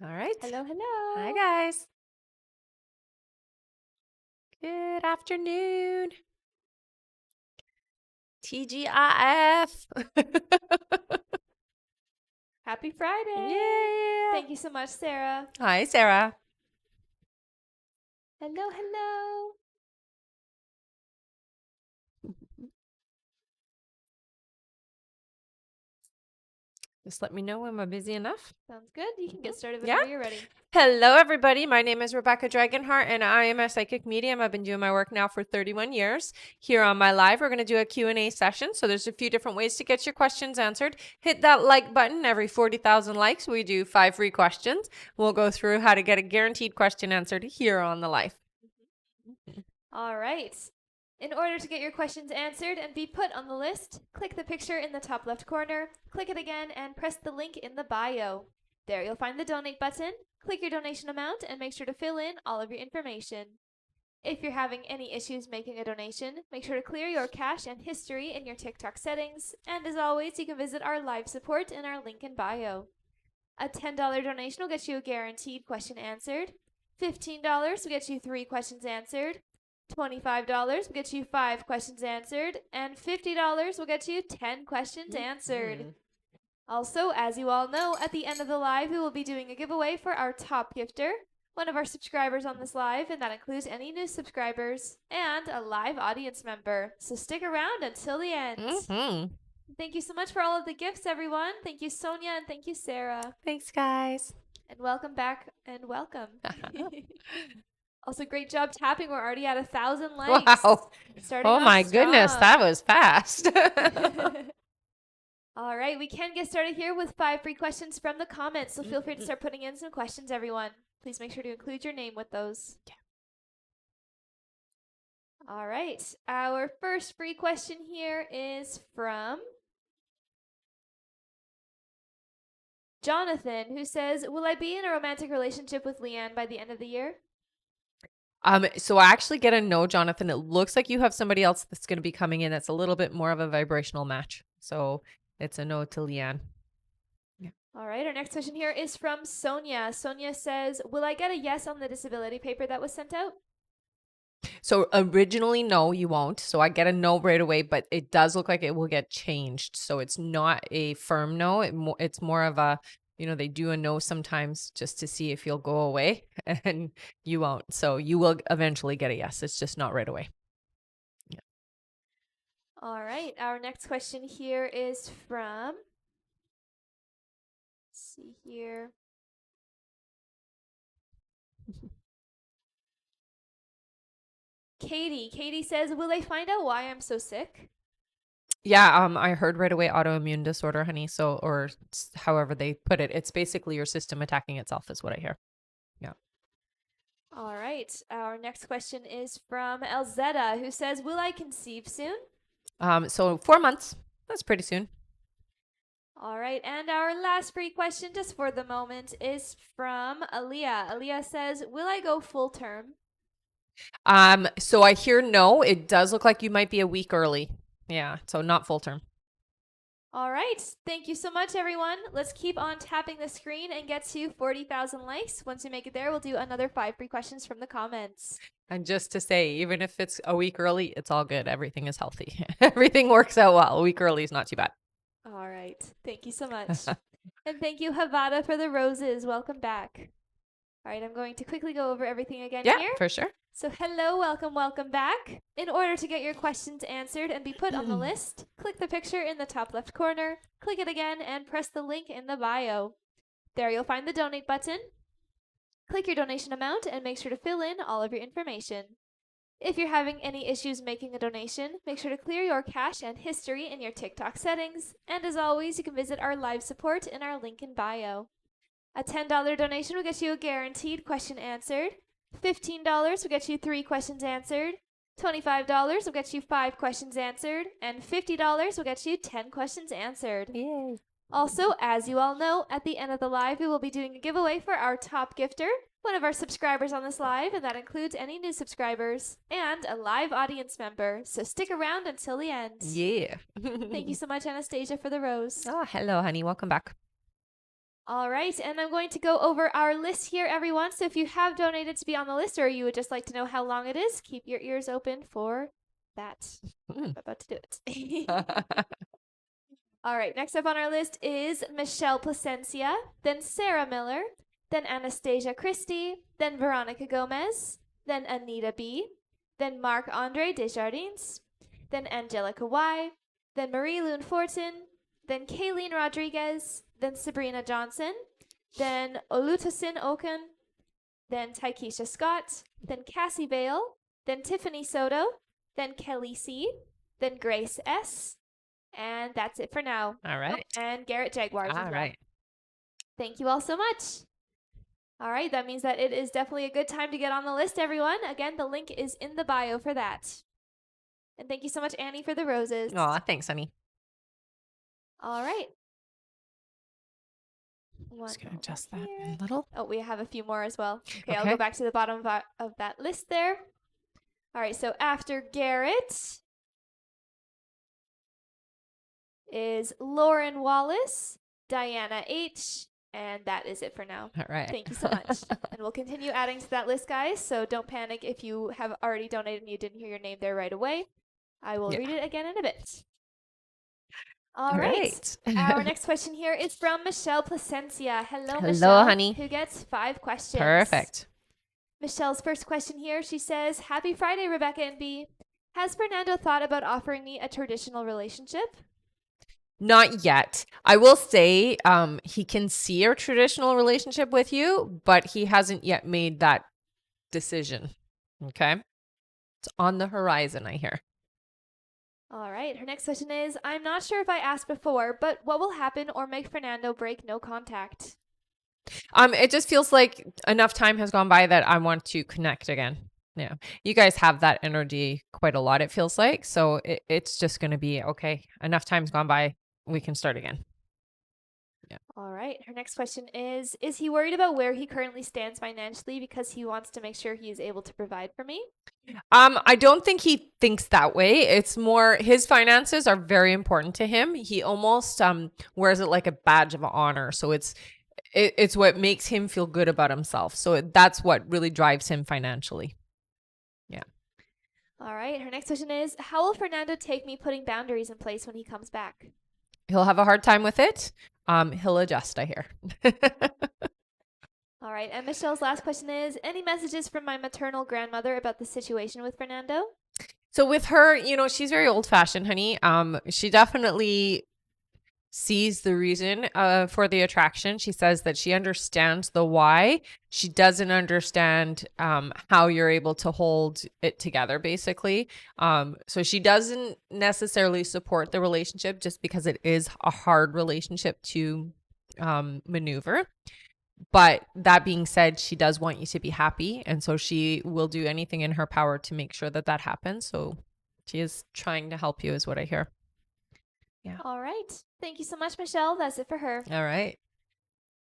All right. Hello, Hi, hello. guys. Good afternoon. TGIF. Happy Friday. Yeah. Thank you so much, Sarah. Hi, Sarah. Hello, hello. Just let me know when we're busy enough. Sounds good. You can get started Yeah. whenever you're ready. Hello, everybody. My name is Rebecca Dragonheart, and I am a psychic medium. I've been doing my work now for 31 years. Here on my live, we're going to do a Q&A session. So there's a few different ways to get your questions answered. Hit that like button. Every 40,000 likes, we do 5 free questions. We'll go through how to get a guaranteed question answered here on the live. All right. In order to get your questions answered and be put on the list, click the picture in the top left corner, click it again, and press the link in the bio. There you'll find the donate button. Click your donation amount and make sure to fill in all of your information. If you're having any issues making a donation, make sure to clear your cache and history in your TikTok settings. And as always, you can visit our live support in our link in bio. A $10 donation will get you a guaranteed question answered. $15 will get you 3 questions answered. $25 will get you 5 questions answered. And $50 will get you 10 questions answered. Also, as you all know, at the end of the live, we will be doing a giveaway for our top gifter, one of our subscribers on this live, and that includes any new subscribers, and a live audience member. So stick around until the end. Thank you so much for all of the gifts, everyone. Thank you, Sonia, and thank you, Sarah. Thanks, guys. And welcome back, and welcome. Also, great job tapping. We're already at 1,000 likes. Wow. Starting Oh, my off goodness. strong. That was fast. All right, we can get started here with 5 free questions from the comments, so feel free to start putting in some questions, everyone. Please make sure to include your name with those. Yeah. All right, our first free question here is from Jonathan, who says, will I be in a romantic relationship with Leanne by the end of the year? So I actually get a no, Jonathan. It looks like you have somebody else that's going to be coming in that's a little bit more of a vibrational match. So it's a no to Leanne. All right, our next question here is from Sonia. Sonia says, will I get a yes on the disability paper that was sent out? So originally, no, you won't. So I get a no right away, but it does look like it will get changed. So it's not a firm no. It's more of a, they do a no sometimes just to see if you'll go away, and you won't. So you will eventually get a yes. It's just not right away. Yeah. All right, our next question here is from, let's see here. Katie. Katie says, will I find out why I'm so sick? Yeah, I heard right away autoimmune disorder, honey. So, or however they put it, it's basically your system attacking itself is what I hear. Yeah. All right. Our next question is from Elzetta, who says, will I conceive soon? So 4 months, that's pretty soon. All right. And our last free question, just for the moment, is from Aaliyah. Aaliyah says, will I go full term? So I hear no, it does look like you might be a week early. Yeah. So not full term. All right. Thank you so much, everyone. Let's keep on tapping the screen and get to 40,000 likes. Once we make it there, we'll do another 5 free questions from the comments. And just to say, even if it's a week early, it's all good. Everything is healthy. Everything works out well. A week early is not too bad. All right. Thank you so much. And thank you, Havada, for the roses. Welcome back. All right, I'm going to quickly go over everything again Yeah, here. for sure. So hello, welcome back. In order to get your questions answered and be put on the list, click the picture in the top left corner, click it again, and press the link in the bio. There you'll find the donate button. Click your donation amount and make sure to fill in all of your information. If you're having any issues making a donation, make sure to clear your cache and history in your TikTok settings. And as always, you can visit our live support in our link in bio. A $10 donation will get you a guaranteed question answered. $15 will get you 3 questions answered. $25 will get you 5 questions answered. And $50 will get you 10 questions answered. Yay. Also, as you all know, at the end of the live, we will be doing a giveaway for our top gifter, one of our subscribers on this live, and that includes any new subscribers, and a live audience member. So stick around until the end. Yeah. Thank you so much, Anastasia, for the rose. Oh, hello, honey. Welcome back. All right, and I'm going to go over our list here, everyone. So if you have donated to be on the list or you would just like to know how long it is, keep your ears open for that. I'm about to do it. All right, next up on our list is Michelle Placencia, then Sarah Miller, then Anastasia Christie, then Veronica Gomez, then Anita B., then Marc-Andre Desjardins, then Angelica Y., then Marie-Lune Fortin, then Kayleen Rodriguez, then Sabrina Johnson, then Olutosin Okun, then Taikisha Scott, then Cassie Vale, then Tiffany Soto, then Kelly C., then Grace S., and that's it for now. All right. And Garrett Jaguars as All well. right. Thank you all so much. All right, that means that it is definitely a good time to get on the list, everyone. Again, the link is in the bio for that. And thank you so much, Annie, for the roses. Aw, thanks, honey. All right. Just going to adjust that here. a little. Oh, we have a few more as well. Okay, I'll Okay. go back to the bottom of that list there. All right, so after Garrett is Lauren Wallace, Diana H., and that is it for now. All right. Thank you so much. And we'll continue adding to that list, guys, so don't panic if you have already donated and you didn't hear your name there right away. I will read it again in a bit. All right. Our next question here is from Michelle Placencia. Hello, Michelle. Honey. Who gets 5 questions. Perfect. Michelle's first question here, she says, Happy Friday, Rebecca and B. Has Fernando thought about offering me a traditional relationship? Not yet. I will say he can see a traditional relationship with you, but he hasn't yet made that decision. Okay? It's on the horizon, I hear. All right. Her next question is, I'm not sure if I asked before, but what will happen or make Fernando break no contact? It just feels like enough time has gone by that I want to connect again. Yeah. You guys have that energy quite a lot, it feels like. So it's just going to be, okay, enough time's gone by. We can start again. Yeah. All right. Her next question is he worried about where he currently stands financially because he wants to make sure he is able to provide for me? I don't think he thinks that way. It's more his finances are very important to him. He almost wears it like a badge of honor. So it's what makes him feel good about himself. So that's what really drives him financially. Yeah. All right. Her next question is, how will Fernando take me putting boundaries in place when he comes back? He'll have a hard time with it. He'll adjust, I hear. All right. And Michelle's last question is, any messages from my maternal grandmother about the situation with Fernando? So with her, she's very old fashioned, honey. She definitely sees the reason for the attraction. She says that she understands the why. She doesn't understand how you're able to hold it together, basically. So she doesn't necessarily support the relationship just because it is a hard relationship to maneuver. But that being said, she does want you to be happy. And so she will do anything in her power to make sure that that happens. So she is trying to help you is what I hear. Yeah. All right. Thank you so much, Michelle. That's it for her. All right.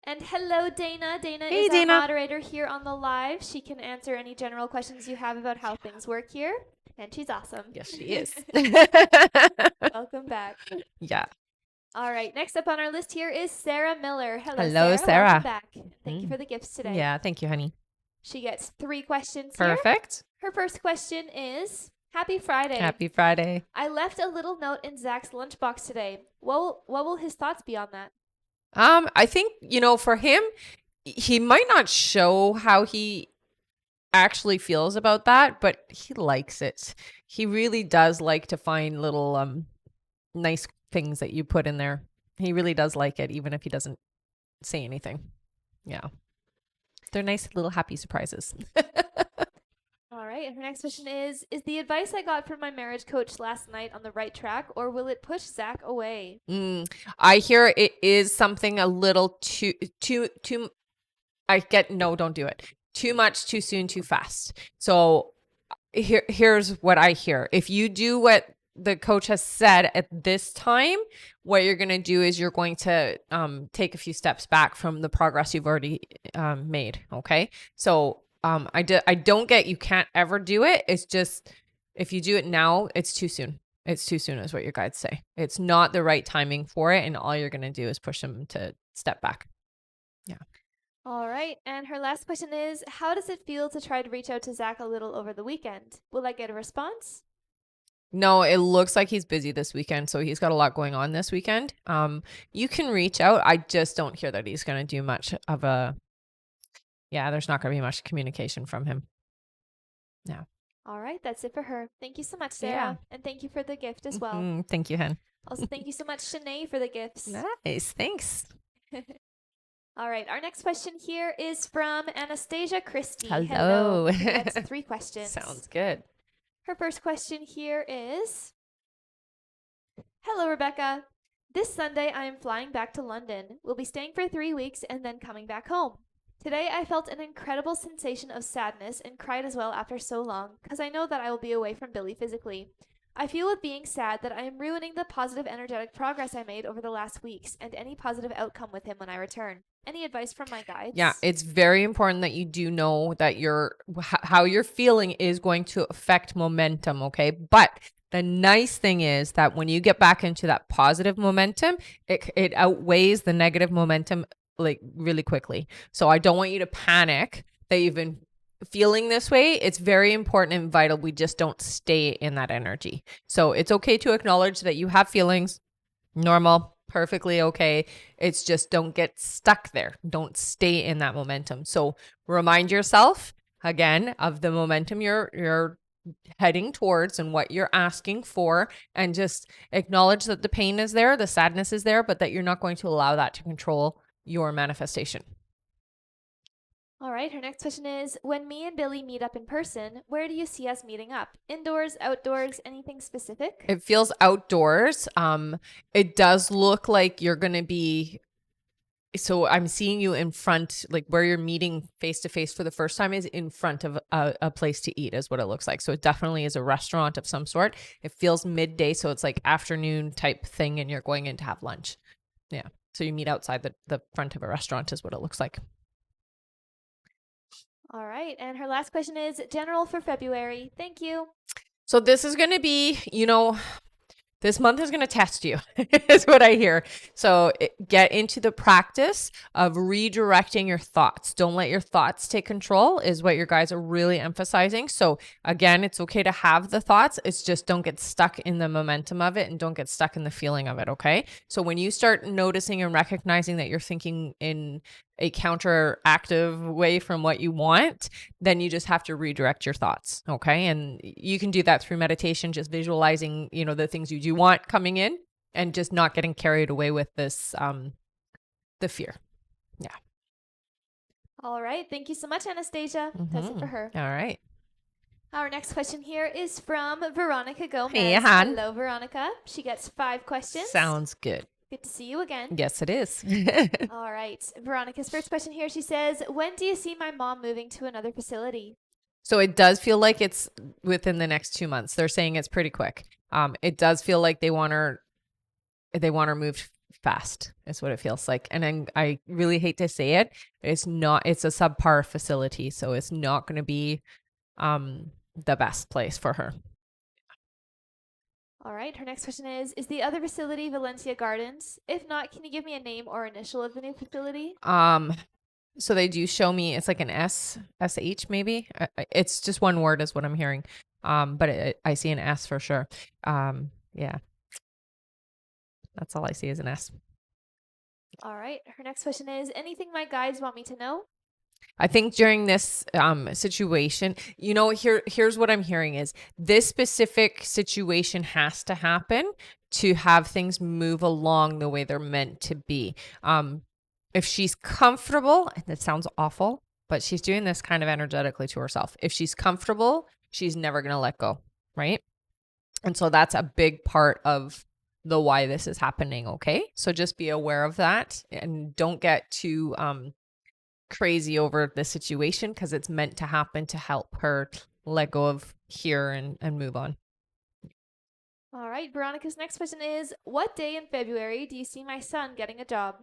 And hello, Dana. Dana Hey, is Dana. our moderator here on the live. She can answer any general questions you have about how things work here. And she's awesome. Yes, she is. Welcome back. Yeah. All right. Next up on our list here is Sarah Miller. Hello, Sarah. Welcome back. Thank you for the gifts today. Yeah. Thank you, honey. She gets 3 questions here. Perfect. Her first question is, Happy Friday. Happy Friday. I left a little note in Zach's lunchbox today. What will his thoughts be on that? I think, for him, he might not show how he actually feels about that, but he likes it. He really does like to find little nice things that you put in there. He really does like it, even if he doesn't say anything. Yeah. They're nice little happy surprises. All right. And her next question is the advice I got from my marriage coach last night on the right track, or will it push Zach away? I hear it is something a little too, no, don't do it. Too much, too soon, too fast. So here's what I hear. If you do what the coach has said at this time, what you're going to do is you're going to take a few steps back from the progress you've already made. Okay. So I don't get you can't ever do it. It's just if you do it now, it's too soon. It's too soon is what your guides say. It's not the right timing for it. And all you're going to do is push them to step back. All right. And her last question is, how does it feel to try to reach out to Zach a little over the weekend? Will I get a response? No, it looks like he's busy this weekend, so he's got a lot going on this weekend. You can reach out. I just don't hear that he's going to do much of a yeah, there's not going to be much communication from him. Yeah. All right. That's it for her. Thank you so much, Yeah. Sarah. And thank you for the gift as well. Thank you, Hen. Also, thank you so much, Shanae, for the gifts. Nice. Thanks. All right. Our next question here is from Anastasia Christie. Hello. That's 3 questions. Sounds good. Her first question here is, hello, Rebecca. This Sunday, I am flying back to London. We'll be staying for 3 weeks and then coming back home. Today, I felt an incredible sensation of sadness and cried as well after so long, because I know that I will be away from Billy physically. I feel with being sad that I am ruining the positive energetic progress I made over the last weeks and any positive outcome with him when I return. Any advice from my guides? Yeah, it's very important that you do know that how you're feeling is going to affect momentum, okay? But the nice thing is that when you get back into that positive momentum, it outweighs the negative momentum like really quickly. So I don't want you to panic that you've been feeling this way. It's very important and vital we just don't stay in that energy. So it's okay to acknowledge that you have feelings, normal, perfectly okay. It's just don't get stuck there. Don't stay in that momentum. So remind yourself again of the momentum you're heading towards and what you're asking for, and just acknowledge that the pain is there, the sadness is there, but that you're not going to allow that to control your manifestation. All right, her next question is, when me and Billy meet up in person, where do you see us meeting up? Indoors, outdoors, anything specific? It feels outdoors. It does look like you're going to be, so I'm seeing you in front, like where you're meeting face to face for the first time is in front of a place to eat is what it looks like. So it definitely is a restaurant of some sort. It feels midday, so it's like afternoon type thing, and you're going in to have lunch. Yeah. So you meet outside the front of a restaurant is what it looks like. All right, and her last question is, general for February. Thank you. So this is going to be, this month is going to test you, is what I hear. So get into the practice of redirecting your thoughts. Don't let your thoughts take control is what your guys are really emphasizing. So again, it's okay to have the thoughts. It's just don't get stuck in the momentum of it and don't get stuck in the feeling of it. Okay. So when you start noticing and recognizing that you're thinking in a counteractive way from what you want, then you just have to redirect your thoughts. Okay. And you can do that through meditation, just visualizing, the things you do want coming in and just not getting carried away with this, the fear. Yeah. All right, thank you so much, Anastasia. That's it for her. All right. Our next question here is from Veronica Gomez. Hey, hon. Hello, Veronica. She gets 5 questions. Sounds good. Good to see you again. Yes, it is. All right. Veronica's first question here, she says, when do you see my mom moving to another facility? So it does feel like it's within the next 2 months. They're saying it's pretty quick. It does feel like they want her moved fast is what it feels like. And I really hate to say it. It's a subpar facility. So it's not going to be the best place for her. All right. Her next question is the other facility Valencia Gardens? If not, can you give me a name or initial of the new facility? So they do show me it's like an SH maybe. It's just one word is what I'm hearing. But I see an S for sure. Yeah. That's all I see is an S. All right. Her next question is anything my guides want me to know? I think during this situation, here's what I'm hearing is this specific situation has to happen to have things move along the way they're meant to be. If she's comfortable, and it sounds awful, but she's doing this kind of energetically to herself. If she's comfortable, she's never going to let go, right? And so that's a big part of the why this is happening, okay? So just be aware of that and don't get too crazy over the situation because it's meant to happen to help her let go of here and move on. All right. Veronica's next question is, what day in February do you see my son getting a job?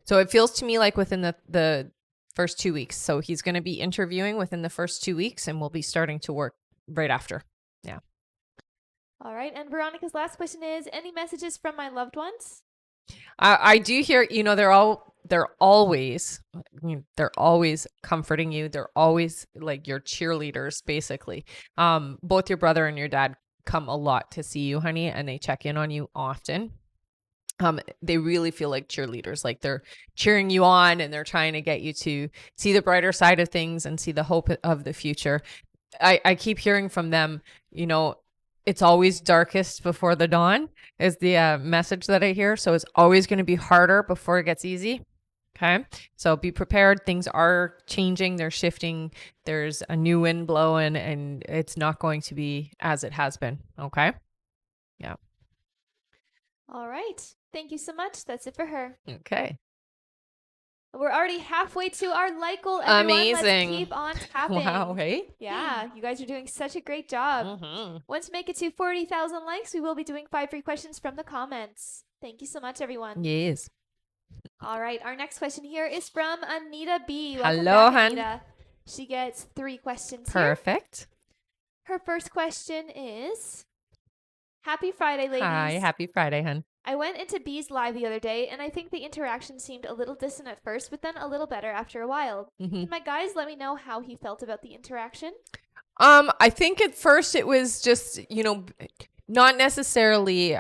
So it feels to me like within the first 2 weeks. So he's going to be interviewing within the first 2 weeks and we'll be starting to work right after. Yeah. All right. And Veronica's last question is, any messages from my loved ones? I do hear, they're always, I mean, they're always comforting you. They're always like your cheerleaders, basically. Both your brother and your dad come a lot to see you, honey, and they check in on you often. They really feel like cheerleaders, like they're cheering you on and they're trying to get you to see the brighter side of things and see the hope of the future. I keep hearing from them, it's always darkest before the dawn is the message that I hear. So it's always going to be harder before it gets easy. Okay. So be prepared. Things are changing. They're shifting. There's a new wind blowing and it's not going to be as it has been. Okay. Yeah. All right. Thank you so much. That's it for her. Okay. We're already halfway to our like goal, everyone. Amazing. Let's keep on tapping. Wow. Hey. Yeah, you guys are doing such a great job. Mm-hmm. Once we make it to 40,000 likes, we will be doing 5 free questions from the comments. Thank you so much, everyone. Yes. All right, our next question here is from Anita B. Welcome Hello, back, hun. Anita. She gets 3 questions Perfect. here. Her first question is, Happy Friday, ladies. Hi. Happy Friday, hun. I went into B's live the other day, and I think the interaction seemed a little distant at first, but then a little better after a while. Mm-hmm. Can my guys let me know how he felt about the interaction? I think at first it was just, not necessarily,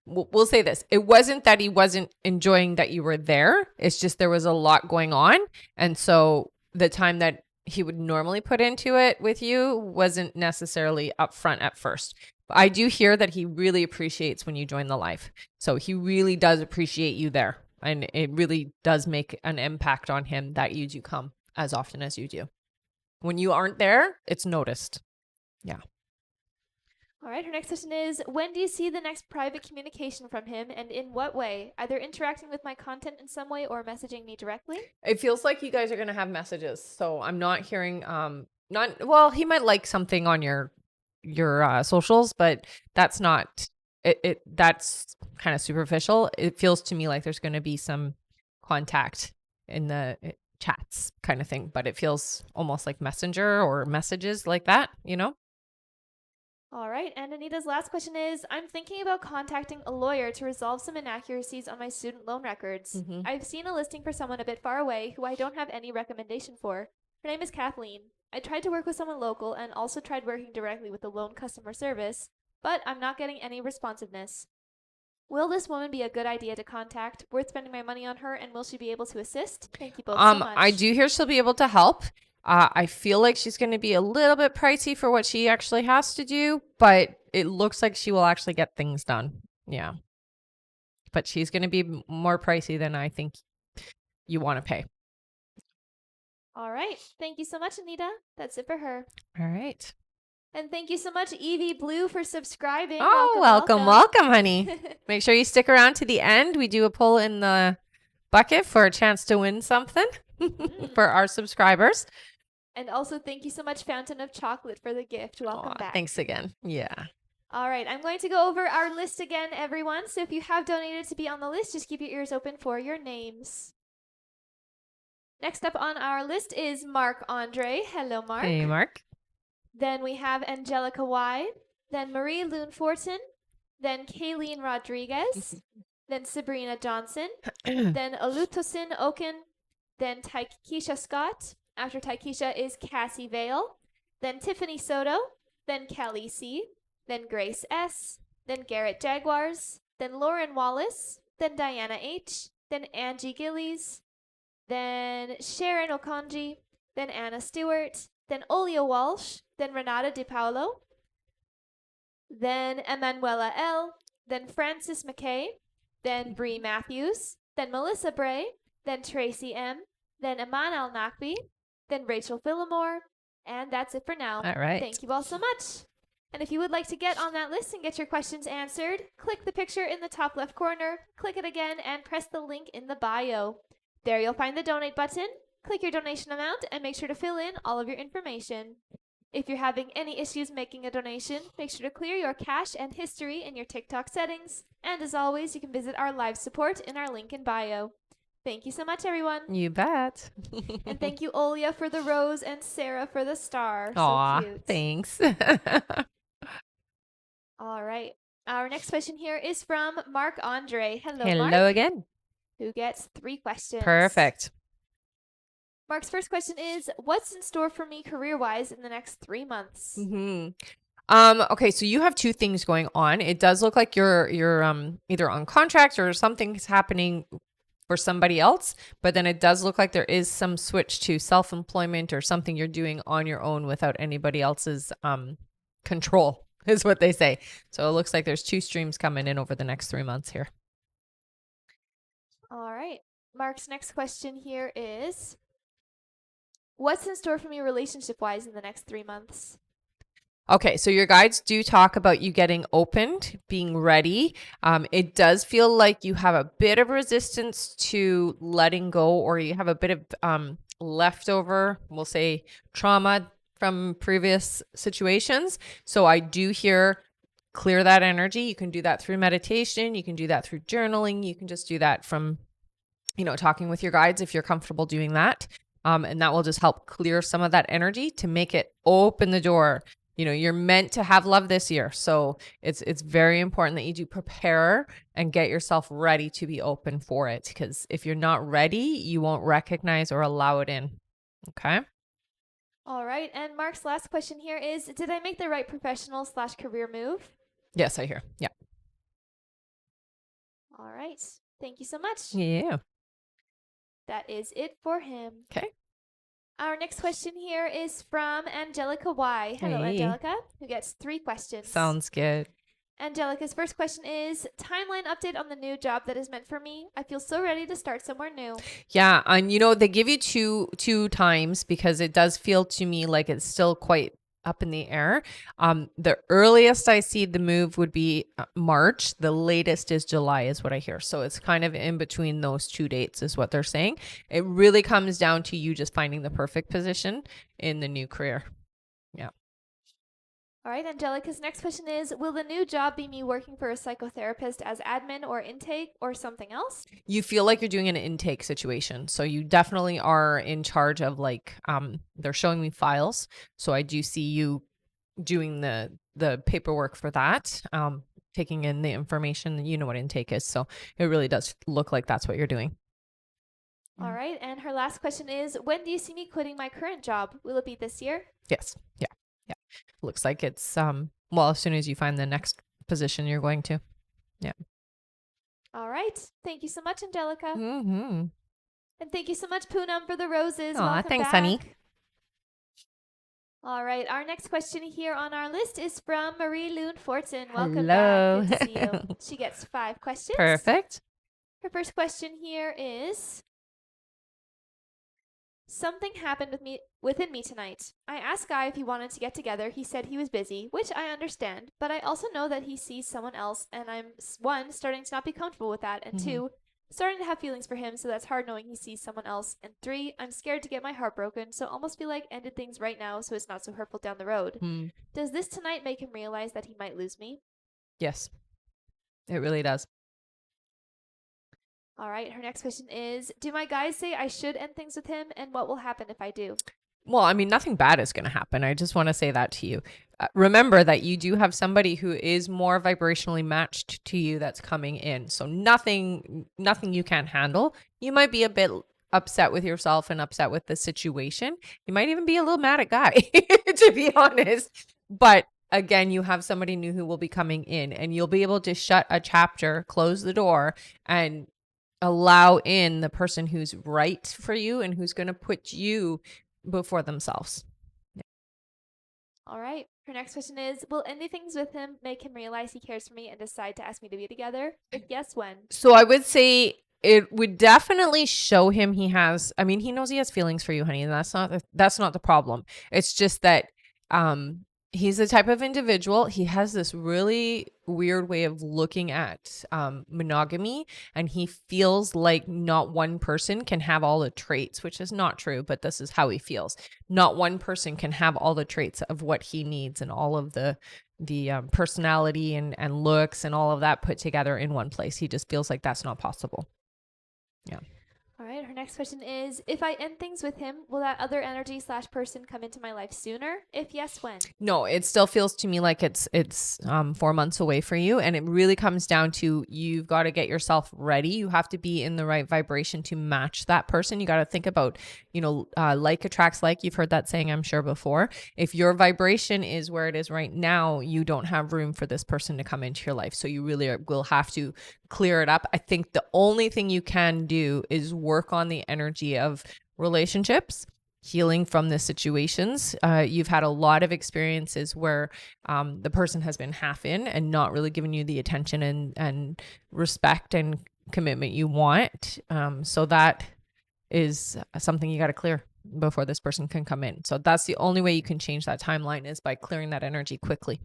we'll say this. It wasn't that he wasn't enjoying that you were there. It's just there was a lot going on. And so the time that he would normally put into it with you wasn't necessarily upfront at first. But I do hear that he really appreciates when you join the live. So he really does appreciate you there. And it really does make an impact on him that you do come as often as you do. When you aren't there, it's noticed. Yeah. All right, her next question is, when do you see the next private communication from him, and in what way? Either interacting with my content in some way or messaging me directly? It feels like you guys are going to have messages. So I'm not hearing, he might like something on your socials, but that's not, that's kind of superficial. It feels to me like there's going to be some contact in the chats kind of thing, but it feels almost like messenger or messages like that, All right, and Anita's last question is, I'm thinking about contacting a lawyer to resolve some inaccuracies on my student loan records. Mm-hmm. I've seen a listing for someone a bit far away who I don't have any recommendation for. Her name is Kathleen. I tried to work with someone local and also tried working directly with the loan customer service, but I'm not getting any responsiveness. Will this woman be a good idea to contact? Worth spending my money on her, and will she be able to assist? Thank you both so much. I do hear she'll be able to help. I feel like she's going to be a little bit pricey for what she actually has to do, but it looks like she will actually get things done. Yeah. But she's going to be more pricey than I think you want to pay. All right. Thank you so much, Anita. That's it for her. All right. And thank you so much, Evie Blue, for subscribing. Oh, welcome, honey. Make sure you stick around to the end. We do a pull in the bucket for a chance to win something for our subscribers. And also, thank you so much, Fountain of Chocolate, for the gift. Welcome back. Thanks again. Yeah. All right. I'm going to go over our list again, everyone. So if you have donated to be on the list, just keep your ears open for your names. Next up on our list is Mark Andre. Hello, Mark. Hey, Mark. Then we have Angelica Y. Then Marie Loon Fortin. Then Kayleen Rodriguez. Then Sabrina Johnson. Then Olutosin Oken. Then Taikisha Scott. After Taikisha is Cassie Vale. Then Tiffany Soto. Then Kelly C. Then Grace S. Then Garrett Jaguars. Then Lauren Wallace. Then Diana H. Then Angie Gillies. Then Sharon Okonji. Then Anna Stewart. Then Olia Walsh. Then Renata DiPaolo. Then Emanuela L. Then Francis McKay. Then Bree Matthews. Then Melissa Bray. Then Tracy M. Then Aman Al Nakbi. Then Rachel Phillimore. And that's it for now. All right. Thank you all so much. And if you would like to get on that list and get your questions answered, click the picture in the top left corner, click it again, and press the link in the bio. There you'll find the donate button. Click your donation amount and make sure to fill in all of your information. If you're having any issues making a donation, make sure to clear your cache and history in your TikTok settings. And as always, you can visit our live support in our link in bio. Thank you so much, everyone. You bet. And thank you, Olia, for the rose and Sarah for the star. Aw, so cute. thanks. All right. Our next question here is from Mark Andre. Hello, Hello Mark. again. who gets 3 questions. Perfect. Mark's first question is, what's in store for me career-wise in the next 3 months? Okay, so you have two things going on. It does look like you're either on contract or something's happening for somebody else, but then it does look like there is some switch to self-employment or something you're doing on your own without anybody else's control, is what they say. So it looks like there's two streams coming in over the next 3 months here. All right. Mark's next question here is, what's in store for me relationship-wise in the next 3 months? Okay, so your guides do talk about you getting opened, being ready. It does feel like you have a bit of resistance to letting go, or you have a bit of leftover, we'll say, trauma from previous situations. So I do hear clear that energy. You can do that through meditation. You can do that through journaling. You can just do that from, talking with your guides if you're comfortable doing that. And that will just help clear some of that energy to make it open the door. You're meant to have love this year. So it's very important that you do prepare and get yourself ready to be open for it. Because if you're not ready, you won't recognize or allow it in. Okay. All right. And Mark's last question here is, did I make the right professional/career move? Yes, I hear. Yeah. All right. Thank you so much. Yeah. That is it for him. Okay. Our next question here is from Angelica Y. Hello, Hey. Angelica, who gets 3 questions. Sounds good. Angelica's first question is, timeline update on the new job that is meant for me. I feel so ready to start somewhere new. Yeah, and they give you two times because it does feel to me like it's still quite up in the air. The earliest I see the move would be March. The latest is July, is what I hear. So it's kind of in between those two dates, is what they're saying. It really comes down to you just finding the perfect position in the new career. Yeah. All right, Angelica's next question is, will the new job be me working for a psychotherapist as admin or intake or something else? You feel like you're doing an intake situation. So you definitely are in charge of they're showing me files. So I do see you doing the paperwork for that, taking in the information. You know what intake is. So it really does look like that's what you're doing. All right, and her last question is, when do you see me quitting my current job? Will it be this year? Yes. Yeah. Yeah. Looks like it's as soon as you find the next position you're going to. Yeah. All right. Thank you so much, Angelica. Mm-hmm. And thank you so much, Poonam, for the roses. Aw, Welcome thanks, back. honey. All right. Our next question here on our list is from Marie Loon Fortson. Welcome Hello. back. Good to see you. She gets 5 questions. Perfect. Her first question here is, something happened within me tonight. I asked Guy if he wanted to get together. He said he was busy, which I understand, but I also know that he sees someone else, and I'm, 1, starting to not be comfortable with that, and 2, starting to have feelings for him, so that's hard knowing he sees someone else, and 3, I'm scared to get my heart broken, so almost feel like ended things right now so it's not so hurtful down the road. Does this tonight make him realize that he might lose me? Yes, it really does. All right, her next question is, do my guys say I should end things with him, and what will happen if I do? Well, I mean, nothing bad is going to happen. I just want to say that to you. Remember that you do have somebody who is more vibrationally matched to you that's coming in. So nothing you can't handle. You might be a bit upset with yourself and upset with the situation. You might even be a little mad at Guy, to be honest. But again, you have somebody new who will be coming in, and you'll be able to shut a chapter, close the door, and allow in the person who's right for you and who's going to put you before themselves. Yeah. All right. Her next question is, will ending things with him make him realize he cares for me and decide to ask me to be together? If yes, when? So I would say it would definitely show him he knows he has feelings for you, honey, and that's not the problem. It's just that he's the type of individual, he has this really weird way of looking at monogamy, and he feels like not one person can have all the traits, which is not true, but this is how he feels. Not one person can have all the traits of what he needs and all of the personality and looks and all of that put together in one place. He just feels like that's not possible. Yeah. All right. and her next question is, if I end things with him, will that other energy / person come into my life sooner? If yes, when? No, it still feels to me like it's 4 months away for you. And it really comes down to, you've got to get yourself ready. You have to be in the right vibration to match that person. You got to think about, like attracts like. You've heard that saying, I'm sure, before. If your vibration is where it is right now, you don't have room for this person to come into your life. So you really will have to clear it up. I think the only thing you can do is work on the energy of relationships, healing from the situations. You've had a lot of experiences where the person has been half in and not really giving you the attention and respect and commitment you want. So that is something you got to clear before this person can come in. So that's the only way you can change that timeline, is by clearing that energy quickly.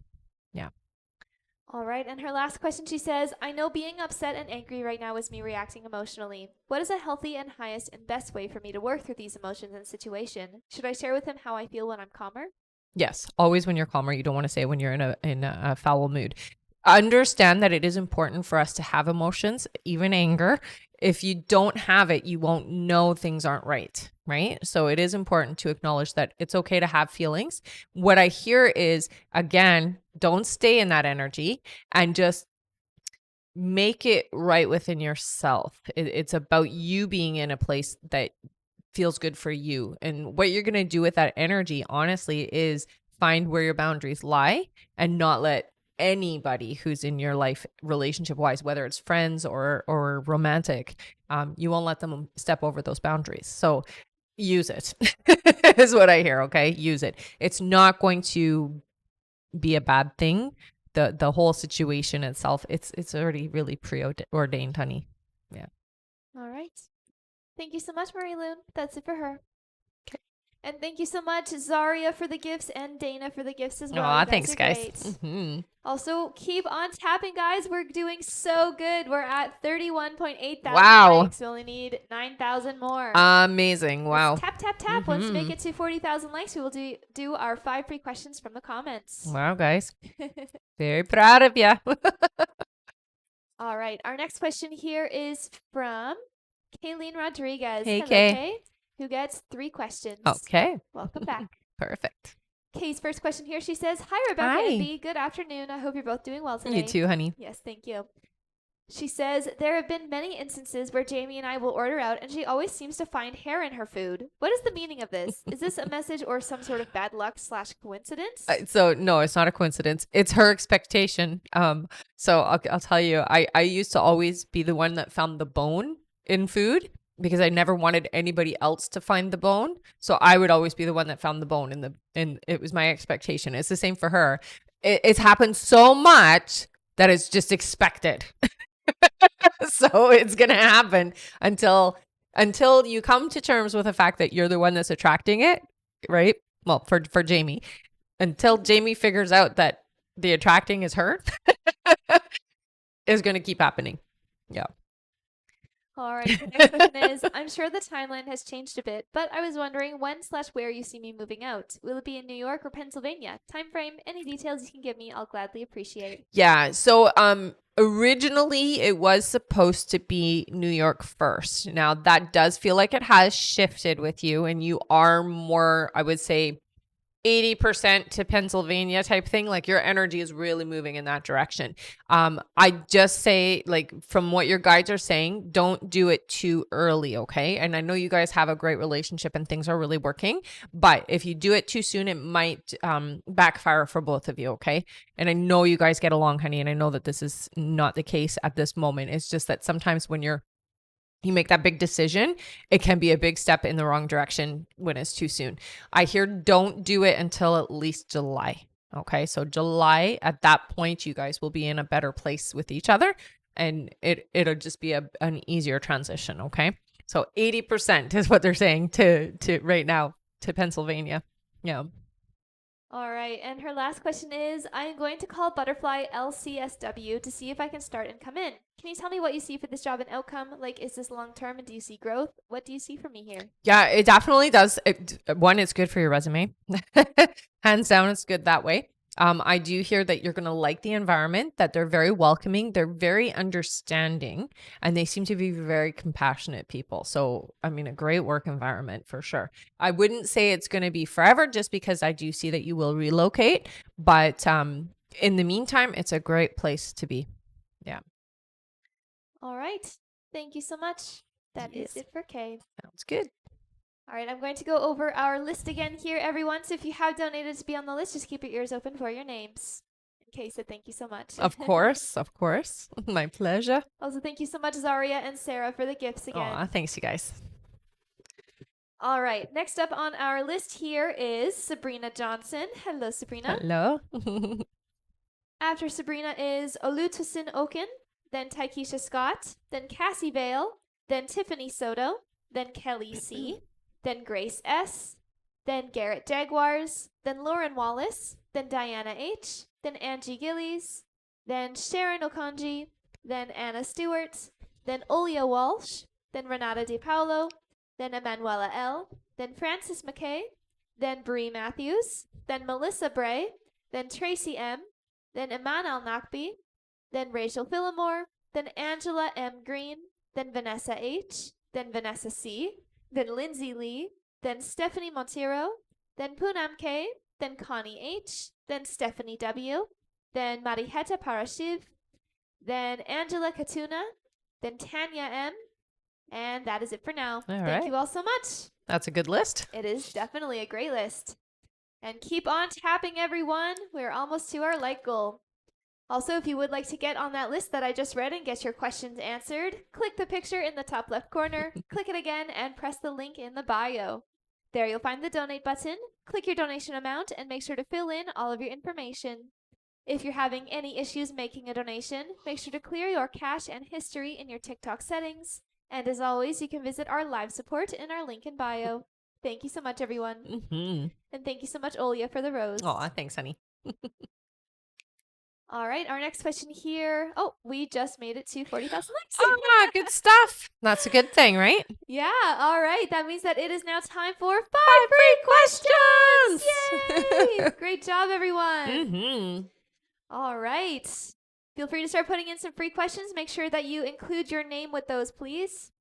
Yeah. All right, and her last question, she says, I know being upset and angry right now is me reacting emotionally. What is a healthy and highest and best way for me to work through these emotions and situation? Should I share with him how I feel when I'm calmer? Yes, always when you're calmer. You don't want to say when you're in a foul mood. Understand that it is important for us to have emotions, even anger. If you don't have it, you won't know things aren't right, right? So it is important to acknowledge that it's okay to have feelings. What I hear is, again, don't stay in that energy and just make it right within yourself. It's about you being in a place that feels good for you. And what you're going to do with that energy, honestly, is find where your boundaries lie and not let anybody who's in your life, relationship wise, whether it's friends or romantic, you won't let them step over those boundaries. So use it is what I hear. Okay. Use it. It's not going to be a bad thing. The whole situation itself, it's already really preordained, honey. Yeah. All right. Thank you so much, Marie Loon. That's it for her. Okay. And thank you so much, Zaria, for the gifts and Dana for the gifts as well. Aw, thanks, guys. Mm-hmm. Also, keep on tapping, guys. We're doing so good. We're at 31.8 thousand likes. We only need 9,000 more. Amazing. Wow. Let's tap, tap, tap. Once we make it to 40,000 likes, we will do our 5 free questions from the comments. Wow, guys. Very proud of you. All right. Our next question here is from Kayleen Rodriguez. Hey, Hello, Kay. Kay. Who gets 3 questions. Okay. Welcome back. Perfect. Kay's first question here. She says, Hi, Rebecca Hi. and B. Good afternoon. I hope you're both doing well today. You too, honey. Yes, thank you. She says, there have been many instances where Jamie and I will order out and she always seems to find hair in her food. What is the meaning of this? Is this a message or some sort of bad luck / coincidence? So no, it's not a coincidence. It's her expectation. So I'll tell you, I used to always be the one that found the bone in food, because I never wanted anybody else to find the bone. So I would always be the one that found the bone and it was my expectation. It's the same for her. It's happened so much that it's just expected. So it's going to happen until you come to terms with the fact that you're the one that's attracting it, right? Well, for Jamie, until Jamie figures out that the attracting is her, is going to keep happening. Yeah. All right. The next question is, I'm sure the timeline has changed a bit, but I was wondering when / where you see me moving out. Will it be in New York or Pennsylvania? Time frame, any details you can give me, I'll gladly appreciate. Yeah. So originally it was supposed to be New York first. Now that does feel like it has shifted with you, and you are more, I would say, 80% to Pennsylvania type thing. Like your energy is really moving in that direction. I just say, like, from what your guides are saying, don't do it too early. Okay. And I know you guys have a great relationship and things are really working, but if you do it too soon, it might backfire for both of you. Okay. And I know you guys get along, honey. And I know that this is not the case at this moment. It's just that sometimes when you make that big decision, it can be a big step in the wrong direction when it's too soon. I hear don't do it until at least July. Okay. So July, at that point, you guys will be in a better place with each other and it'll just be an easier transition. Okay. So 80% is what they're saying to right now to Pennsylvania. Yeah. All right. And her last question is, I am going to call Butterfly LCSW to see if I can start and come in. Can you tell me what you see for this job and outcome? Like, is this long term and do you see growth? What do you see for me here? Yeah, it definitely does. One, it's good for your resume. Hands down, it's good that way. I do hear that you're going to like the environment, that they're very welcoming, they're very understanding, and they seem to be very compassionate people. So, I mean, a great work environment for sure. I wouldn't say it's going to be forever just because I do see that you will relocate, but in the meantime, it's a great place to be. Yeah. All right. Thank you so much. That is Yes. it for Kay. Sounds good. All right, I'm going to go over our list again here, everyone. So if you have donated to be on the list, just keep your ears open for your names. And Kay said thank you so much. Of course. Of course. My pleasure. Also, thank you so much, Zaria and Sarah, for the gifts again. Aw, thanks, you guys. All right, next up on our list here is Sabrina Johnson. Hello, Sabrina. Hello. After Sabrina is Olutosin Oken, then Taikisha Scott, then Cassie Vale, then Tiffany Soto, then Kelly C., then Grace S., then Garrett Jaguars, then Lauren Wallace, then Diana H., then Angie Gillies, then Sharon Okonji, then Anna Stewart, then Olia Walsh, then Renata De Paulo, then Emanuela L., then Frances McKay, then Bree Matthews, then Melissa Bray, then Tracy M., then Iman Nakbi, then Rachel Phillimore, then Angela M. Green, then Vanessa H., then Vanessa C., then Lindsay Lee, then Stephanie Montero, then Poonam K., then Connie H., then Stephanie W., then Mariheta Parashiv, then Angela Katuna, then Tanya M., and that is it for now. Thank you all so much. That's a good list. It is definitely a great list. And keep on tapping, everyone. We're almost to our like goal. Also, if you would like to get on that list that I just read and get your questions answered, click the picture in the top left corner, click it again, and press the link in the bio. There you'll find the donate button, click your donation amount, and make sure to fill in all of your information. If you're having any issues making a donation, make sure to clear your cache and history in your TikTok settings. And as always, you can visit our live support in our link in bio. Thank you so much, everyone. And thank you so much, Olia, for the rose. Aw, thanks, honey. All right, our next question here. Oh, we just made it to 40,000 likes. Ah, good stuff. That's a good thing, right? Yeah, all right. That means that it is now time for 5 free questions. Yay! Great job, everyone. All right. Feel free to start putting in some free questions. Make sure that you include your name with those, please.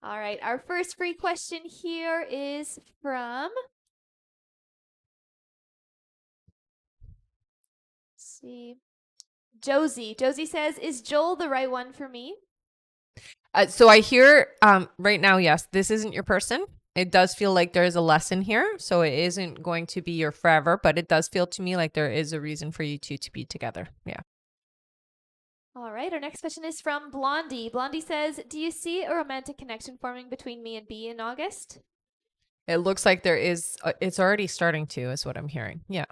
All right, our first free question here is from... Let's see. Josie. Josie says, is Joel the right one for me? So I hear right now, yes, this isn't your person. It does feel like there is a lesson here. So it isn't going to be your forever, but it does feel to me like there is a reason for you two to be together. Yeah. All right, our next question is from Blondie. Blondie says, do you see a romantic connection forming between me and B in August? It looks like there is. It's already starting to, is what I'm hearing. Yeah.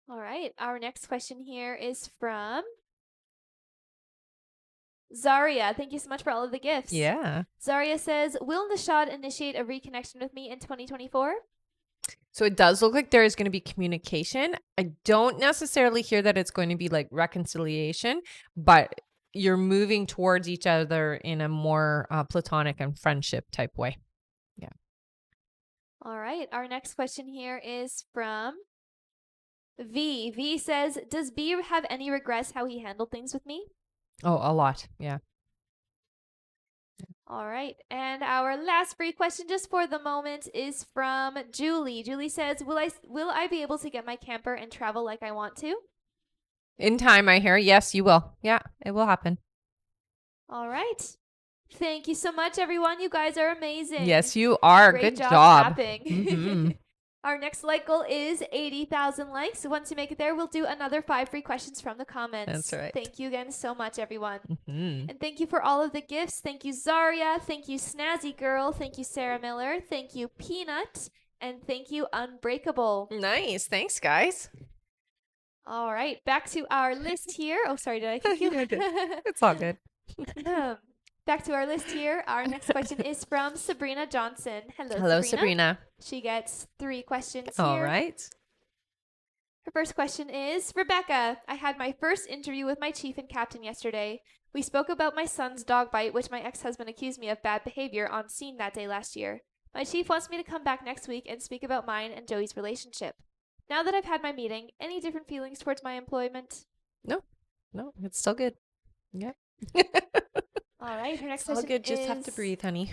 All right, our next question here is from Zaria. Thank you so much for all of the gifts. Yeah. Zaria says, will Nishad initiate a reconnection with me in 2024? So it does look like there is going to be communication. I don't necessarily hear that it's going to be like reconciliation, but you're moving towards each other in a more platonic and friendship type way. Yeah. All right, our next question here is from V. V says, does B have any regrets how he handled things with me? Oh, a lot. Yeah. All right. And our last free question just for the moment is from Julie. Julie says, will I be able to get my camper and travel like I want to? In time, I hear. Yes, you will. Yeah, it will happen. All right. Thank you so much, everyone. You guys are amazing. Yes, you are. Great Good job. job. Our next like goal is 80,000 likes. So once you make it there, we'll do another 5 free questions from the comments. That's right. Thank you again so much, everyone. And thank you for all of the gifts. Thank you, Zaria. Thank you, Snazzy Girl. Thank you, Sarah Miller. Thank you, Peanut. And thank you, Unbreakable. Nice. Thanks, guys. All right. Back to our list here. Oh, sorry. Did I kick you? It's all good. Back to our list here. Our next question is from Sabrina Johnson. Hello, Sabrina. She gets 3 questions here. All right. Her first question is, Rebecca, I had my first interview with my chief and captain yesterday. We spoke about my son's dog bite, which my ex-husband accused me of bad behavior on scene that day last year. My chief wants me to come back next week and speak about mine and Joey's relationship. Now that I've had my meeting, any different feelings towards my employment? No, it's still good. Yeah. All right. Her next It's all question good. Just have to is breathe, honey.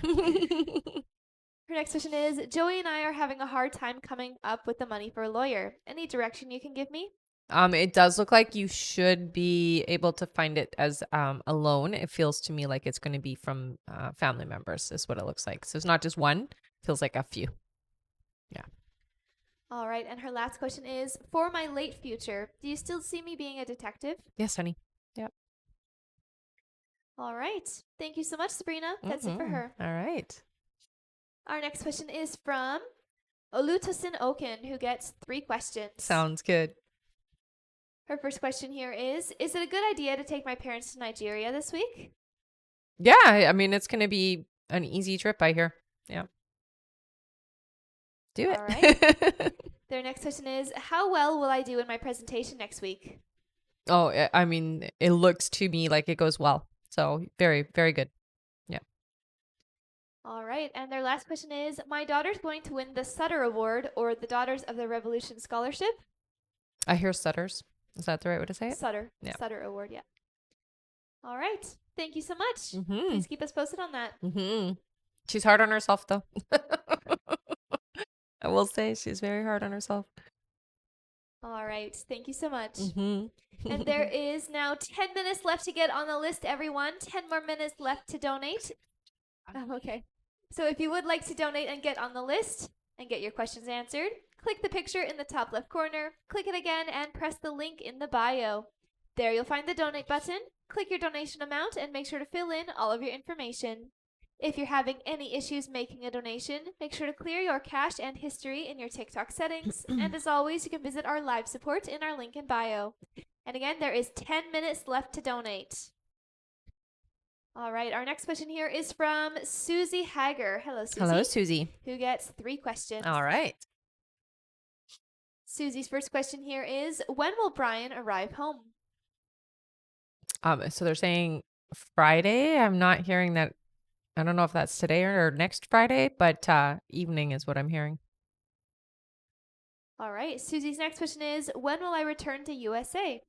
Her next question is Joey and I are having a hard time coming up with the money for a lawyer. Any direction you can give me? It does look like you should be able to find it as a loan. It feels to me like it's going to be from family members, is what it looks like. So it's not just one, feels like a few. Yeah. All right. And her last question is For my late future, do you still see me being a detective? Yes, honey. Yep. All right. Thank you so much, Sabrina. That's it for her. All right. Our next question is from Olutosin Oken, who gets 3 questions. Sounds good. Her first question here is it a good idea to take my parents to Nigeria this week? Yeah, I mean, it's going to be an easy trip, I hear. Yeah. Do it. All right. Their next question is How well will I do in my presentation next week? Oh, I mean, it looks to me like it goes well. So very, very good. Yeah. All right. And their last question is My daughter's going to win the Sutter Award or the Daughters of the Revolution Scholarship. I hear Sutters. Is that the right way to say it? Sutter. Yeah. Sutter Award, yeah. All right. Thank you so much. Mm-hmm. Please keep us posted on that. Mm-hmm. She's hard on herself, though. I will say she's very hard on herself. All right. Thank you so much. Mm-hmm. And there is now 10 minutes left to get on the list, everyone. 10 more minutes left to donate. Oh, okay. So if you would like to donate and get on the list and get your questions answered, click the picture in the top left corner, click it again, and press the link in the bio. There you'll find the donate button. Click your donation amount and make sure to fill in all of your information. If you're having any issues making a donation, make sure to clear your cache and history in your TikTok settings. And as always, you can visit our live support in our link in bio. And again, there is 10 minutes left to donate. All right, our next question here is from Susie Hager. Hello, Susie. Hello, Susie. Who gets 3 questions. All right. Susie's first question here is When will Brian arrive home? So they're saying Friday. I'm not hearing that. I don't know if that's today or next Friday, but evening is what I'm hearing. All right, Susie's next question is When will I return to USA?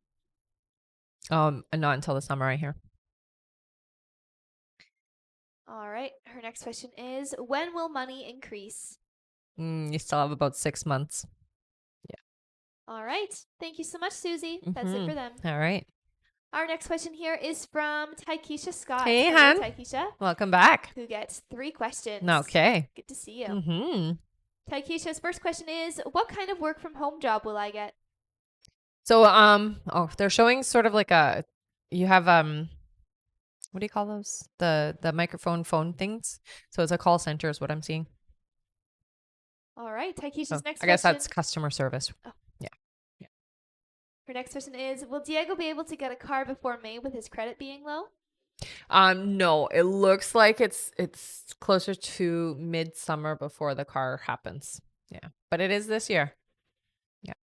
And not until the summer, I hear. All right, her next question is When will money increase? You still have about 6 months. Yeah. All right, thank you so much, Susie. That's it for them. All right. Our next question here is from Taikisha Scott. Hey, Hello, hon. Taikisha. Welcome back. Who gets 3 questions. Okay. Good to see you. Mm-hmm. Taikisha's first question is What kind of work from home job will I get? So, they're showing sort of like you have, what do you call those? The microphone phone things. So it's a call center is what I'm seeing. All right, Taikisha's So next I guess question. that's customer service. Oh. Yeah. Her next question is Will Diego be able to get a car before May with his credit being low? No, it looks like it's closer to midsummer before the car happens. Yeah. But it is this year. Yeah.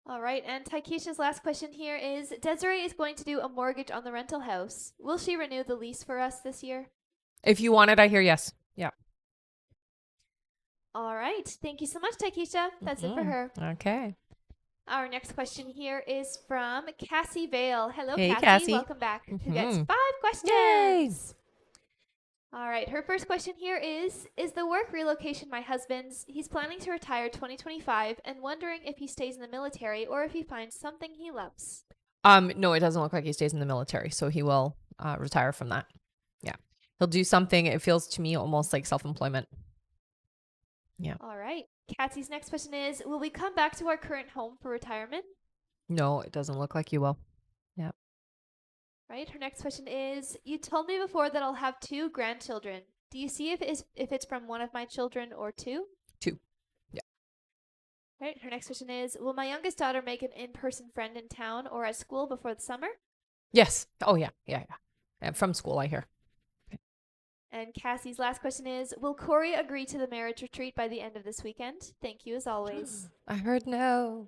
All right, and Taikisha's last question here is Desiree is going to do a mortgage on the rental house. Will she renew the lease for us this year? If you want it, I hear yes. Yeah. All right, thank you so much, Taikisha. That's it for her. Okay. Our next question here is from Cassie Vale. Hello, Hey, Cassie. Cassie. Welcome back. Who gets 5 questions? Yay. All right, her first question here is the work relocation my husband's? He's planning to retire 2025 and wondering if he stays in the military or if he finds something he loves. No, it doesn't look like he stays in the military, so he will retire from that. Yeah. He'll do something, it feels to me almost like self-employment. Yeah. All right. Cassie's next question is will we come back to our current home for retirement? No, it doesn't look like you will. Yeah. Right. Her next question is you told me before that I'll have 2 grandchildren. Do you see if it's from one of my children or 2? 2. Yeah. Right. Her next question is will my youngest daughter make an in-person friend in town or at school before the summer? Yes. Oh, yeah. From school, I hear. And Cassie's last question is will Corey agree to the marriage retreat by the end of this weekend? Thank you as always. I heard no.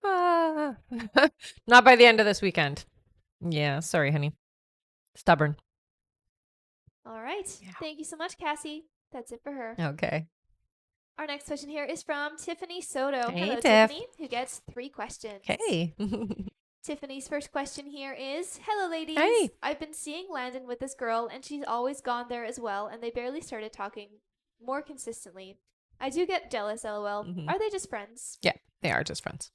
Not by the end of this weekend. Yeah, sorry, honey. Stubborn. All right. Yeah. Thank you so much, Cassie. That's it for her. Okay. Our next question here is from Tiffany Soto. Hey, Hello, Tiff. Tiffany, who gets 3 questions. Okay. Tiffany's first question here is, hello, ladies. Hey. I've been seeing Landon with this girl, and she's always gone there as well, and they barely started talking more consistently. I do get jealous, lol. Are they just friends? Yeah, they are just friends.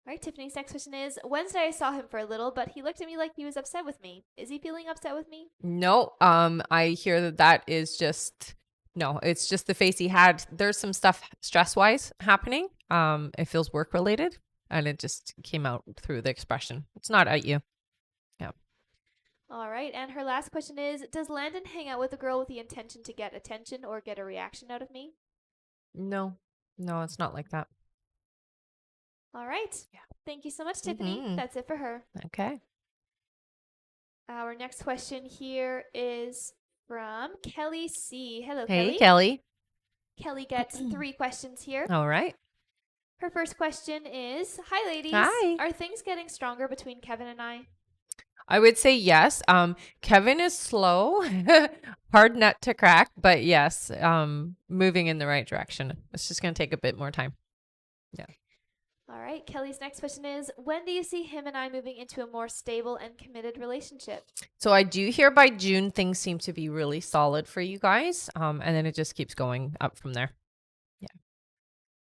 All right, Tiffany's next question is, Wednesday I saw him for a little, but he looked at me like he was upset with me. Is he feeling upset with me? No, I hear that is just no, it's just the face he had. There's some stuff stress-wise happening. It feels work related and it just came out through the expression. It's not at you. Yeah. All right, and her last question is, does Landon hang out with a girl with the intention to get attention or get a reaction out of me? No. No, it's not like that. All right. Yeah. Thank you so much, Tiffany. That's it for her. Okay. Our next question here is from Kelly C. Hello, Hey, Kelly. Kelly. Kelly gets 3 questions here. All right. Her first question is, hi, ladies. Hi. Are things getting stronger between Kevin and I? I would say yes. Kevin is slow, hard nut to crack, but yes, moving in the right direction. It's just going to take a bit more time. Yeah. All right. Kelly's next question is, when do you see him and I moving into a more stable and committed relationship? So I do hear by June things seem to be really solid for you guys. And then it just keeps going up from there. Yeah.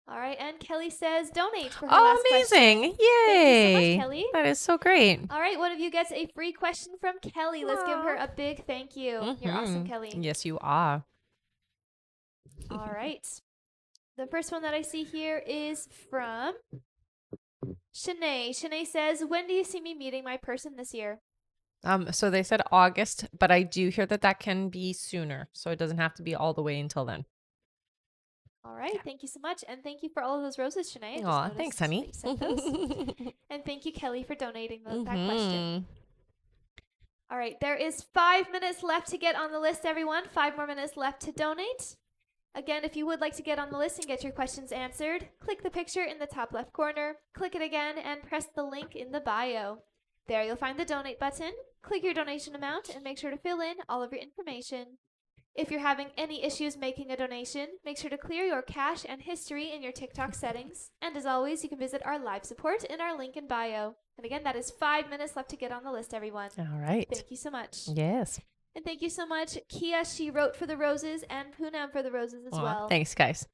All right. And Kelly says donate for her Oh, last amazing. question. Yay. Thank you so much, Kelly. That is so great. All right. One of you gets a free question from Kelly. Let's give her Aw. a big thank you. You're awesome, Kelly. Yes, you are. All right. The first one that I see here is from Shanae. Shanae says, when do you see me meeting my person this year? So they said August, but I do hear that can be sooner. So it doesn't have to be all the way until then. All right. Yeah. Thank you so much. And thank you for all of those roses, Shanae. Aw, thanks, honey. And thank you, Kelly, for donating that question. All right. There is 5 minutes left to get on the list, everyone. 5 more minutes left to donate. Again, if you would like to get on the list and get your questions answered, click the picture in the top left corner, click it again, and press the link in the bio. There you'll find the donate button. Click your donation amount and make sure to fill in all of your information. If you're having any issues making a donation, make sure to clear your cache and history in your TikTok settings. And as always, you can visit our live support in our link in bio. And again, that is 5 minutes left to get on the list, everyone. All right. Thank you so much. Yes. And thank you so much, Kia, she wrote for the roses, and Poonam for the roses as well. Thanks, guys.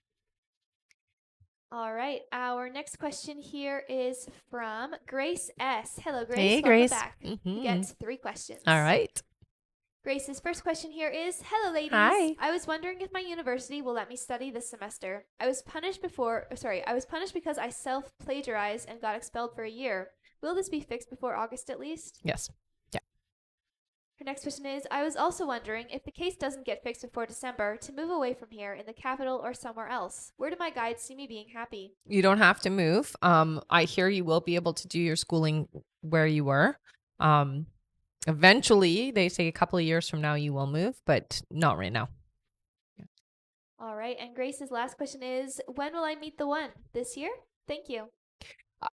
All right. Our next question here is from Grace S. Hello, Grace. Hey, Welcome Grace. back. You get 3 questions. All right. Grace's first question here is, hello, ladies. Hi. I was wondering if my university will let me study this semester. I was punished because I self-plagiarized and got expelled for a year. Will this be fixed before August at least? Yes. Yeah. Her next question is, I was also wondering if the case doesn't get fixed before December to move away from here in the capital or somewhere else. Where do my guides see me being happy? You don't have to move. I hear you will be able to do your schooling where you were. Eventually, they say a couple of years from now you will move, but not right now. Yeah. All right. And Grace's last question is, when will I meet the one? This year? Thank you.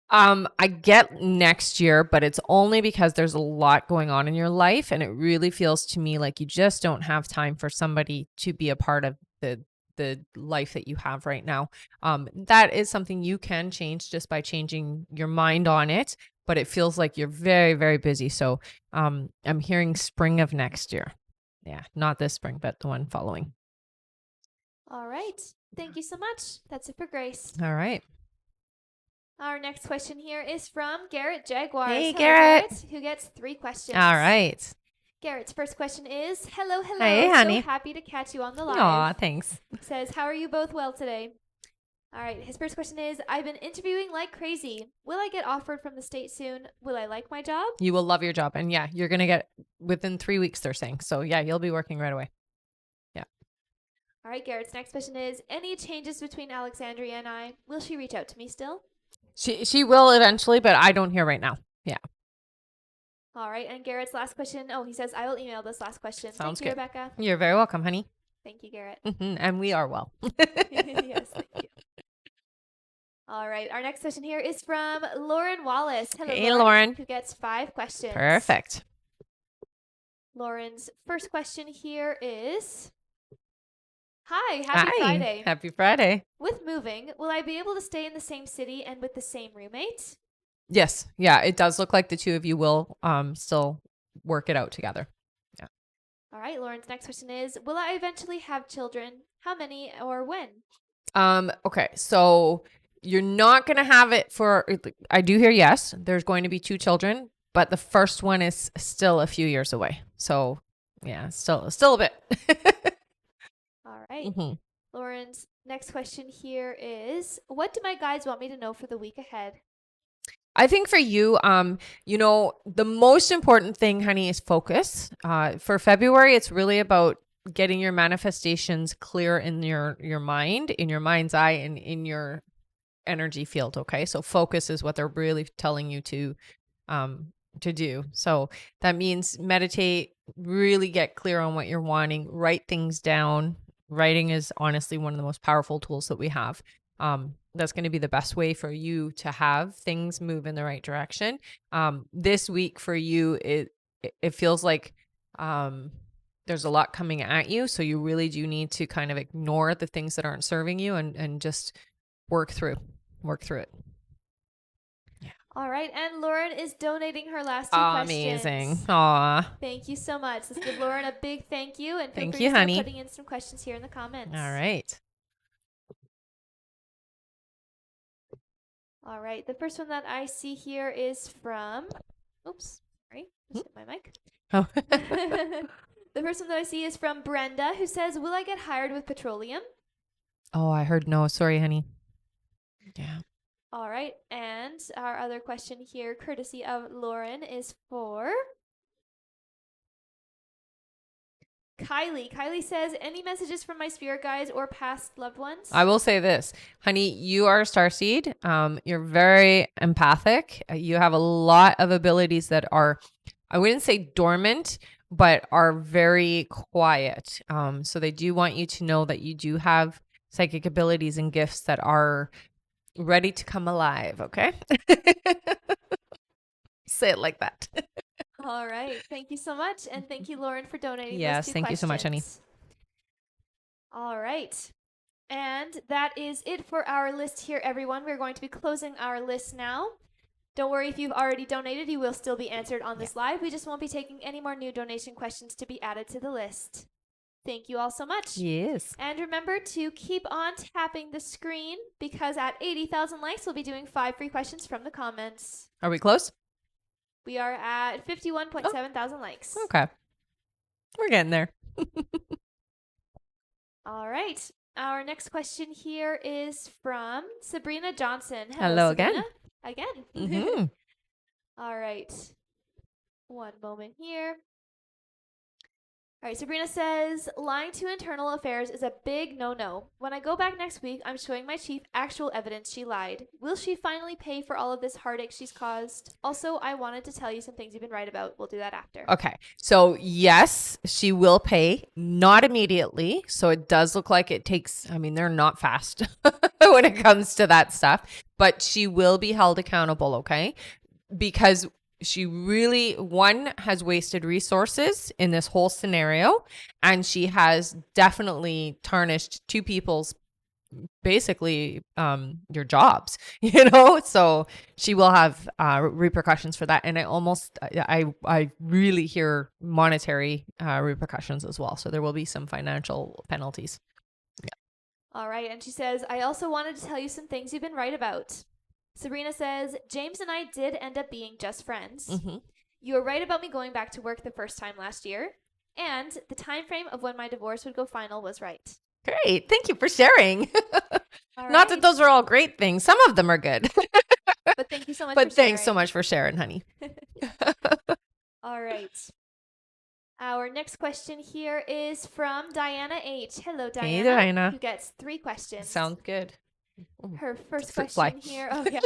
I get next year, but it's only because there's a lot going on in your life, and it really feels to me like you just don't have time for somebody to be a part of the life that you have right now. That is something you can change just by changing your mind on it, but it feels like you're very, very busy. So I'm hearing spring of next year. Yeah, not this spring, but the one following. All right. Thank you so much. That's it for Grace. All right. Our next question here is from Garrett Jaguars. Hey, Hello, Garrett. Who gets 3 questions. All right. Garrett's first question is, hello. Hey, honey. So happy to catch you on the live. Aw, thanks. Says, how are you both well today? All right. His first question is, I've been interviewing like crazy. Will I get offered from the state soon? Will I like my job? You will love your job. And yeah, you're going to get within 3 weeks, they're saying. So yeah, you'll be working right away. Yeah. All right. Garrett's next question is, any changes between Alexandria and I? Will she reach out to me still? She will eventually, but I don't hear right now. Yeah. All right. And Garrett's last question. Oh, he says, I will email this last question. Sounds Thank you, good. Rebecca. You're very welcome, honey. Thank you, Garrett. And we are well. Yes, thank you. All right. Our next question here is from Lauren Wallace. Hello, Hey, Lauren. Who gets 5 questions. Perfect. Lauren's first question here is, Hi, happy Hi, Friday. happy Friday. With moving, will I be able to stay in the same city and with the same roommate? Yes, yeah, it does look like the two of you will still work it out together. Yeah. All right, Lauren's next question is, will I eventually have children? How many or when? Okay, so you're not gonna have it for. I do hear yes. There's going to be two children, but the first one is still a few years away. So yeah, still a bit. All right. hmm Lauren's next question here is, what do my guides want me to know for the week ahead? I think for you, the most important thing, honey, is focus. For February, it's really about getting your manifestations clear in your mind, in your mind's eye, and in your energy field. Okay, so focus is what they're really telling you um to do. So that means meditate, really get clear on what you're wanting, write things down. Writing is honestly one of the most powerful tools that we have. That's going to be the best way for you to have things move in the right direction. This week for you, it feels like there's a lot coming at you, so you really do need to kind of ignore the things that aren't serving you and just work through it. All right, and Lauren is donating her last two Amazing. questions. Aw. Thank you so much. Let's give Lauren a big thank you and feel Thank free you, to start honey. putting in some questions here in the comments. All right. All right, the first one that I see here is from, oops, sorry, just hit my mic. Oh. The first one that I see is from Brenda, who says, will I get hired with petroleum? Oh, I heard no. Sorry, honey. Yeah. All right, and our other question here, courtesy of Lauren, is for Kylie. Kylie says, any messages from my spirit guides or past loved ones? I will say this, honey, you are a starseed. You're very empathic. You have a lot of abilities that are, I wouldn't say dormant, but are very quiet. So they do want you to know that you do have psychic abilities and gifts that are ready to come alive. Okay. Say it like that. All right. Thank you so much. And thank you, Lauren, for donating those Yes. two Thank you so much, honey. questions. All right. And that is it for our list here, everyone. We're going to be closing our list now. Don't worry if you've already donated, you will still be answered on this live. We just won't be taking any more new donation questions to be added to the list. Thank you all so much. Yes. And remember to keep on tapping the screen because at 80,000 likes, we'll be doing 5 free questions from the comments. Are we close? We are at 51.7 thousand likes. Okay. We're getting there. All right. Our next question here is from Sabrina Johnson. Hello Sabrina. again. Again. All right. One moment here. All right, Sabrina says, lying to internal affairs is a big no-no. When I go back next week, I'm showing my chief actual evidence she lied. Will she finally pay for all of this heartache she's caused? Also, I wanted to tell you some things you've been right about. We'll do that after. Okay. So yes, she will pay, not immediately. So it does look like it takes, I mean, they're not fast when it comes to that stuff, but she will be held accountable. Okay. Because she really, one, has wasted resources in this whole scenario, and she has definitely tarnished two people's basically your jobs, so she will have repercussions for that. And I really hear monetary repercussions as well, so there will be some financial penalties. All right, and she says, I also wanted to tell you some things you've been right about. Sabrina says, James and I did end up being just friends. Mm-hmm. You were right about me going back to work the first time last year, and the time frame of when my divorce would go final was right. Great. Thank you for sharing. All Not right. that those are all great things. Some of them are good. But thank you so much But for thanks so sharing. much for sharing, honey. All right. Our next question here is from Diana H. Hello, Diana. Hey, Diana. Who gets 3 questions. Sounds good. Her first Fruit question fly. here. Oh, yeah.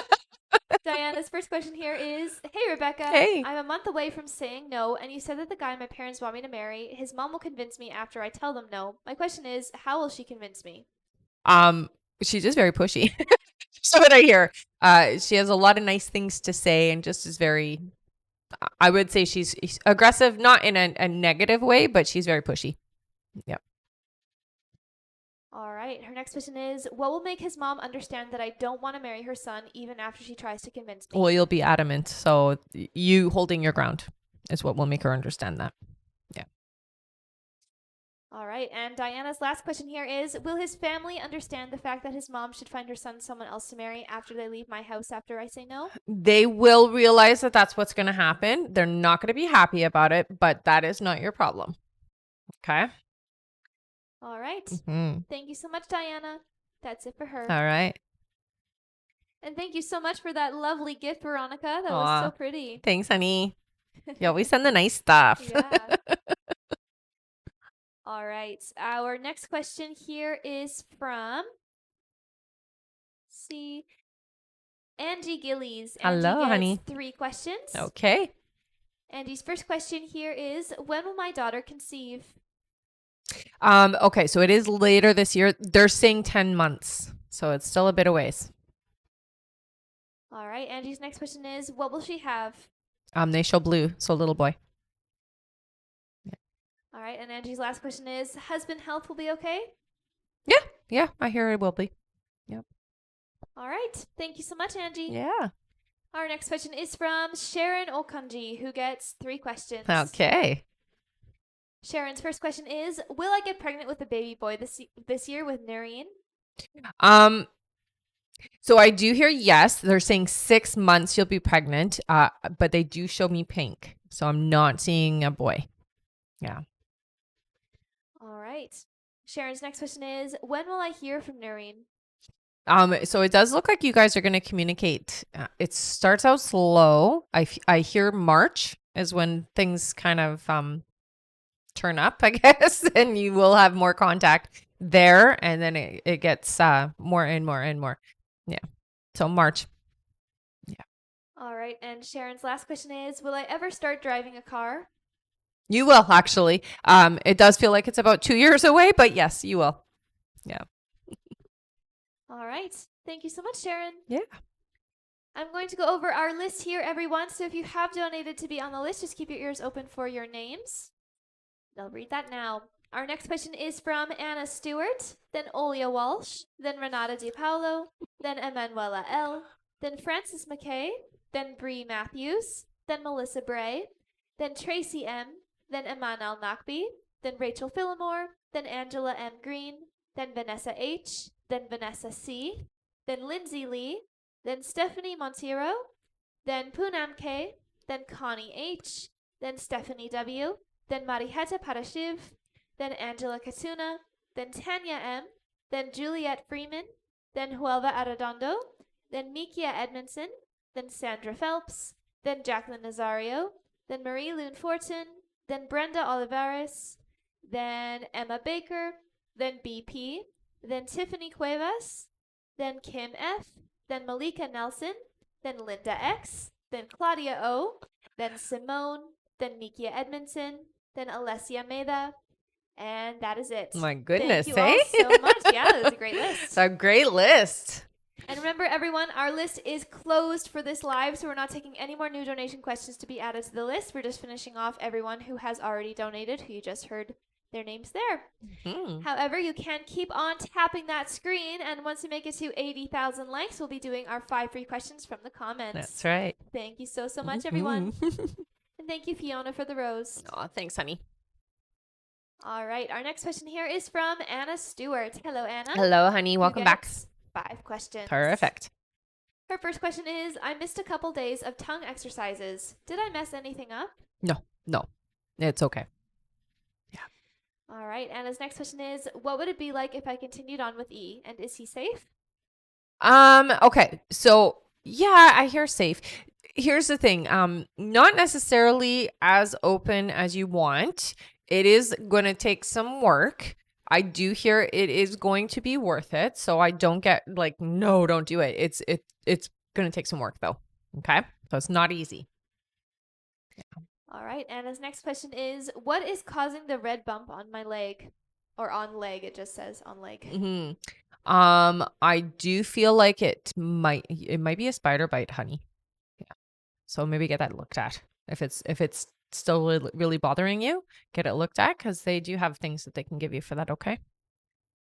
Diana's first question here is, hey, Rebecca. Hey. I'm a month away from saying no, and you said that the guy my parents want me to marry, his mom will convince me after I tell them no. My question is, how will she convince me? She's just very pushy. So what I hear. She has a lot of nice things to say and just is very, I would say she's aggressive, not in a negative way, but she's very pushy. Yep. All right. Her next question is, what will make his mom understand that I don't want to marry her son even after she tries to convince me? Well, you'll be adamant. So you holding your ground is what will make her understand that. Yeah. All right. And Diana's last question here is, will his family understand the fact that his mom should find her son someone else to marry after they leave my house after I say no? They will realize that that's what's going to happen. They're not going to be happy about it, but that is not your problem. Okay. All right. Mm-hmm. Thank you so much, Diana. That's it for her. All right. And thank you so much for that lovely gift, Veronica. That was Aw. so pretty. Thanks, honey. You always send the nice stuff. Yeah. All right. Our next question here is from, see, Angie Gillies. Angie Hello, gets honey. 3 questions. Okay. Angie's first question here is, when will my daughter conceive? Okay, so it is later this year. They're saying 10 months. So it's still a bit of ways. All right. Angie's next question is, what will she have? They show blue, so little boy. All right. And Angie's last question is, husband health will be okay? Yeah, I hear it will be. All right. Thank you so much, Angie. Yeah. Our next question is from Sharon Okanji, who gets 3 questions. Okay. Sharon's first question is, will I get pregnant with a baby boy this year with Noreen? So I do hear yes. They're saying 6 months you'll be pregnant. But they do show me pink. So I'm not seeing a boy. Yeah. All right. Sharon's next question is, when will I hear from Noreen? So it does look like you guys are going to communicate. It starts out slow. I hear March is when things kind of turn up, I guess, and you will have more contact there, and then it gets more and more and more. Yeah. So March. All right. And Sharon's last question is, will I ever start driving a car? You will actually. It does feel like it's about 2 years away, but yes, you will. Yeah. All right. Thank you so much, Sharon. Yeah. I'm going to go over our list here, everyone. So if you have donated to be on the list, just keep your ears open for your names. I'll read that now. Our next question is from Anna Stewart, then Olia Walsh, then Renata Di Paolo, then Emanuela L., then Frances McKay, then Bree Matthews, then Melissa Bray, then Tracy M., then Emanal Nakbi, then Rachel Phillimore, then Angela M. Green, then Vanessa H., then Vanessa C., then Lindsay Lee, then Stephanie Monteiro, then Poonam K., then Connie H., then Stephanie W., then Mariheta Parashiv, then Angela Katuna, then Tanya M., then Juliet Freeman, then Huelva Arredondo, then Mikia Edmondson, then Sandra Phelps, then Jacqueline Nazario, then Marie Lune Fortin, then Brenda Olivares, then Emma Baker, then BP, then Tiffany Cuevas, then Kim F., then Malika Nelson, then Linda X., then Claudia O., then Simone, then Mikia Edmondson, then Alessia Meda, and that is it. My goodness, Thank you all so much. Yeah, that was a great list. It's a great list. And remember, everyone, our list is closed for this live, so we're not taking any more new donation questions to be added to the list. We're just finishing off everyone who has already donated, who you just heard their names there. However, you can keep on tapping that screen, and once we make it to 80,000 likes, we'll be doing our 5 free questions from the comments. That's right. Thank you so much, everyone. And thank you, Fiona, for the rose. Oh, thanks, honey. All right, our next question here is from Anna Stewart. Hello, Anna. Hello, honey. Welcome back. 5 questions. Perfect. Her first question is, I missed a couple days of tongue exercises. Did I mess anything up? No. It's okay. All right, Anna's next question is, what would it be like if I continued on with E, and is he safe? Okay. So, yeah, I hear safe. Here's the thing. Not necessarily as open as you want. It is going to take some work. I do hear it is going to be worth it. So I don't get like, no, don't do it. It's going to take some work though. Okay. So it's not easy. All right, Anna's next question is, what is causing the red bump on my leg? Or on leg, it just says on leg. I do feel like it might be a spider bite, honey. Yeah. So maybe get that looked at. If it's still really bothering you, get it looked at, because they do have things that they can give you for that. Okay.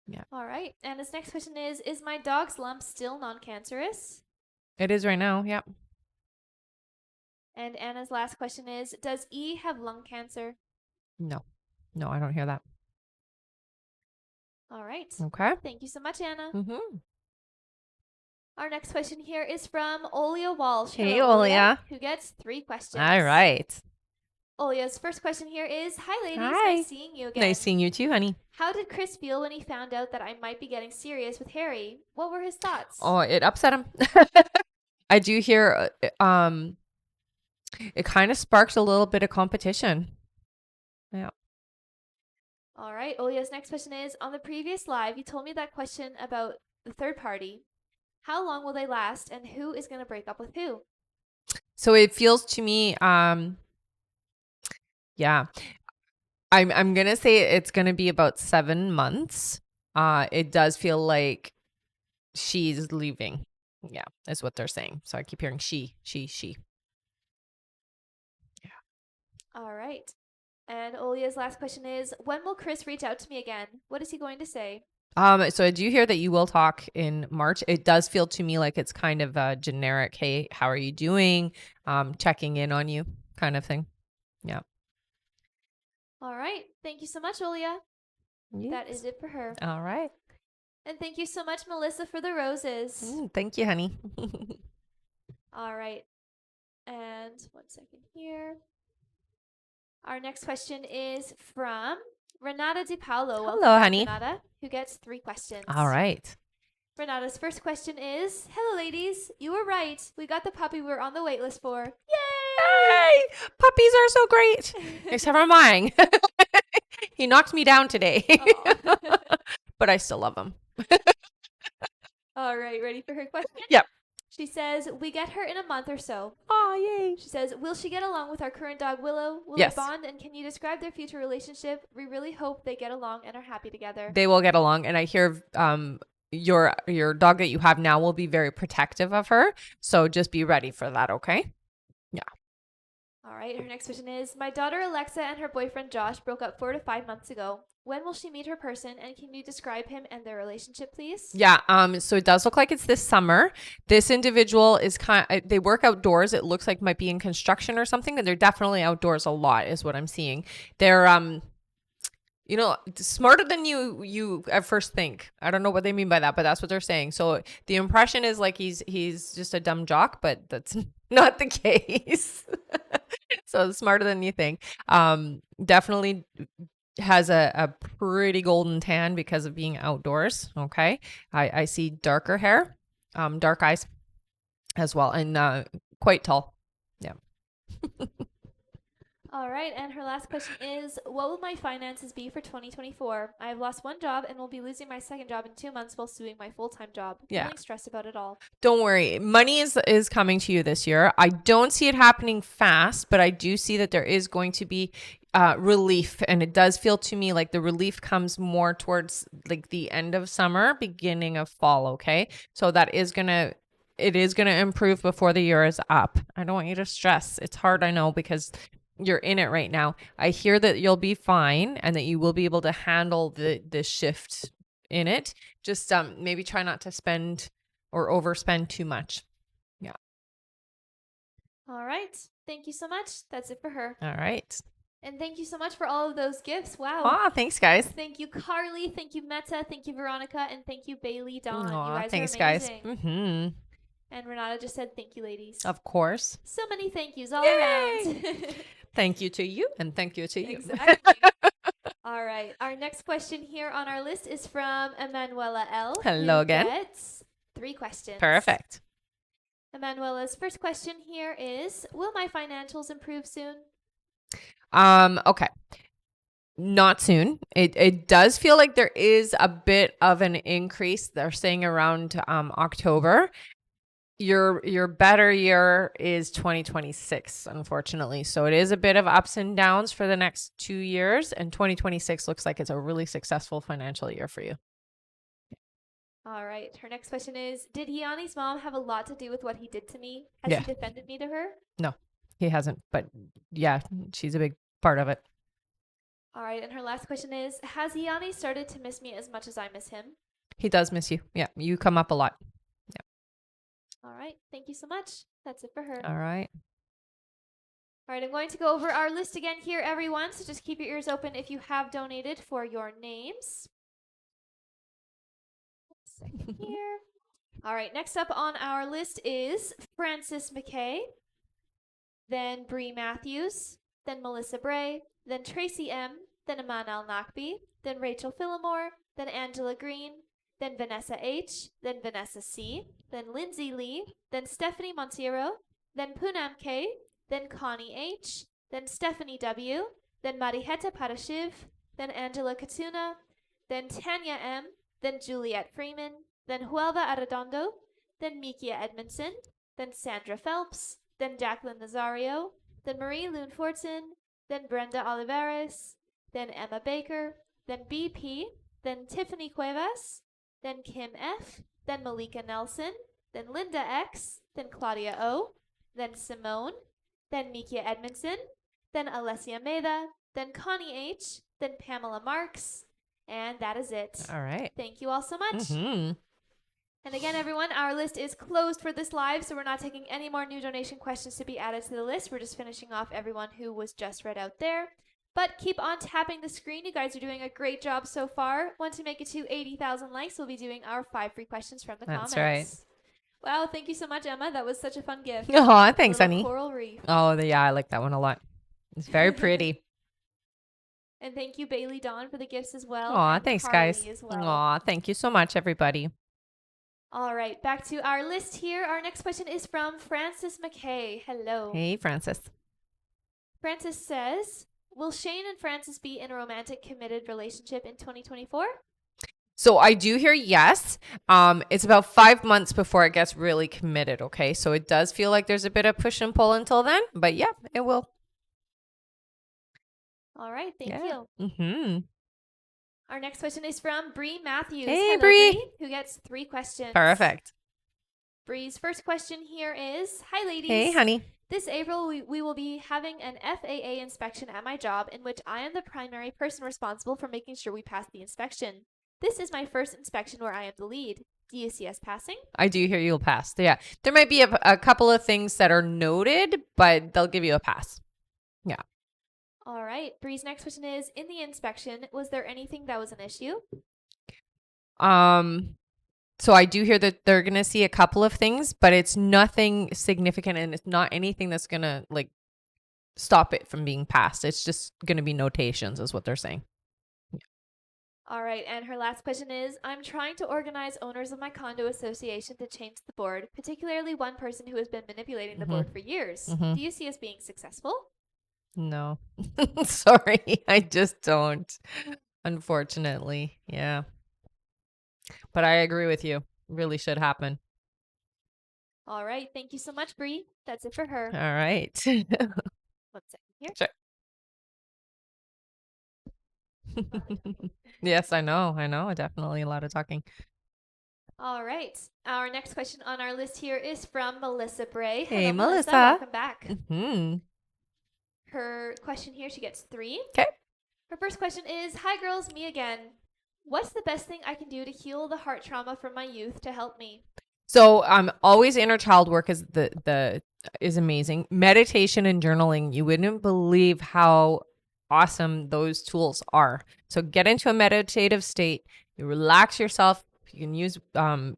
Yeah. All right. Anna's next question is my dog's lump still non-cancerous? It is right now. Yeah. And Anna's last question is, does E have lung cancer? No. No, I don't hear that. All right. Okay. Thank you so much, Anna. Mm-hmm. Our next question here is from Olia Walsh. Hey, Hello, Olia. who gets 3 questions. All right. Olia's first question here is, hi, ladies. Hi. Nice seeing you again. Nice seeing you too, honey. How did Chris feel when he found out that I might be getting serious with Harry? What were his thoughts? Oh, it upset him. I do hear it kind of sparked a little bit of competition. Yeah. All right. Olia's next question is, on the previous live, you told me that question about the third party. How long will they last and who is going to break up with who? So it feels to me yeah. I'm going to say it's going to be about 7 months. It does feel like she's leaving. Yeah, is what they're saying. So I keep hearing she. Yeah. All right. And Olia's last question is, when will Chris reach out to me again? What is he going to say? So I do hear that you will talk in March. It does feel to me like it's kind of a generic, hey, how are you doing? Checking in on you kind of thing. Yeah. All right. Thank you so much, Olia. Yes. That is it for her. All right. And thank you so much, Melissa, for the roses. Thank you, honey. All right. And 1 second here. Our next question is from Renata Di Paolo. Hello, Welcome back, honey. Renata, who gets 3 questions. All right. Renata's first question is, hello, ladies. You were right. We got the puppy we were on the wait list for. Yay! Yay! Puppies are so great. Except for mine. He knocked me down today. But I still love him. All right. Ready for her question? Yep. She says, we get her in a month or so. Oh, yay. She says, will she get along with our current dog, Willow? Will Yes. they bond? And can you describe their future relationship? We really hope they get along and are happy together. They will get along. And I hear your dog that you have now will be very protective of her. So just be ready for that, okay? Yeah. All right. Her next question is, my daughter Alexa and her boyfriend Josh broke up 4 to 5 months ago. When will she meet her person? And can you describe him and their relationship, please? Yeah. So it does look like it's this summer. This individual is they work outdoors. It looks like might be in construction or something, and they're definitely outdoors a lot is what I'm seeing. They're smarter than you at first think. I don't know what they mean by that, but that's what they're saying. So the impression is like he's just a dumb jock, but that's not the case. So smarter than you think. Definitely has a pretty golden tan because of being outdoors. Okay. I see darker hair, dark eyes as well, and quite tall. Yeah. All right. And her last question is, what will my finances be for 2024? I have lost 1 job and will be losing my 2nd job in 2 months while doing my full-time job. Yeah. Feeling stressed about it all. Don't worry. Money is coming to you this year. I don't see it happening fast, but I do see that there is going to be relief. And it does feel to me like the relief comes more towards like the end of summer, beginning of fall. Okay. So it is going to improve before the year is up. I don't want you to stress. It's hard, I know, because you're in it right now. I hear that you'll be fine and that you will be able to handle the shift in it. Just maybe try not to spend or overspend too much. Yeah. All right. Thank you so much. That's it for her. All right. And thank you so much for all of those gifts. Wow. Aw, thanks, guys. Thank you, Carly. Thank you, Meta. Thank you, Veronica. And thank you, Bailey Dawn. Aw, You guys thanks, are guys. amazing. Mm-hmm. And Renata just said thank you, ladies. Of course. So many thank yous all Yay! around. Thank you to you and thank you to you. Exactly. All right. Our next question here on our list is from Emanuela L. Hello who again. Gets 3 questions. Perfect. Emanuela's first question here is, will my financials improve soon? Okay. Not soon. It does feel like there is a bit of an increase. They're saying around October. Your better year is 2026, unfortunately. So it is a bit of ups and downs for the next 2 years, and 2026 looks like it's a really successful financial year for you. All right. Her next question is, did Yanni's mom have a lot to do with what he did to me? Has Yeah. he defended me to her? No, he hasn't. But yeah, she's a big part of it. All right, and her last question is, has Yanni started to miss me as much as I miss him? He does miss you. Yeah, you come up a lot. All right, thank you so much. That's it for her. All right. All right, I'm going to go over our list again here, everyone. So just keep your ears open if you have donated for your names. 1 second here. All right, next up on our list is Francis McKay, then Bree Matthews, then Melissa Bray, then Tracy M., then Amanal Nakbi, then Rachel Phillimore, then Angela Green, then Vanessa H., then Vanessa C., then Lindsay Lee, then Stephanie Monteiro, then Poonam K., then Connie H., then Stephanie W., then Mariheta Parashiv, then Angela Katuna, then Tanya M., then Juliet Freeman, then Huelva Arredondo, then Mikia Edmondson, then Sandra Phelps, then Jacqueline Nazario, then Marie Loon-Fortin, then Brenda Olivares, then Emma Baker, then BP, then Tiffany Cuevas, then Kim F., then Malika Nelson, then Linda X., then Claudia O., then Simone, then Mikia Edmondson, then Alessia Meda, then Connie H., then Pamela Marks, and that is it. All right. Thank you all so much. Mm-hmm. And again, everyone, our list is closed for this live, so we're not taking any more new donation questions to be added to the list. We're just finishing off everyone who was just read out there. But keep on tapping the screen. You guys are doing a great job so far. Want to make it to 80,000 likes, we'll be doing our 5 free questions from the comments. That's right. Wow, thank you so much, Emma. That was such a fun gift. Oh, thanks, honey. Coral reef. Oh, yeah, I like that one a lot. It's very pretty. And thank you, Bailey Dawn, for the gifts as well. Aw, and thanks, Carly guys. as well. Aw, thank you so much, everybody. All right, back to our list here. Our next question is from Francis McKay. Hello. Hey, Francis. Francis says, will Shane and Francis be in a romantic committed relationship in 2024? So I do hear yes. It's about 5 months before it gets really committed, okay? So it does feel like there's a bit of push and pull until then, but yeah, it will. All right, thank you. Mm-hmm. Our next question is from Bree Matthews. Hey, Hello, Bree. who gets 3 questions. Perfect. Bree's first question here is, hi, ladies. Hey, honey. This April, we will be having an FAA inspection at my job in which I am the primary person responsible for making sure we pass the inspection. This is my first inspection where I am the lead. Do you see us passing? I do hear you'll pass. Yeah. There might be a couple of things that are noted, but they'll give you a pass. Yeah. All right. Bree's next question is, in the inspection, was there anything that was an issue? So I do hear that they're going to see a couple of things, but it's nothing significant and it's not anything that's going to like stop it from being passed. It's just going to be notations is what they're saying. Yeah. All right. And her last question is, I'm trying to organize owners of my condo association to change the board, particularly one person who has been manipulating the board for years. Do you see us being successful? No. Sorry. I just don't. Unfortunately. Yeah. But I agree with you. Really should happen. All right. Thank you so much, Bree. That's it for her. All right. 1 second here. Sure. Yes, I know. Definitely a lot of talking. All right. Our next question on our list here is from Melissa Bray. Hey, Hello, Melissa. Welcome back. Mm-hmm. Her question here, she gets 3. Okay. Her first question is, hi, girls, me again. What's the best thing I can do to heal the heart trauma from my youth to help me? So always inner child work is is amazing. Meditation and journaling, you wouldn't believe how awesome those tools are. So get into a meditative state, you relax yourself. You can use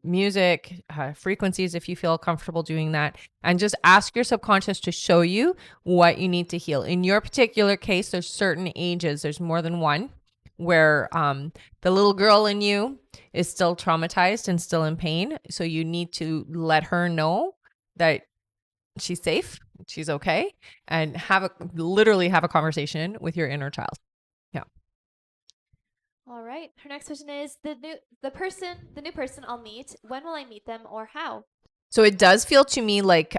music, frequencies if you feel comfortable doing that, and just ask your subconscious to show you what you need to heal. In your particular case, there's certain ages, there's more than one, where the little girl in you is still traumatized and still in pain. So you need to let her know that she's safe, she's okay, and literally have a conversation with your inner child. Yeah. All right. Her next question is, the new person I'll meet, when will I meet them or how? So it does feel to me like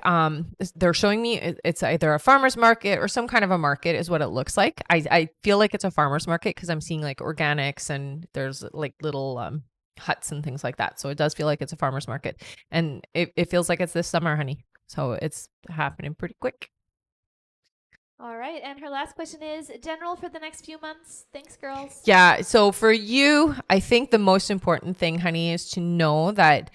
they're showing me it's either a farmer's market or some kind of a market is what it looks like. I feel like it's a farmer's market because I'm seeing like organics and there's like little huts and things like that. So it does feel like it's a farmer's market. And it feels like it's this summer, honey. So it's happening pretty quick. All right. And her last question is general for the next few months. Thanks, girls. Yeah. So for you, I think the most important thing, honey, is to know that,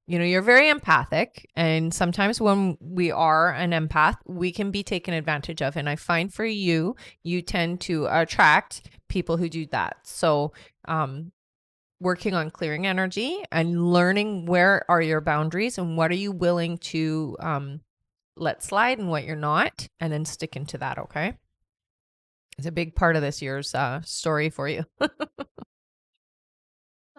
you're very empathic. And sometimes when we are an empath, we can be taken advantage of. And I find for you, you tend to attract people who do that. So, working on clearing energy and learning where are your boundaries and what are you willing to let slide and what you're not, and then sticking to that. Okay. It's a big part of this year's story for you.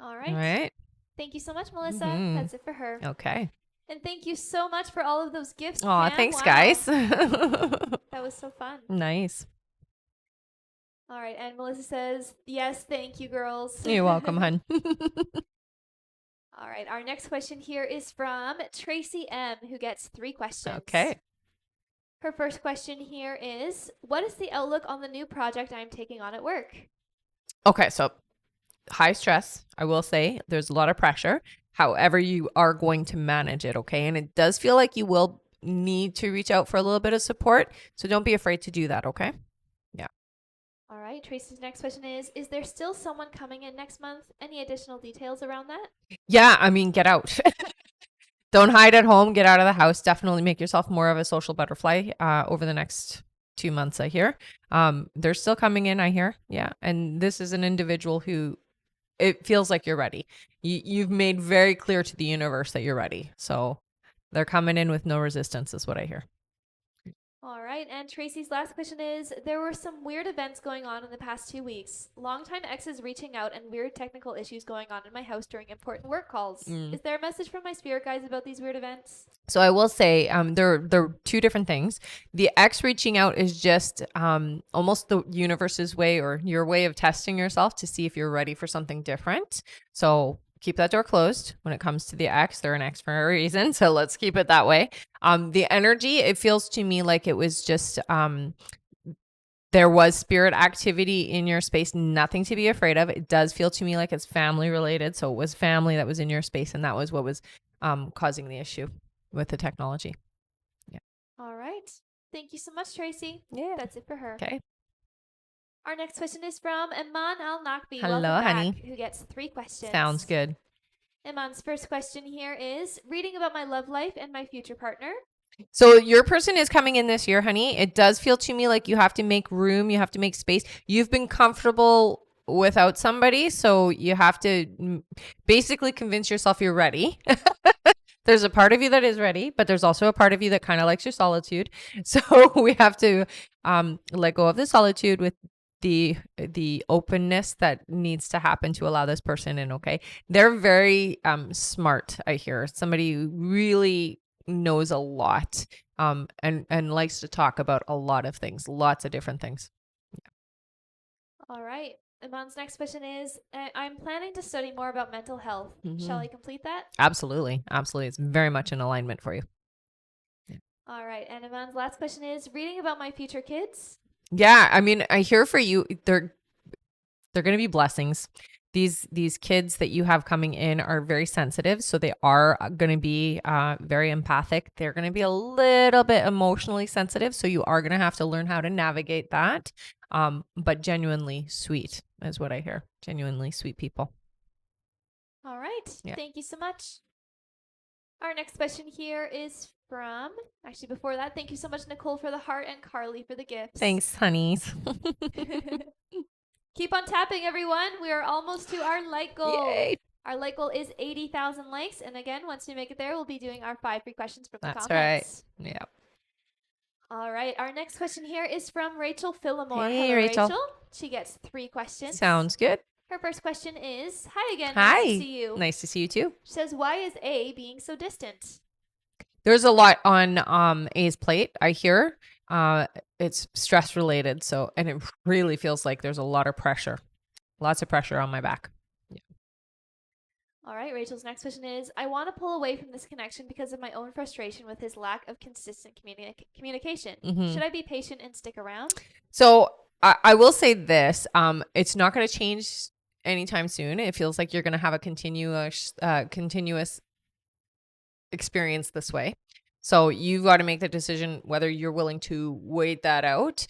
All All right. right. Thank you so much, Melissa. Mm-hmm. That's it for her. Okay. And thank you so much for all of those gifts, Aw, Pam. thanks, Wow. guys. That was so fun. Nice. All right. And Melissa says, yes, thank you, girls. You're welcome, hun. All right. Our next question here is from Tracy M., who gets 3 questions. Okay. Her first question here is, what is the outlook on the new project I'm taking on at work? Okay, so high stress, I will say. There's a lot of pressure. However, you are going to manage it, okay? And it does feel like you will need to reach out for a little bit of support. So don't be afraid to do that, okay? Yeah. All right. Tracy's next question is there still someone coming in next month? Any additional details around that? Yeah, I mean, get out. Don't hide at home. Get out of the house. Definitely make yourself more of a social butterfly over the next 2 months, I hear. They're still coming in, I hear. Yeah. And this is an individual who it feels like you're ready. You've made very clear to the universe that you're ready. So they're coming in with no resistance is what I hear. All right. And Tracy's last question is, there were some weird events going on in the past 2 weeks. Longtime exes reaching out and weird technical issues going on in my house during important work calls. Is there a message from my spirit guides about these weird events? So I will say there are 2 different things. The ex reaching out is just almost the universe's way or your way of testing yourself to see if you're ready for something different. So keep that door closed when it comes to the ex. They're an ex for a reason. So let's keep it that way. The energy, it feels to me like it was just there was spirit activity in your space, nothing to be afraid of. It does feel to me like it's family related. So it was family that was in your space, and that was what was causing the issue with the technology. Yeah. All right. Thank you so much, Tracy. Yeah. That's it for her. Okay. Our next question is from Iman Al Nakbi. Hello, Welcome back, honey. who gets 3 questions. Sounds good. Iman's first question here is reading about my love life and my future partner. So your person is coming in this year, honey. It does feel to me like you have to make room. You have to make space. You've been comfortable without somebody. So you have to basically convince yourself you're ready. There's a part of you that is ready, but there's also a part of you that kind of likes your solitude. So we have to let go of the solitude with the openness that needs to happen to allow this person in. Okay. They're very smart, I hear. Somebody who really knows a lot and likes to talk about a lot of things, lots of different things. All right. Iman's next question is I'm planning to study more about mental health. Shall I complete that? Absolutely. Absolutely. It's very much in alignment for you. All right. And Iman's last question is reading about my future kids. Yeah. I mean, I hear for you, they're going to be blessings. These kids that you have coming in are very sensitive. So they are going to be very empathic. They're going to be a little bit emotionally sensitive. So you are going to have to learn how to navigate that. But genuinely sweet is what I hear. Genuinely sweet people. All right. Yeah. Thank you so much. Our next question here is from, actually before that, thank you so much, Nicole, for the heart and Carly for the gifts. Thanks, honeys. Keep on tapping, everyone. We are almost to our like goal. Yay. Our like goal is 80,000 likes. And again, once we make it there, we'll be doing our 5 free questions from the comments. That's right. Yeah. All right. Our next question here is from Rachel Phillimore. Hey, Hello, Rachel. She gets 3 questions. Sounds good. Her first question is, hi again. Hi. Nice to see you. Nice to see you too. She says, why is A being so distant? There's a lot on A's plate, I hear. It's stress related. So, and it really feels like there's a lot of pressure. Lots of pressure on my back. Yeah. All right. Rachel's next question is, I want to pull away from this connection because of my own frustration with his lack of consistent communication. Should I be patient and stick around? So I will say this. It's not going to change anytime soon. It feels like you're going to have a continuous experience this way. So you've got to make the decision whether you're willing to wait that out.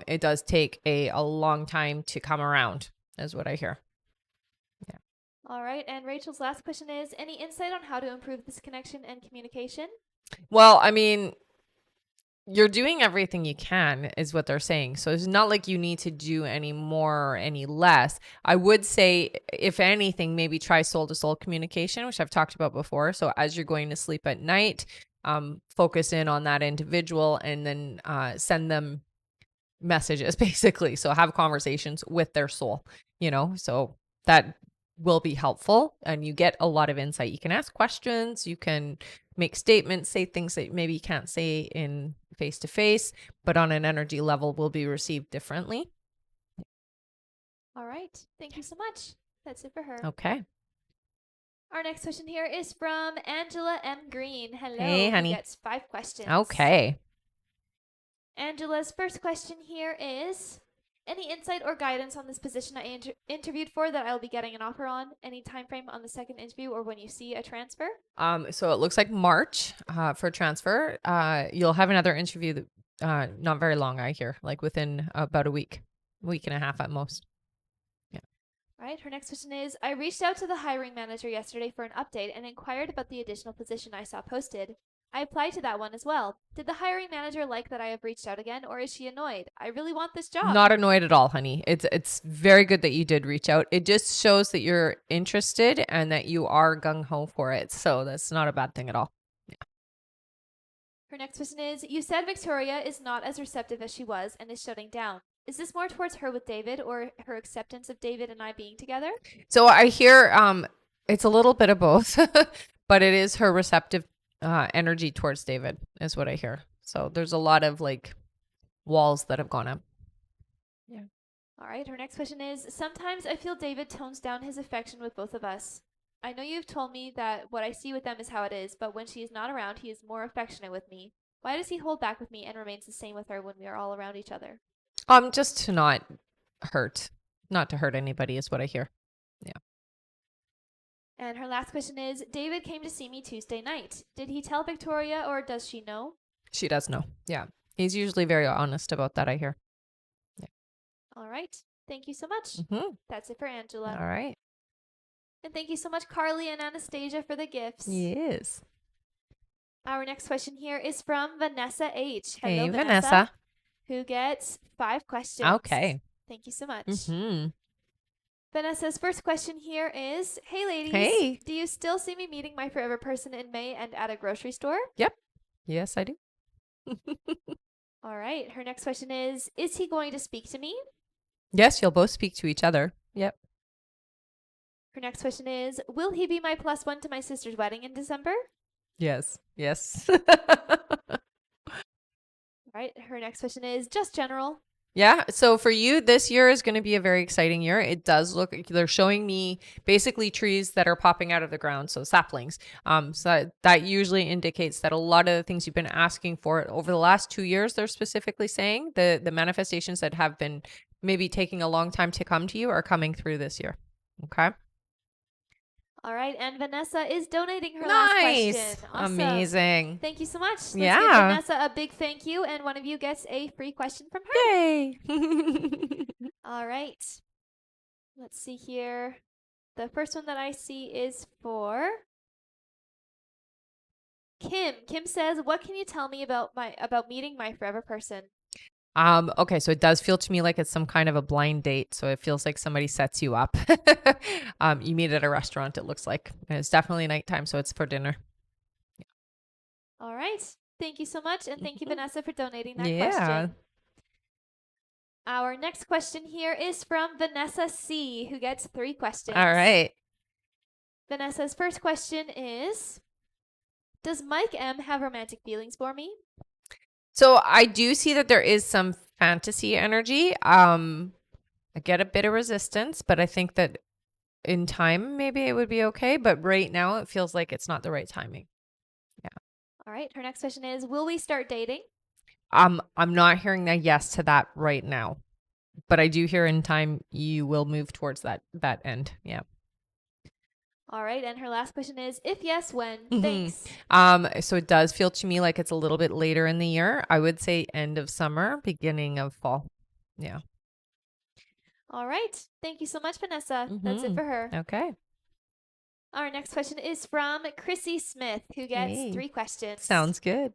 It does take a long time to come around, is what I hear. Yeah. All right. And Rachel's last question is, any insight on how to improve this connection and communication? Well, I mean, you're doing everything you can is what they're saying. So it's not like you need to do any more or any less. I would say, if anything, maybe try soul to soul communication, which I've talked about before. So as you're going to sleep at night, focus in on that individual and then send them messages basically. So have conversations with their soul, so that will be helpful and you get a lot of insight. You can ask questions, you can make statements, say things that maybe you can't say in face to face, but on an energy level will be received differently. All right. Thank you so much. That's it for her. Okay. Our next question here is from Angela M. Green. Hello. Hey, honey. Who gets 5 questions. Okay. Angela's first question here is, any insight or guidance on this position I interviewed for that I'll be getting an offer on? Any time frame on the second interview or when you see a transfer? So it looks like March for transfer. You'll have another interview not very long, I hear, like within about a week and a half at most. Yeah. All right. Her next question is, I reached out to the hiring manager yesterday for an update and inquired about the additional position I saw posted. I applied to that one as well. Did the hiring manager like that I have reached out again, or is she annoyed? I really want this job. Not annoyed at all, honey. It's very good that you did reach out. It just shows that you're interested and that you are gung ho for it. So that's not a bad thing at all. Yeah. Her next question is, you said Victoria is not as receptive as she was and is shutting down. Is this more towards her with David or her acceptance of David and I being together? So I hear it's a little bit of both, but it is her receptive energy towards David is what I hear. So there's a lot of like walls that have gone up. Yeah. All right. Her next question is, sometimes I feel David tones down his affection with both of us. I know you've told me that what I see with them is how it is, but when she is not around, he is more affectionate with me. Why does he hold back with me and remains the same with her when we are all around each other? Just to not to hurt anybody is what I hear. Yeah. And her last question is, David came to see me Tuesday night. Did he tell Victoria or does she know? She does know. Yeah. He's usually very honest about that, I hear. Yeah. All right. Thank you so much. Mm-hmm. That's it for Angela. All right. And thank you so much, Carly and Anastasia, for the gifts. Yes. Our next question here is from Vanessa H. Hey, Hello, Vanessa. Who gets 5 questions. Okay. Thank you so much. Mm-hmm. Vanessa's first question here is, hey, ladies. Hey. Do you still see me meeting my forever person in May and at a grocery store? Yep. Yes, I do. All right. Her next question is he going to speak to me? Yes, you'll both speak to each other. Yep. Her next question is, will he be my +1 to my sister's wedding in December? Yes. Yes. All right. Her next question is just general. Yeah. So for you, this year is going to be a very exciting year. It does look, they're showing me basically trees that are popping out of the ground. So saplings. So that usually indicates that a lot of the things you've been asking for over the last 2 years, they're specifically saying the manifestations that have been maybe taking a long time to come to you are coming through this year. Okay. All right. And Vanessa is donating her Nice. last question. Awesome. Amazing. Thank you so much. Let's Yeah. give Vanessa a big thank you. And one of you gets a free question from her. Yay. All right. Let's see here. The first one that I see is for Kim. Kim says, what can you tell me about meeting my forever person? Okay, so it does feel to me like it's some kind of a blind date. So it feels like somebody sets you up. You meet at a restaurant, it looks like. And it's definitely nighttime, so it's for dinner. All right. Thank you so much. And thank you, Vanessa, for donating that Yeah. question. Our next question here is from Vanessa C., who gets 3 questions. All right. Vanessa's first question is, does Mike M. have romantic feelings for me? So I do see that there is some fantasy energy. I get a bit of resistance, but I think that in time, maybe it would be okay. But right now, it feels like it's not the right timing. Yeah. All right. Her next question is, will we start dating? I'm not hearing a yes to that right now, but I do hear in time you will move towards that end. Yeah. All right, and her last question is, if yes, when? Mhm. Thanks. So it does feel to me like it's a little bit later in the year. I would say end of summer, beginning of fall. Yeah. All right, thank you so much, Vanessa. That's it Mm-hmm. for her. Okay. Our next question is from Chrissy Smith, who gets Hey, 3 questions. sounds good.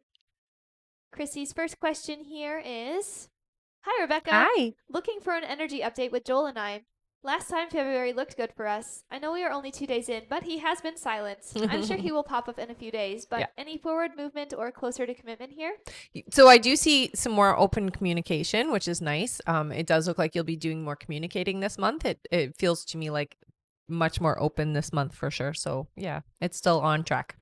Chrissy's first question here is, hi, Rebecca. Hi. Looking for an energy update with Joel and I. Last time February looked good for us. I know we are only 2 days in, but he has been silent. I'm sure he will pop up in a few days, Yeah. but any forward movement or closer to commitment here? So I do see some more open communication, which is nice. It does look like you'll be doing more communicating this month. It feels to me like much more open this month for sure. So yeah, it's still on track.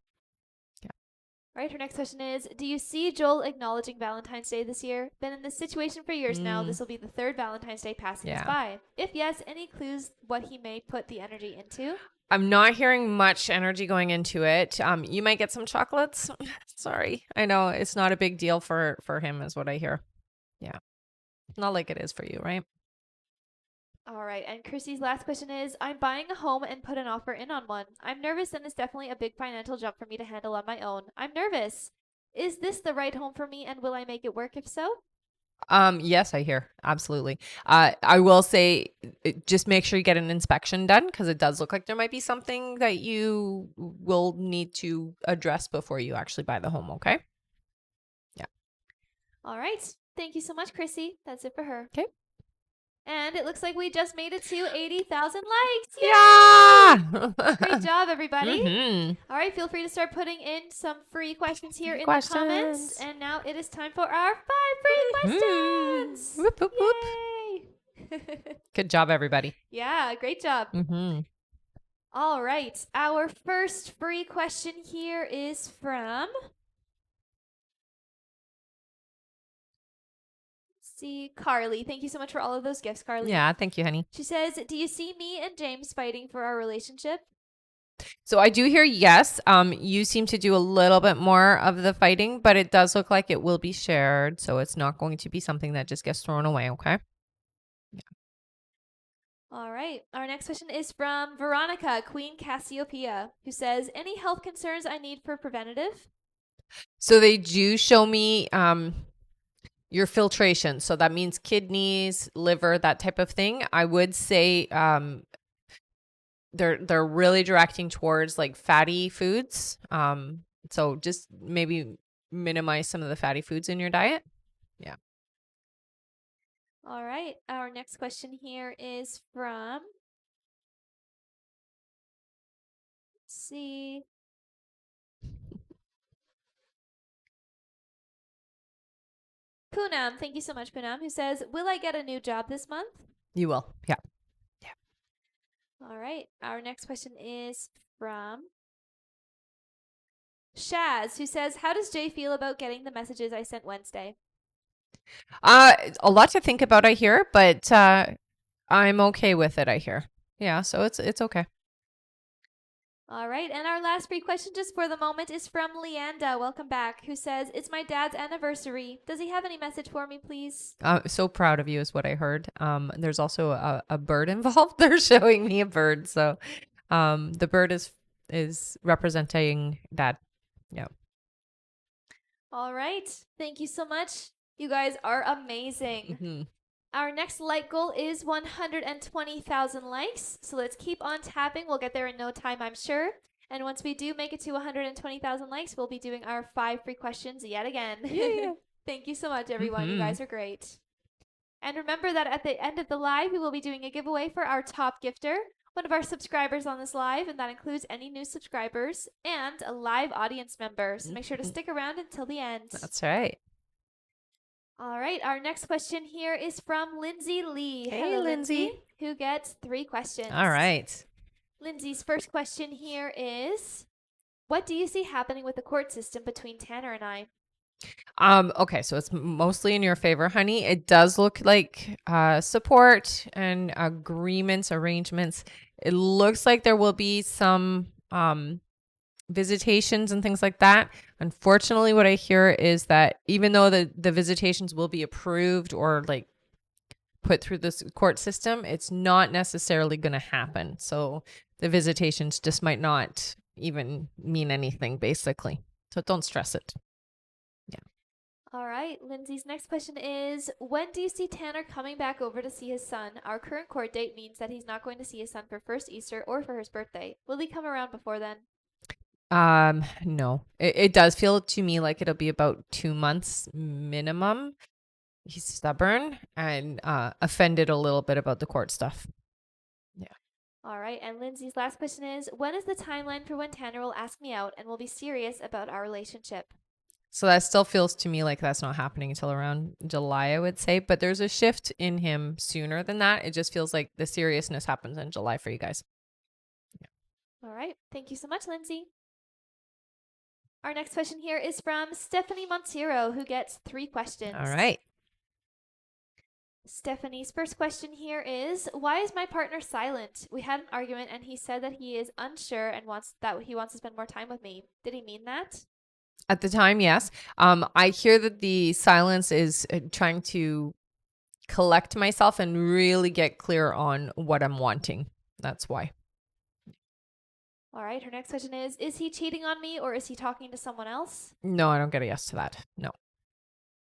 All right, her next question is, do you see Joel acknowledging Valentine's Day this year? Been in this situation for years now. This will be the 3rd Valentine's Day passing us Yeah. by. If yes, any clues what he may put the energy into? I'm not hearing much energy going into it. You might get some chocolates. Sorry. I know it's not a big deal for him is what I hear. Yeah. Not like it is for you, right? All right, and Chrissy's last question is, I'm buying a home and put an offer in on one. I'm nervous and it's definitely a big financial jump for me to handle on my own. I'm nervous. Is this the right home for me and will I make it work if so? Yes, I hear. Absolutely. I will say just make sure you get an inspection done because it does look like there might be something that you will need to address before you actually buy the home, okay? Yeah. All right. Thank you so much, Chrissy. That's it for her. Okay. And it looks like we just made it to 80,000 likes. Yay! Yeah. Great job, everybody. Mm-hmm. All right, feel free to start putting in some free questions here in the Questions. comments. And now it is time for our 5 free questions. Whoop, whoop, whoop. Yay! Good job, everybody. Yeah, great job. Mm-hmm. All right, our first free question here is from, see, Carly. Thank you so much for all of those gifts, Carly. Yeah, thank you, honey. She says, do you see me and James fighting for our relationship? So I do hear yes. You seem to do a little bit more of the fighting, but it does look like it will be shared. So it's not going to be something that just gets thrown away, okay? All right. Our next question is from Veronica, Queen Cassiopeia, who says, any health concerns I need for preventative? So they do show me your filtration. So that means kidneys, liver, that type of thing. I would say they're really directing towards like fatty foods. So just maybe minimize some of the fatty foods in your diet. Yeah. All right. Our next question here is from, let's see, Poonam. Thank you so much, Poonam, who says, will I get a new job this month? You will. Yeah. All right. Our next question is from Shaz, who says, how does Jay feel about getting the messages I sent Wednesday? A lot to think about, I hear, but I'm okay with it, I hear. Yeah, so it's okay. All right. And our last free question just for the moment is from Leanda. Welcome back. Who says, it's my dad's anniversary. Does he have any message for me, please? So proud of you is what I heard. There's also a bird involved. They're showing me a bird. So the bird is representing that. Yeah. All right. Thank you so much. You guys are amazing. Mm-hmm. Our next like goal is 120,000 likes. So let's keep on tapping. We'll get there in no time, I'm sure. And once we do make it to 120,000 likes, we'll be doing our 5 free questions yet again. Yeah. Thank you so much, everyone. Mm-hmm. You guys are great. And remember that at the end of the live, we will be doing a giveaway for our top gifter, one of our subscribers on this live, and that includes any new subscribers and a live audience member. So make sure to stick around until the end. That's right. All right, our next question here is from Lindsay Lee. Hey, Hello, Lindsay. who gets 3 questions. All right. Lindsay's first question here is, what do you see happening with the court system between Tanner and I? Okay, so it's mostly in your favor, honey. It does look like support and agreements, arrangements. It looks like there will be some visitations and things like that. Unfortunately, what I hear is that even though the visitations will be approved or like put through this court system, it's not necessarily going to happen. So the visitations just might not even mean anything, basically. So don't stress it. All right. Lindsay's next question is, when do you see Tanner coming back over to see his son? Our current court date means that he's not going to see his son for first Easter or for his birthday. Will he come around before then? No, it does feel to me like it'll be about 2 months minimum. He's stubborn and offended a little bit about the court stuff. Yeah. All right. And Lindsay's last question is, when is the timeline for when Tanner will ask me out and will be serious about our relationship? So that still feels to me like that's not happening until around July, I would say. But there's a shift in him sooner than that. It just feels like the seriousness happens in July for you guys. All right. Thank you so much, Lindsay. Our next question here is from Stephanie Montero, who gets 3 questions. All right. Stephanie's first question here is, why is my partner silent? We had an argument and he said that he is unsure and wants to spend more time with me. Did he mean that? At the time, yes. I hear that the silence is trying to collect myself and really get clear on what I'm wanting. That's why. All right. Her next question is he cheating on me or is he talking to someone else? No, I don't get a yes to that. No.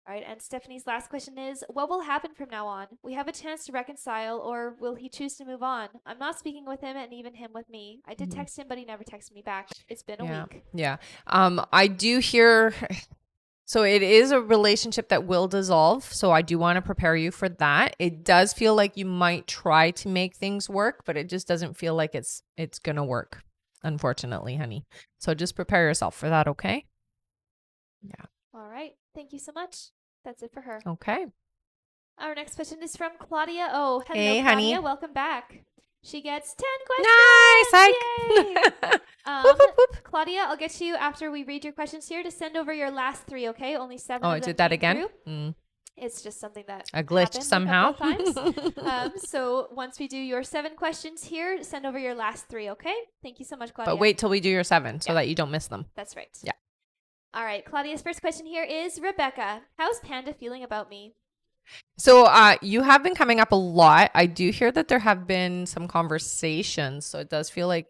All right. And Stephanie's last question is, what will happen from now on? We have a chance to reconcile or will he choose to move on? I'm not speaking with him and even him with me. I did text him, but he never texted me back. It's been a week. Yeah. I do hear, so it is a relationship that will dissolve. So I do want to prepare you for that. It does feel like you might try to make things work, but it just doesn't feel like it's going to work, unfortunately, honey. So just prepare yourself for that, okay? Yeah. All right. Thank you so much. That's it for her. Okay. Our next question is from Claudia. Oh, hello, Hey, Claudia. honey. Welcome back. She gets 10 questions. Nice. Yay! Whoop, whoop, whoop. Claudia, I'll get you after we read your questions here to send over your last 3, okay? Only 7 Oh, of I them did that came again? through. It's just something that A glitch happened somehow. a couple of times. So once we do your 7 questions here, send over your last 3, okay? Thank you so much, Claudia. But wait till we do your 7 so that you don't miss them. That's right. Yeah. All right. Claudia's first question here is, Rebecca, how's Panda feeling about me? So you have been coming up a lot. I do hear that there have been some conversations. So it does feel like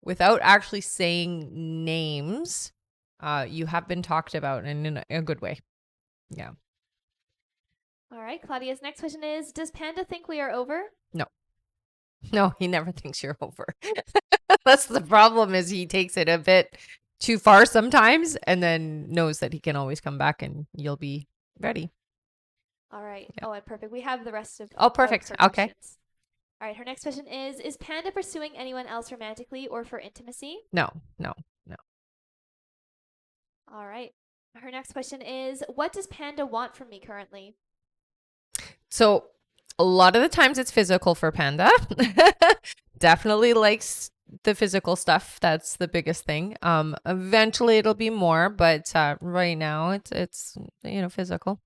without actually saying names, you have been talked about and in a good way. Yeah. All right. Claudia's next question is, does Panda think we are over? No, he never thinks you're over. That's the problem, is he takes it a bit too far sometimes and then knows that he can always come back and you'll be ready. All right. Yeah. Oh, and perfect. We have the rest of Oh, perfect. her Okay. questions. All right. Her next question is Panda pursuing anyone else romantically or for intimacy? No. All right. Her next question is, what does Panda want from me currently? So a lot of the times it's physical for Panda. Definitely likes the physical stuff. That's the biggest thing. Eventually it'll be more, but right now it's physical.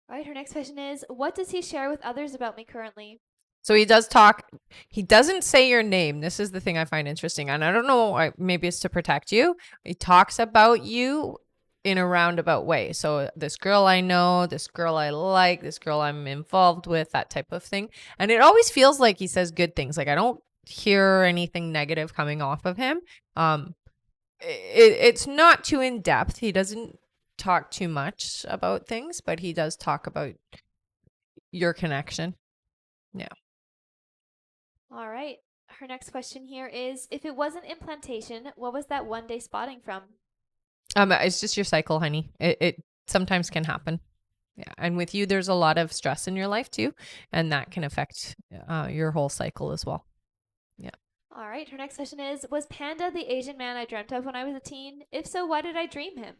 All right. Her next question is, what does he share with others about me currently? So he does talk. He doesn't say your name. This is the thing I find interesting. And I don't know, maybe it's to protect you. He talks about you in a roundabout way. So this girl I know, this girl I like, this girl I'm involved with, that type of thing. And it always feels like he says good things. Like I don't hear anything negative coming off of him. It's not too in depth. He doesn't talk too much about things, but he does talk about your connection. Yeah. All right. Her next question here is, if it wasn't implantation, what was that one day spotting from? It's just your cycle, honey. It sometimes can happen. Yeah. And with you, there's a lot of stress in your life too. And that can affect your whole cycle as well. Yeah. All right. Her next question is, was Panda the Asian man I dreamt of when I was a teen? If so, why did I dream him?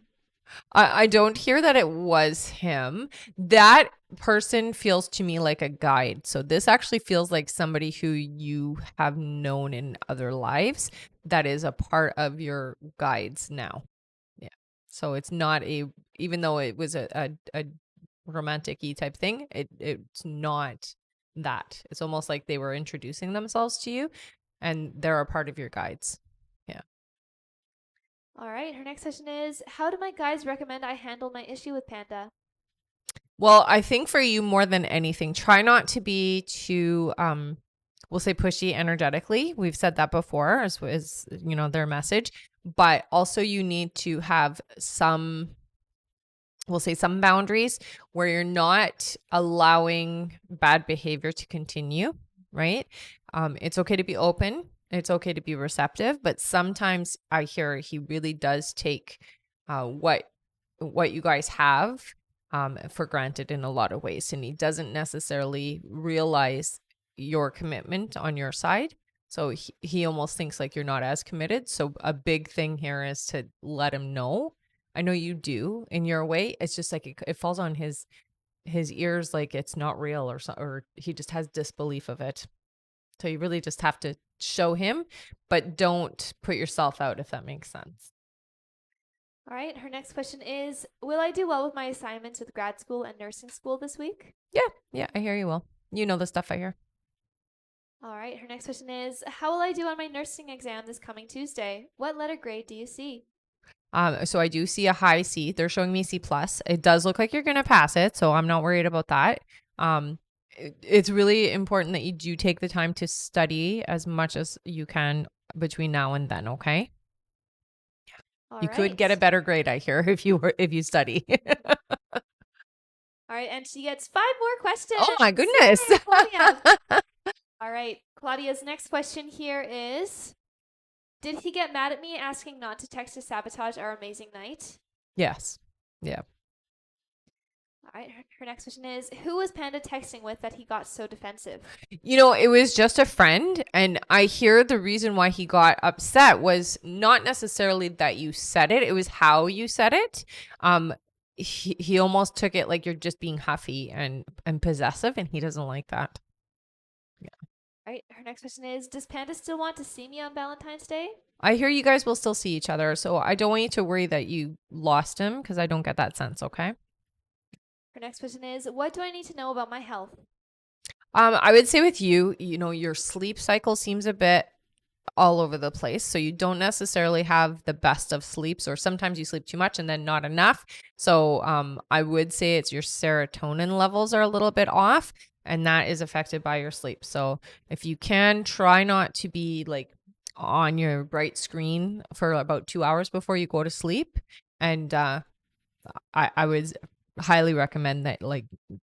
I don't hear that it was him. That person feels to me like a guide. So this actually feels like somebody who you have known in other lives that is a part of your guides now. Yeah. So it's not even though it was a romantic-y type thing, it's not that. It's almost like they were introducing themselves to you and they're a part of your guides. All right. Her next question is, how do my guys recommend I handle my issue with Panda? Well, I think for you more than anything, try not to be too we'll say pushy energetically. We've said that before as their message, but also you need to have some we'll say some boundaries where you're not allowing bad behavior to continue, right? It's okay to be open. It's okay to be receptive, but sometimes I hear he really does take what you guys have for granted in a lot of ways, and he doesn't necessarily realize your commitment on your side. So he almost thinks like you're not as committed. So a big thing here is to let him know. I know you do in your way. It's just like it falls on his ears like it's not real or he just has disbelief of it. So you really just have to show him, but don't put yourself out if that makes sense. All right, her next question is, will I do well with my assignments with grad school and nursing school this week? Yeah, yeah, I hear you will. You know the stuff I hear. All right, her next question is, how will I do on my nursing exam this coming Tuesday? What letter grade do you see? So I do see a high C. They're showing me C plus. It does look like you're gonna pass it, so I'm not worried about that. It's really important that you do take the time to study as much as you can between now and then. Okay, All you could get right. a better grade, I hear, if you study. All right, and she gets 5 more Oh my questions. goodness. Yay, Claudia. All right, Claudia's next question here is, did he get mad at me asking not to text to sabotage our amazing night? Yes. Yeah. All right, her next question is, who was Panda texting with that he got so defensive? It was just a friend, and I hear the reason why he got upset was not necessarily that you said it, it was how you said it. He almost took it like you're just being huffy and possessive, and he doesn't like that. Yeah. All right, her next question is, does Panda still want to see me on Valentine's Day? I hear you guys will still see each other, so I don't want you to worry that you lost him because I don't get that sense, okay? Her next question is, what do I need to know about my health? I would say with you, your sleep cycle seems a bit all over the place. So you don't necessarily have the best of sleeps, or sometimes you sleep too much and then not enough. So I would say it's your serotonin levels are a little bit off, and that is affected by your sleep. So if you can, try not to be like on your bright screen for about 2 hours before you go to sleep. And I would highly recommend that, like,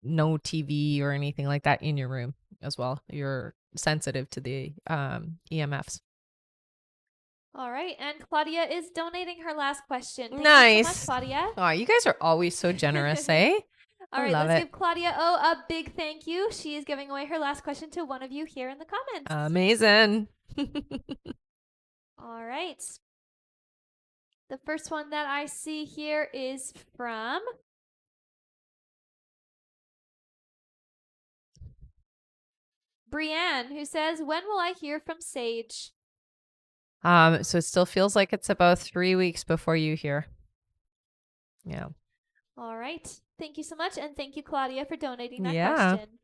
no TV or anything like that in your room as well. You're sensitive to the EMFs. All right, and Claudia is donating her last question. Thank you so much, Nice. Claudia. Oh, you guys are always so generous, eh? All I right, love let's it. give Claudia a big thank you. She is giving away her last question to one of you here in the comments. Amazing. All right. The first one that I see here is from Brienne, who says, when will I hear from Sage? So it still feels like it's about 3 weeks before you hear. Yeah. All right. Thank you so much. And thank you, Claudia, for donating that Yeah. question.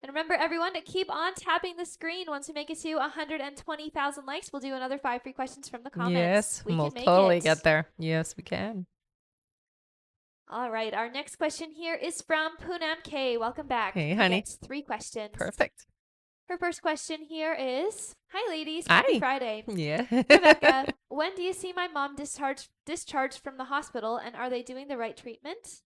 And remember, everyone, to keep on tapping the screen. Once we make it to 120,000 likes, we'll do another 5 free questions from the comments. Yes, We we'll can make totally it. get there. Yes, we can. All right. Our next question here is from Poonam K. Welcome back. Hey, Who honey. gets 3 questions. Perfect. Her first question here is, hi, ladies. Hi. Happy Friday. Yeah. Rebecca, when do you see my mom discharged from the hospital, and are they doing the right treatment?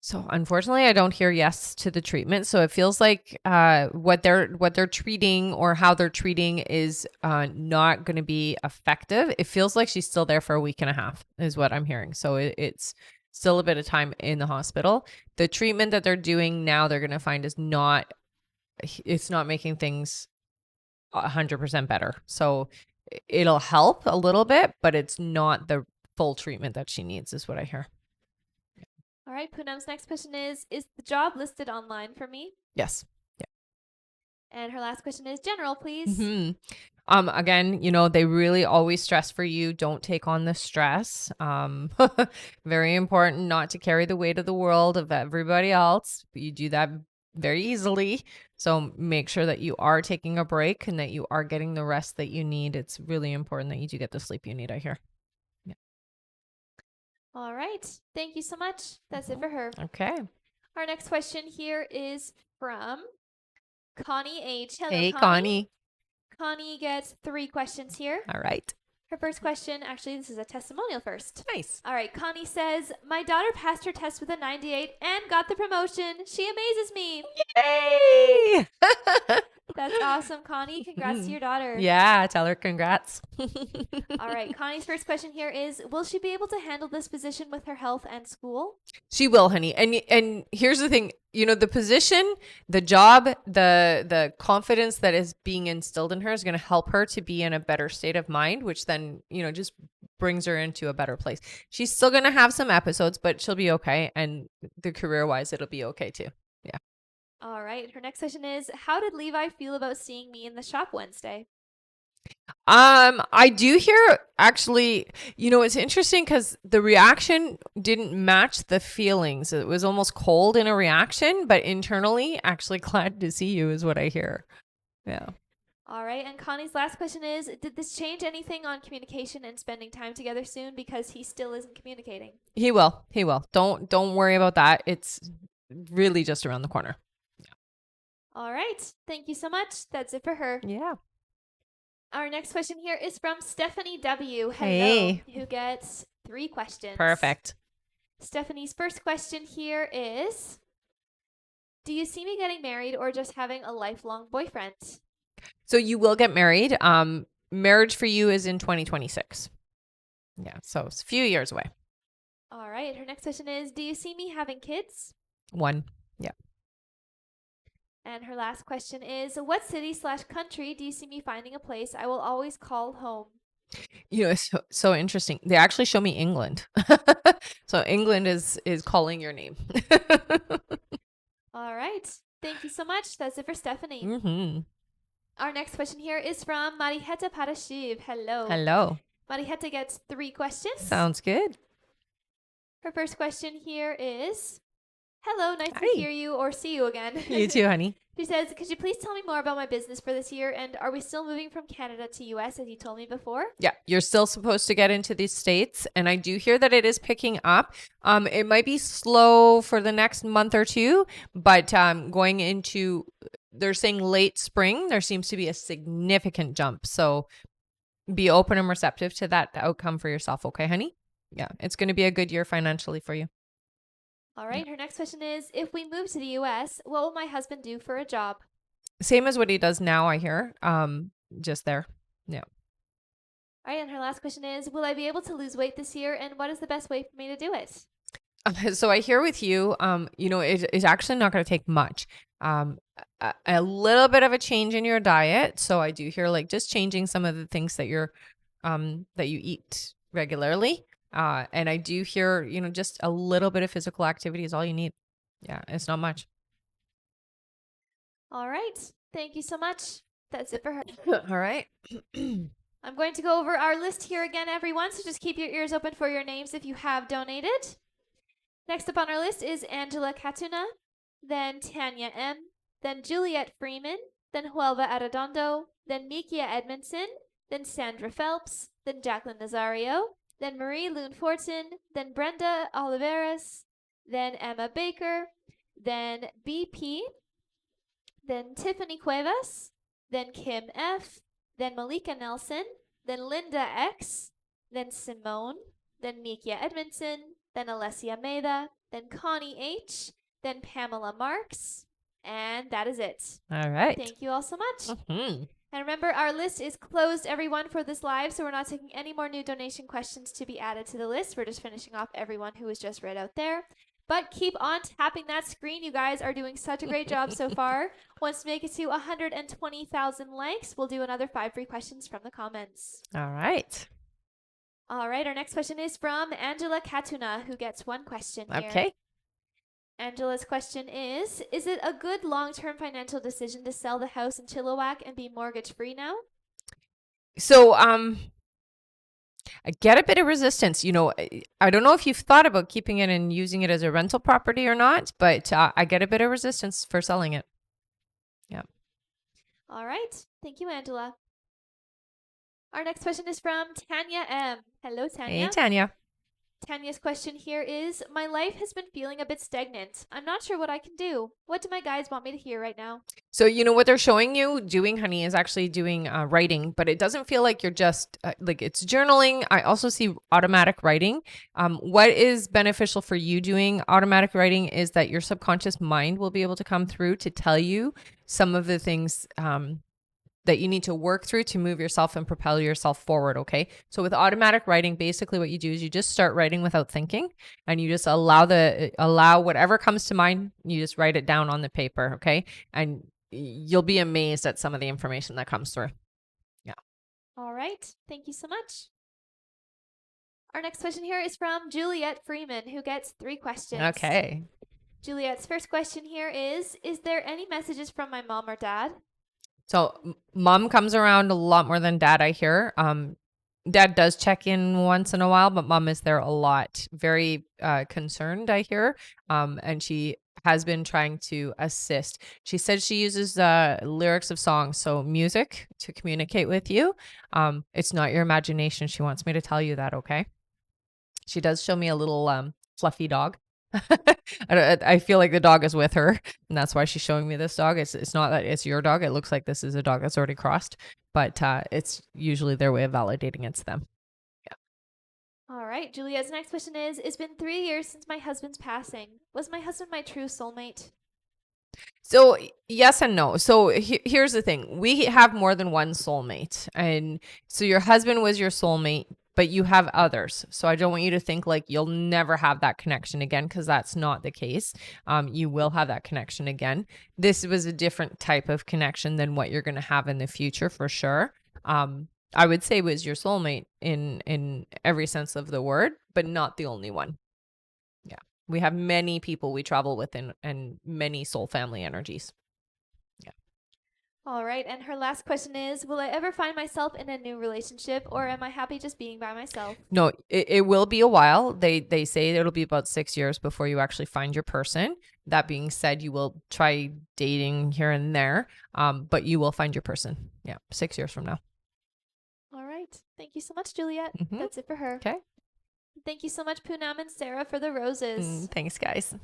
So unfortunately, I don't hear yes to the treatment. So it feels like what they're treating or how they're treating is not going to be effective. It feels like she's still there for a week and a half, is what I'm hearing. So it's still a bit of time in the hospital. The treatment that they're doing now, they're going to find is not. It's not making things 100% better. So it'll help a little bit, but it's not the full treatment that she needs, is what I hear. All right, Poonam's next question is the job listed online for me? Yes. And her last question is general, please. Again, they really always stress for you. Don't take on the stress. Very important not to carry the weight of the world of everybody else. You do that very easily. So make sure that you are taking a break and that you are getting the rest that you need. It's really important that you do get the sleep you need, I hear. All right. Thank you so much. That's it for her. Okay. Our next question here is from Connie H. Hello, Hey, Connie. Connie. Connie gets 3 questions here. All right. Her first question, actually, this is a testimonial first. Nice. All right, Connie says, my daughter passed her test with a 98 and got the promotion. She amazes me. Yay! That's awesome, Connie. Congrats to your daughter. Yeah, tell her congrats. All right, Connie's first question here is, will she be able to handle this position with her health and school? She will, honey. And here's the thing, the position, the job, the confidence that is being instilled in her is going to help her to be in a better state of mind, which then, just brings her into a better place. She's still going to have some episodes, but she'll be okay. And the career-wise, it'll be okay too. Yeah. All right, her next question is, how did Levi feel about seeing me in the shop Wednesday? I do hear actually, it's interesting because the reaction didn't match the feelings. It was almost cold in a reaction, but internally, actually glad to see you is what I hear. Yeah. All right, and Connie's last question is, did this change anything on communication and spending time together soon because he still isn't communicating? He will. He will. Don't worry about that. It's really just around the corner. All right, thank you so much. That's it for her. Yeah. Our next question here is from Stephanie W. Hello, Hey. who gets 3 questions. Perfect. Stephanie's first question here is, do you see me getting married or just having a lifelong boyfriend? So you will get married. Marriage for you is in 2026. Yeah. So it's a few years away. All right, her next question is, do you see me having kids? 1. Yeah. And her last question is, what city/country do you see me finding a place I will always call home? It's so interesting. They actually show me England. So England is calling your name. All right. Thank you so much. That's it for Stephanie. Mm-hmm. Our next question here is from Mariheta Parashiv. Hello. Hello. Mariheta gets 3 questions. Sounds good. Her first question here is, hello, nice to Hi. hear you or see you again. You too, honey. She says, could you please tell me more about my business for this year? And are we still moving from Canada to US as you told me before? Yeah, you're still supposed to get into these states. And I do hear that it is picking up. It might be slow for the next month or two, but going into, they're saying late spring, there seems to be a significant jump. So be open and receptive to that outcome for yourself. Okay, honey? Yeah, it's going to be a good year financially for you. All right. Her next question is, if we move to the US, what will my husband do for a job? Same as what he does now, I hear. Just there. Yeah. All right. And her last question is, will I be able to lose weight this year? And what is the best way for me to do it? So I hear with you, it's actually not going to take much. A little bit of a change in your diet. So I do hear like just changing some of the things that that you eat regularly. And I do hear, just a little bit of physical activity is all you need. Yeah, it's not much. All right. Thank you so much. That's it for her. All right. I'm going to go over our list here again, everyone. So just keep your ears open for your names if you have donated. Next up on our list is Angela Catuna, then Tanya M., then Juliet Freeman, then Huelva Arredondo, then Mikia Edmondson, then Sandra Phelps, then Jacqueline Nazario, then Marie Loon Fortin, then Brenda Oliveras, then Emma Baker, then BP, then Tiffany Cuevas, then Kim F., then Malika Nelson, then Linda X., then Simone, then Mikia Edmondson, then Alessia Meda, then Connie H., then Pamela Marks, and that is it. All right. Thank you all so much. Mm-hmm. And remember, our list is closed, everyone, for this live, so we're not taking any more new donation questions to be added to the list. We're just finishing off everyone who was just read out there. But keep on tapping that screen. You guys are doing such a great job so far. Once we make it to 120,000 likes, we'll do another 5 free questions from the comments. All right. All right, our next question is from Angela Catuna, who gets 1 question here. Okay. Angela's question is it a good long-term financial decision to sell the house in Chilliwack and be mortgage-free now? So, I get a bit of resistance. I don't know if you've thought about keeping it and using it as a rental property or not, but I get a bit of resistance for selling it. Yeah. All right. Thank you, Angela. Our next question is from Tanya M. Hello, Tanya. Hey, Tanya. Tanya's question here is, my life has been feeling a bit stagnant. I'm not sure what I can do. What do my guides want me to hear right now? So, you know what they're showing you doing, honey, is actually doing writing, but it doesn't feel like you're just like it's journaling. I also see automatic writing. What is beneficial for you doing automatic writing is that your subconscious mind will be able to come through to tell you some of the things that you need to work through to move yourself and propel yourself forward. Okay. So with automatic writing, basically what you do is you just start writing without thinking, and you just allow whatever comes to mind. You just write it down on the paper. Okay. And you'll be amazed at some of the information that comes through. Yeah. All right. Thank you so much. Our next question here is from Juliet Freeman, who gets 3 questions. Okay. Juliet's first question here is there any messages from my mom or dad? So mom comes around a lot more than dad, I hear. Dad does check in once in a while, but mom is there a lot. Very concerned, I hear. And she has been trying to assist. She said she uses lyrics of songs, so music, to communicate with you. It's not your imagination. She wants me to tell you that, okay? She does show me a little fluffy dog. I feel like the dog is with her, and that's why she's showing me this dog. It's not that it's your dog. It looks like this is a dog that's already crossed, but it's usually their way of validating it's them. All right. Juliet's next question is, it's been 3 years since my husband's passing. Was my husband my true soulmate? So yes and no. So here's the thing: we have more than one soulmate, and so your husband was your soulmate, but you have others. So I don't want you to think like you'll never have that connection again, because that's not the case. You will have that connection again. This was a different type of connection than what you're going to have in the future for sure. I would say was your soulmate in every sense of the word, but not the only one. Yeah. We have many people we travel with and many soul family energies. Yeah. All right. And her last question is, will I ever find myself in a new relationship, or am I happy just being by myself? No, it will be a while. They say it'll be about 6 years before you actually find your person. That being said, you will try dating here and there, but you will find your person. Yeah, 6 years from now. All right. Thank you so much, Juliet. Mhm. That's it for her. Okay. Thank you so much, Poonam and Sarah, for the roses. Thanks, guys.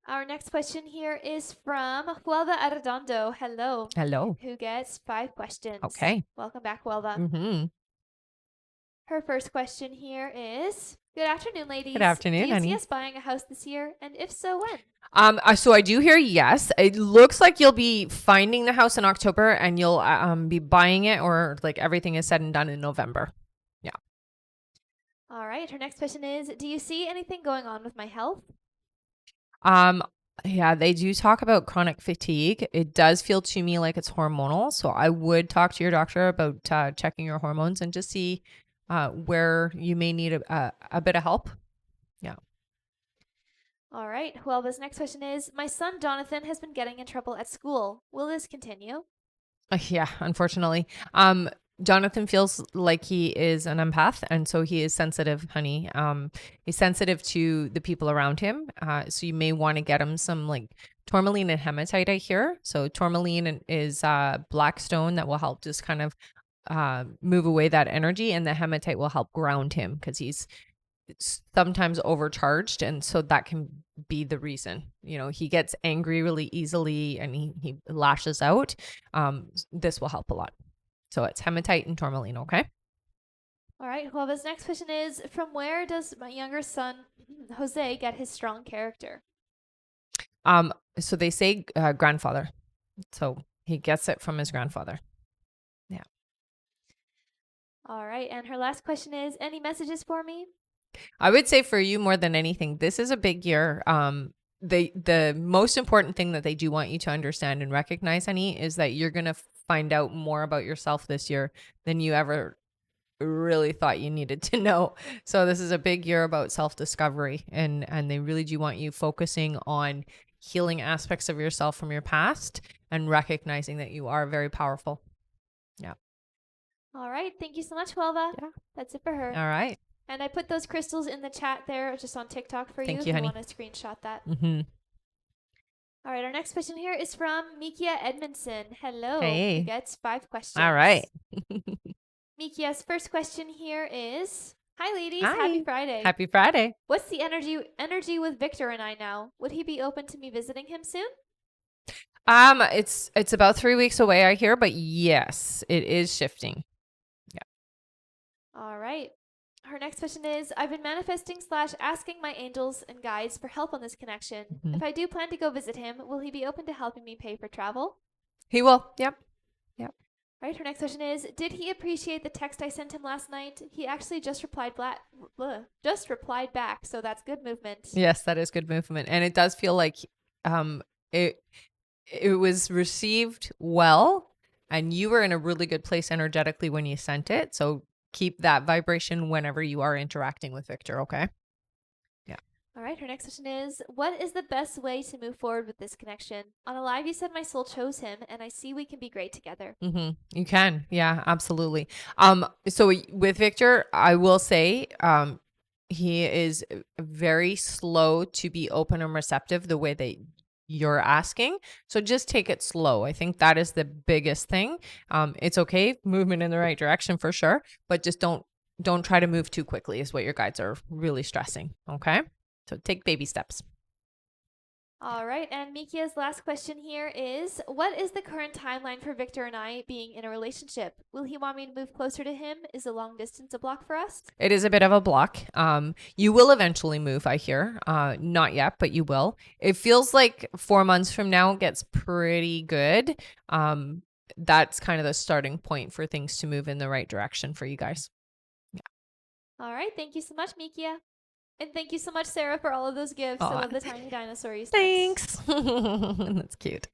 Our next question here is from Huelva Arredondo. Hello. Hello. Who gets 5 questions. Okay. Welcome back, Huelva. Mm-hmm. Her first question here is, good afternoon, ladies. Good afternoon, Do you honey. see us buying a house this year? And if so, when? So I do hear yes. It looks like you'll be finding the house in October, and you'll be buying it, or like everything is said and done in November. Yeah. All right. Her next question is, do you see anything going on with my health? Yeah, they do talk about chronic fatigue. It does feel to me like it's hormonal. So I would talk to your doctor about checking your hormones and just see where you may need a bit of help. Yeah. All right. Huelva's next question is, my son Jonathan has been getting in trouble at school. Will this continue? Yeah, unfortunately. Jonathan feels like he is an empath, and so he is sensitive, honey. He's sensitive to the people around him. So you may want to get him some like tourmaline and hematite, I hear. So tourmaline is black stone that will help just kind of move away that energy, and the hematite will help ground him because he's sometimes overcharged, and so that can be the reason. He gets angry really easily, and he lashes out. This will help a lot. So it's hematite and tourmaline. Okay. All right. Huelva's next question is, from where does my younger son Jose get his strong character? So they say grandfather, so he gets it from his grandfather. Yeah. All right. And her last question is, any messages for me? I would say for you, more than anything, this is a big year. The most important thing that they do want you to understand and recognize, honey, is that you're going to find out more about yourself this year than you ever really thought you needed to know. So this is a big year about self-discovery, and they really do want you focusing on healing aspects of yourself from your past and recognizing that you are very powerful. Yeah. All right. Thank you so much, Huelva. Yeah. That's it for her. All right. And I put those crystals in the chat there just on TikTok for Thank you you, if honey. you want to screenshot that. Mm-hmm. All right, our next question here is from Mikia Edmondson. Hello. Hey. Who gets 5 questions. All right. Mikia's first question here is, Hi, ladies. Happy Hi. Friday. Happy Friday. What's the energy with Victor and I now? Would he be open to me visiting him soon? It's about 3 weeks away, I hear, but yes, it is shifting. All right. Her next question is I've been manifesting slash asking my angels and guides for help on this connection. Mhm. If I do plan to go visit him, will he be open to helping me pay for travel? He will. Yep. Yep. All right. Her next question is did he appreciate the text I sent him last night? He actually just replied back, so that's good movement. Yes, that is good movement, and it does feel like um it it was received well, and you were in a really good place energetically when you sent it. So keep that vibration whenever you are interacting with Victor. Okay. Yeah. All right, her next question is what is the best way to move forward with this connection? On a live, you said my soul chose him, and I see we can be great together. You can. Yeah, absolutely. So with Victor, I will say, he is very slow to be open and receptive the way that you're asking. So just take it slow. I think that is the biggest thing. It's okay, movement in the right direction for sure, but just don't try to move too quickly is what your guides are really stressing. Okay. So take baby steps. All right, and Mikia's last question here is what is the current timeline for Victor and I being in a relationship? Will he want me to move closer to him? Is a long distance a block for us? It is a bit of a block. You will eventually move, I hear. Not yet, but you will. It feels like 4 months from now gets pretty good. That's kind of the starting point for things to move in the right direction for you guys. All right, thank you so much, Mikia. And thank you so much, Sarah, for all of those gifts. I Aw, love the tiny dinosaur you sent. thanks. That's cute.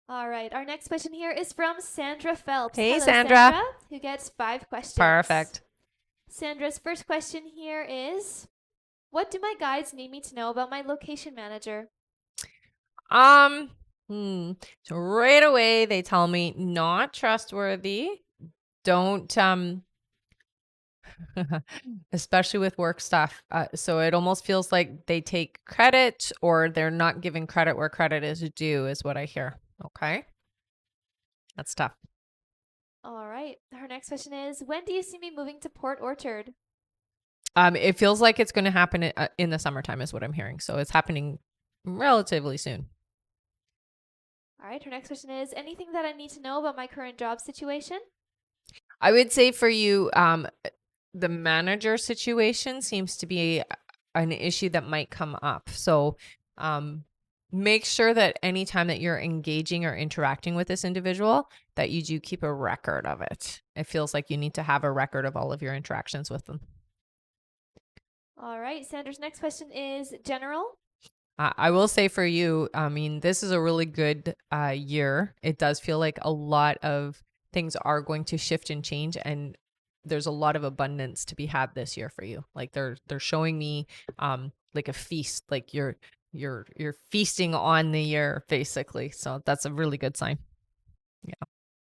All right, our next question here is from Sandra Phelps. Hey, Hello, Sandra. who gets 5 questions. Perfect. Sandra's first question here is what do my guides need me to know about my location manager? Um, so right away they tell me not trustworthy. Don't especially with work stuff. So it almost feels like they take credit or they're not giving credit where credit is due, is what I hear. Okay. That's tough. All right. Her next question is when do you see me moving to Port Orchard? It feels like it's going to happen in the summertime, is what I'm hearing. So it's happening relatively soon. All right. Her next question is anything that I need to know about my current job situation? I would say for you, the manager situation seems to be an issue that might come up. So make sure that anytime that you're engaging or interacting with this individual, that you do keep a record of it. It feels like you need to have a record of all of your interactions with them. All right. Sandra's next question is general. I will say for you, I mean, this is a really good year. It does feel like a lot of things are going to shift and change, and there's a lot of abundance to be had this year for you. Like they're showing me like a feast, like you're feasting on the year basically. So that's a really good sign. Yeah.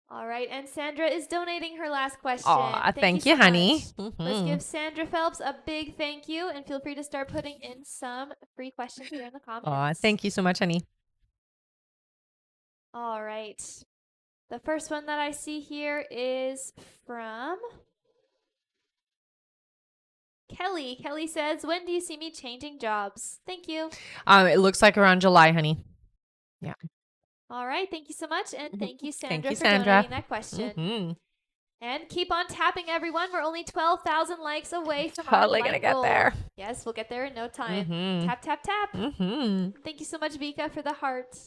All right. And Sandra is donating her last question. Aw, thank you, so honey. much. Let's give Sandra Phelps a big thank you and feel free to start putting in some free questions here in the comments. Aw, thank you so much, honey. All right. The first one that I see here is from Kelly. Kelly says, when do you see me changing jobs? Thank you. It looks like around July, honey. Yeah. All right. Thank you so much. And thank you, Sandra, Thank you, for Sandra. donating that question. And keep on tapping, everyone. We're only 12,000 likes away from our Totally gonna like get goal. there. Yes, we'll get there in no time. Mhm. Tap, tap, tap. Mhm. Thank you so much, Vika, for the heart.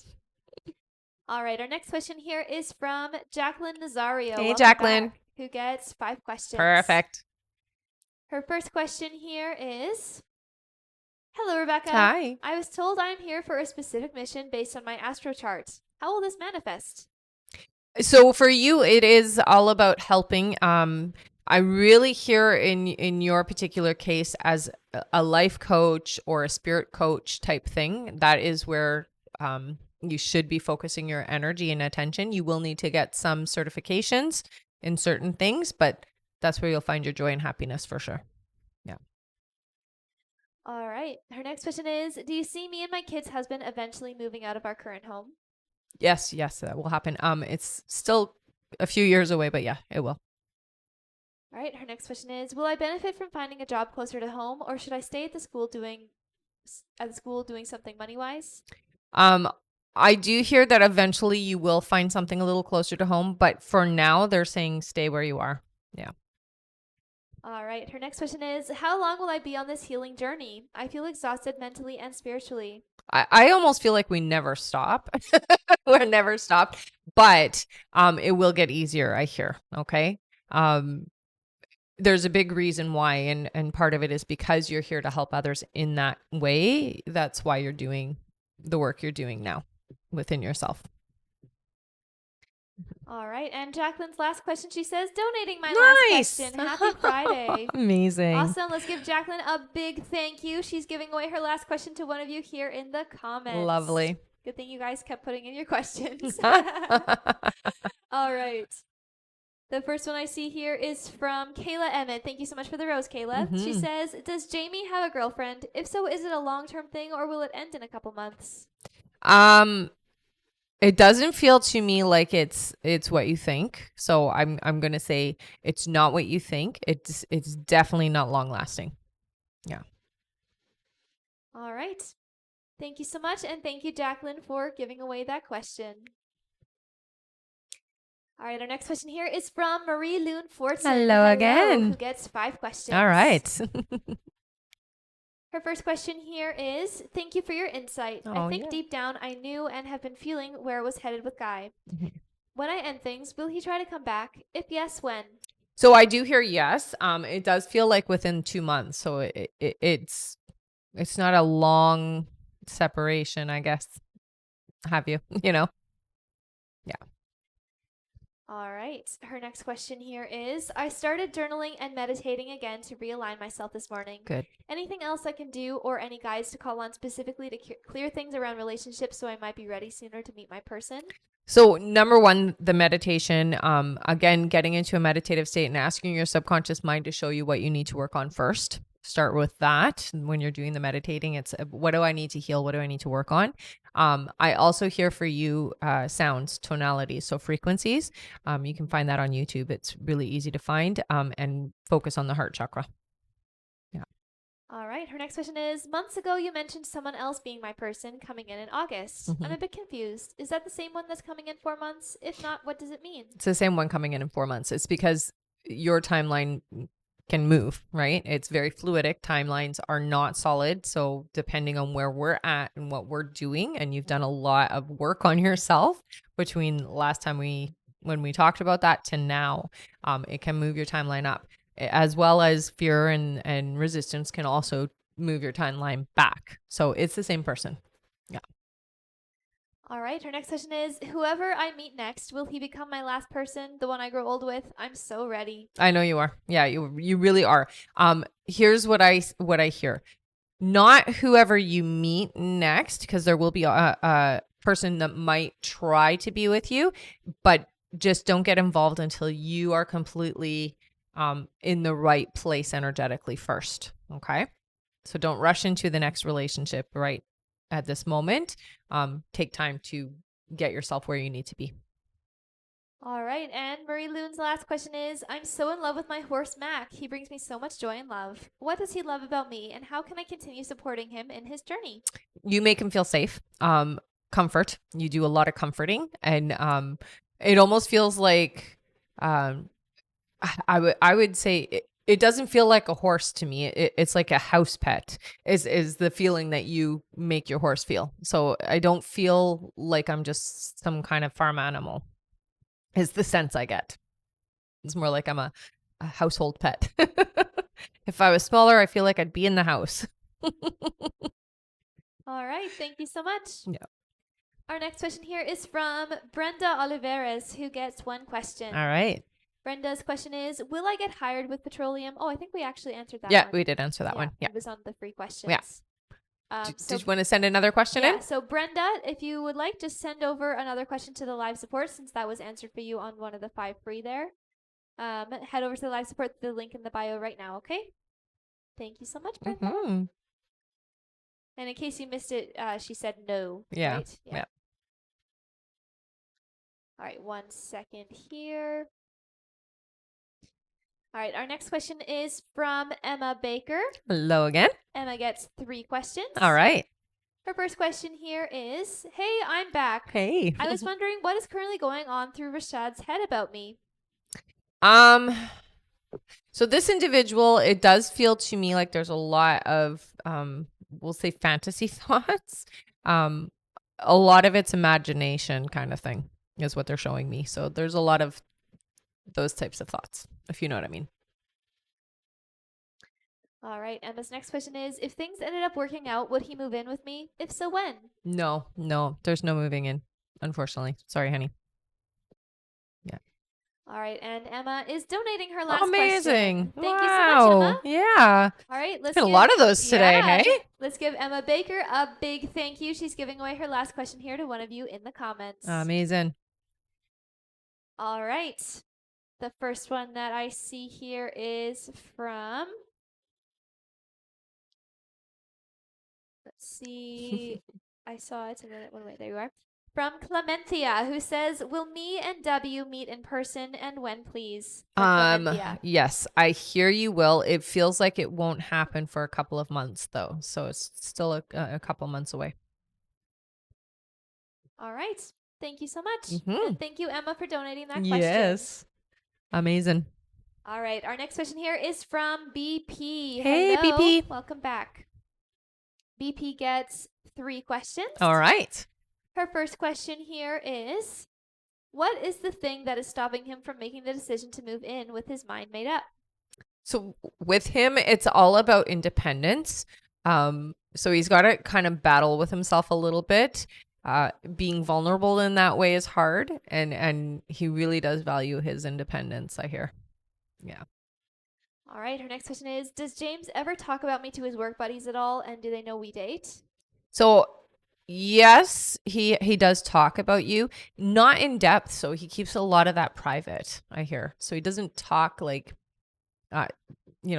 All right, our next question here is from Jacqueline Nazario. Hey, Welcome Jacqueline. back, who gets 5 questions. Perfect. Her first question here is hello, Rebecca. Hi. I was told I'm here for a specific mission based on my astro chart. How will this manifest? So for you, it is all about helping. I really hear in your particular case as a life coach or a spirit coach type thing. That is where you should be focusing your energy and attention. You will need to get some certifications in certain things, but that's where you'll find your joy and happiness for sure. Yeah. All right. Her next question is do you see me and my kid's husband eventually moving out of our current home? Yes, that will happen. It's still a few years away, but yeah, it will. All right, her next question is, will I benefit from finding a job closer to home, or should I stay at the school doing something money-wise? Um, I do hear that eventually you will find something a little closer to home, but for now they're saying stay where you are. Yeah. All right, her next question is, how long will I be on this healing journey? I feel exhausted mentally and spiritually. I almost feel like we never stop. We're never stopped, but it will get easier, I hear. Okay. Um, there's a big reason why, and part of it is because you're here to help others in that way. That's why you're doing the work you're doing now within yourself. All right, and Jacqueline's last question, she says, donating my last Nice. question. Happy Friday. Amazing. Awesome. Let's give Jacqueline a big thank you. She's giving away her last question to one of you here in the comments. Lovely. Good thing you guys kept putting in your questions. All right. The first one I see here is from Kayla Emmett. Thank you so much for the rose, Kayla. She says, does Jamie have a girlfriend? If so, is it a long-term thing or will it end in a couple months? It doesn't feel to me like it's what you think. So I'm gonna say it's not what you think. It's definitely not long lasting. Yeah. All right. Thank you so much. And thank you, Jacqueline, for giving away that question. All right, our next question here is from Marie Loon Fortson. Hello again. Who gets 5 questions. All right. Her first question here is, thank you for your insight. I think deep down I knew and have been feeling where I was headed with Guy. When I end things, will he try to come back? If yes, when? So I do hear yes. It does feel like within 2 months. So it's not a long separation, I guess. Have you? Yeah. All right. Her next question here is, I started journaling and meditating again to realign myself this morning. Good. Anything else I can do or any guides to call on specifically to clear things around relationships so I might be ready sooner to meet my person? So number one, the meditation, again, getting into a meditative state and asking your subconscious mind to show you what you need to work on first. Start with that. When you're doing the meditating, it's what do I need to heal? What do I need to work on? I also hear for you sounds, tonalities, so frequencies. You can find that on YouTube. It's really easy to find, and focus on the heart chakra. Yeah. All right. Her next question is, months ago you mentioned someone else being my person coming in August. I'm a bit confused. Is that the same one that's coming in 4 months? If not, what does it mean? It's the same one coming in 4 months. It's because your timeline can move, right? It's very fluidic. Timelines are not solid. So depending on where we're at and what we're doing, and you've done a lot of work on yourself between last time when we talked about that to now, it can move your timeline up, as well as fear and resistance can also move your timeline back. So it's the same person. Yeah. All right. Her next question is, whoever I meet next, will he become my last person, the one I grow old with? I'm so ready. I know you are. Yeah, you really are. Here's what I hear. Not whoever you meet next, because there will be a person that might try to be with you, but just don't get involved until you are completely in the right place energetically first. Okay. So don't rush into the next relationship right at this moment. Take time to get yourself where you need to be. All right. And Marie Loon's last question is, I'm so in love with my horse, Mac. He brings me so much joy and love. What does he love about me, and how can I continue supporting him in his journey? You make him feel safe. Comfort. You do a lot of comforting, and it almost feels like I would say it doesn't feel like a horse to me. It's like a house pet is the feeling that you make your horse feel. So I don't feel like I'm just some kind of farm animal, is the sense I get. It's more like I'm a household pet. If I was smaller, I feel like I'd be in the house. All right. Thank you so much. Yeah. Our next question here is from Brenda Oliveras, who gets 1 question. All right. Brenda's question is, will I get hired with petroleum? Oh, I think we actually answered that Yeah, one. we did answer that one. Yeah. It was on the free questions. Yeah. Did you want to send another question in? Yeah, so Brenda, if you would like, just send over another question to the live support, since that was answered for you on one of the 5 free there. Head over to the live support, the link in the bio right now, okay? Thank you so much, Brenda. And in case you missed it, she said no. Yeah. Right? Yeah. All right, 1 second here. All right, our next question is from Emma Baker. Hello again. Emma gets 3 questions. All right. Her first question here is, hey, I'm back. Hey. I was wondering what is currently going on through Rashad's head about me. So this individual, it does feel to me like there's a lot of we'll say fantasy thoughts. A lot of it's imagination kind of thing is what they're showing me. So there's a lot of those types of thoughts, if you know what I mean. All right, Emma's next question is, if things ended up working out, would he move in with me? If so, when? No, there's no moving in, unfortunately. Sorry, honey. Yeah. All right, and Emma is donating her last Amazing. question. Thank you so much, Emma. Yeah. All right, let's Been a lot of those today, hey? Let's give Emma Baker a big thank you. She's giving away her last question here to one of you in the comments. Amazing. All right. The first one that I see here is from, let's see, I saw it. Wait, there you are. From Clementia, who says, will me and W meet in person and when, please? Clementia. Yes, I hear you will. It feels like it won't happen for a couple of months though. So it's still a couple months away. All right. Thank you so much. Mhm. And thank you, Emma, for donating that question. Yes. Amazing. All right. Our next question here is from BP. Hey, Hello. BP. Welcome back. BP gets 3 questions. All right. Her first question here is, what is the thing that is stopping him from making the decision to move in with his mind made up? So with him, it's all about independence. So he's got to kind of battle with himself a little bit. Being vulnerable in that way is hard, and he really does value his independence, I hear. Yeah. All right. Her next question is, does James ever talk about me to his work buddies at all, and do they know we date? So yes, he does talk about you, not in depth. So he keeps a lot of that private, I hear. So he doesn't talk like,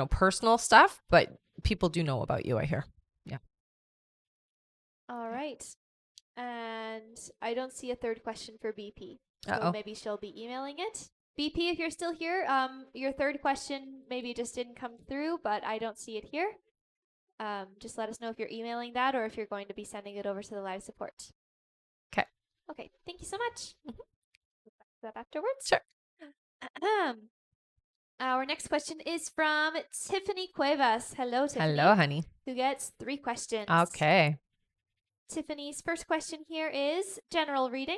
personal stuff, but people do know about you, I hear. Yeah. All right. And I don't see a third question for BP. So Uh-oh. maybe she'll be emailing it. BP, if you're still here, your third question maybe just didn't come through, but I don't see it here. Just let us know if you're emailing that or if you're going to be sending it over to the live support. Okay. Okay. Thank you so much. We'll back to that afterwards. Sure. Our next question is from Tiffany Cuevas. Hello, Tiffany. Hello, honey. Who gets 3 questions. Okay. Tiffany's first question here is general reading.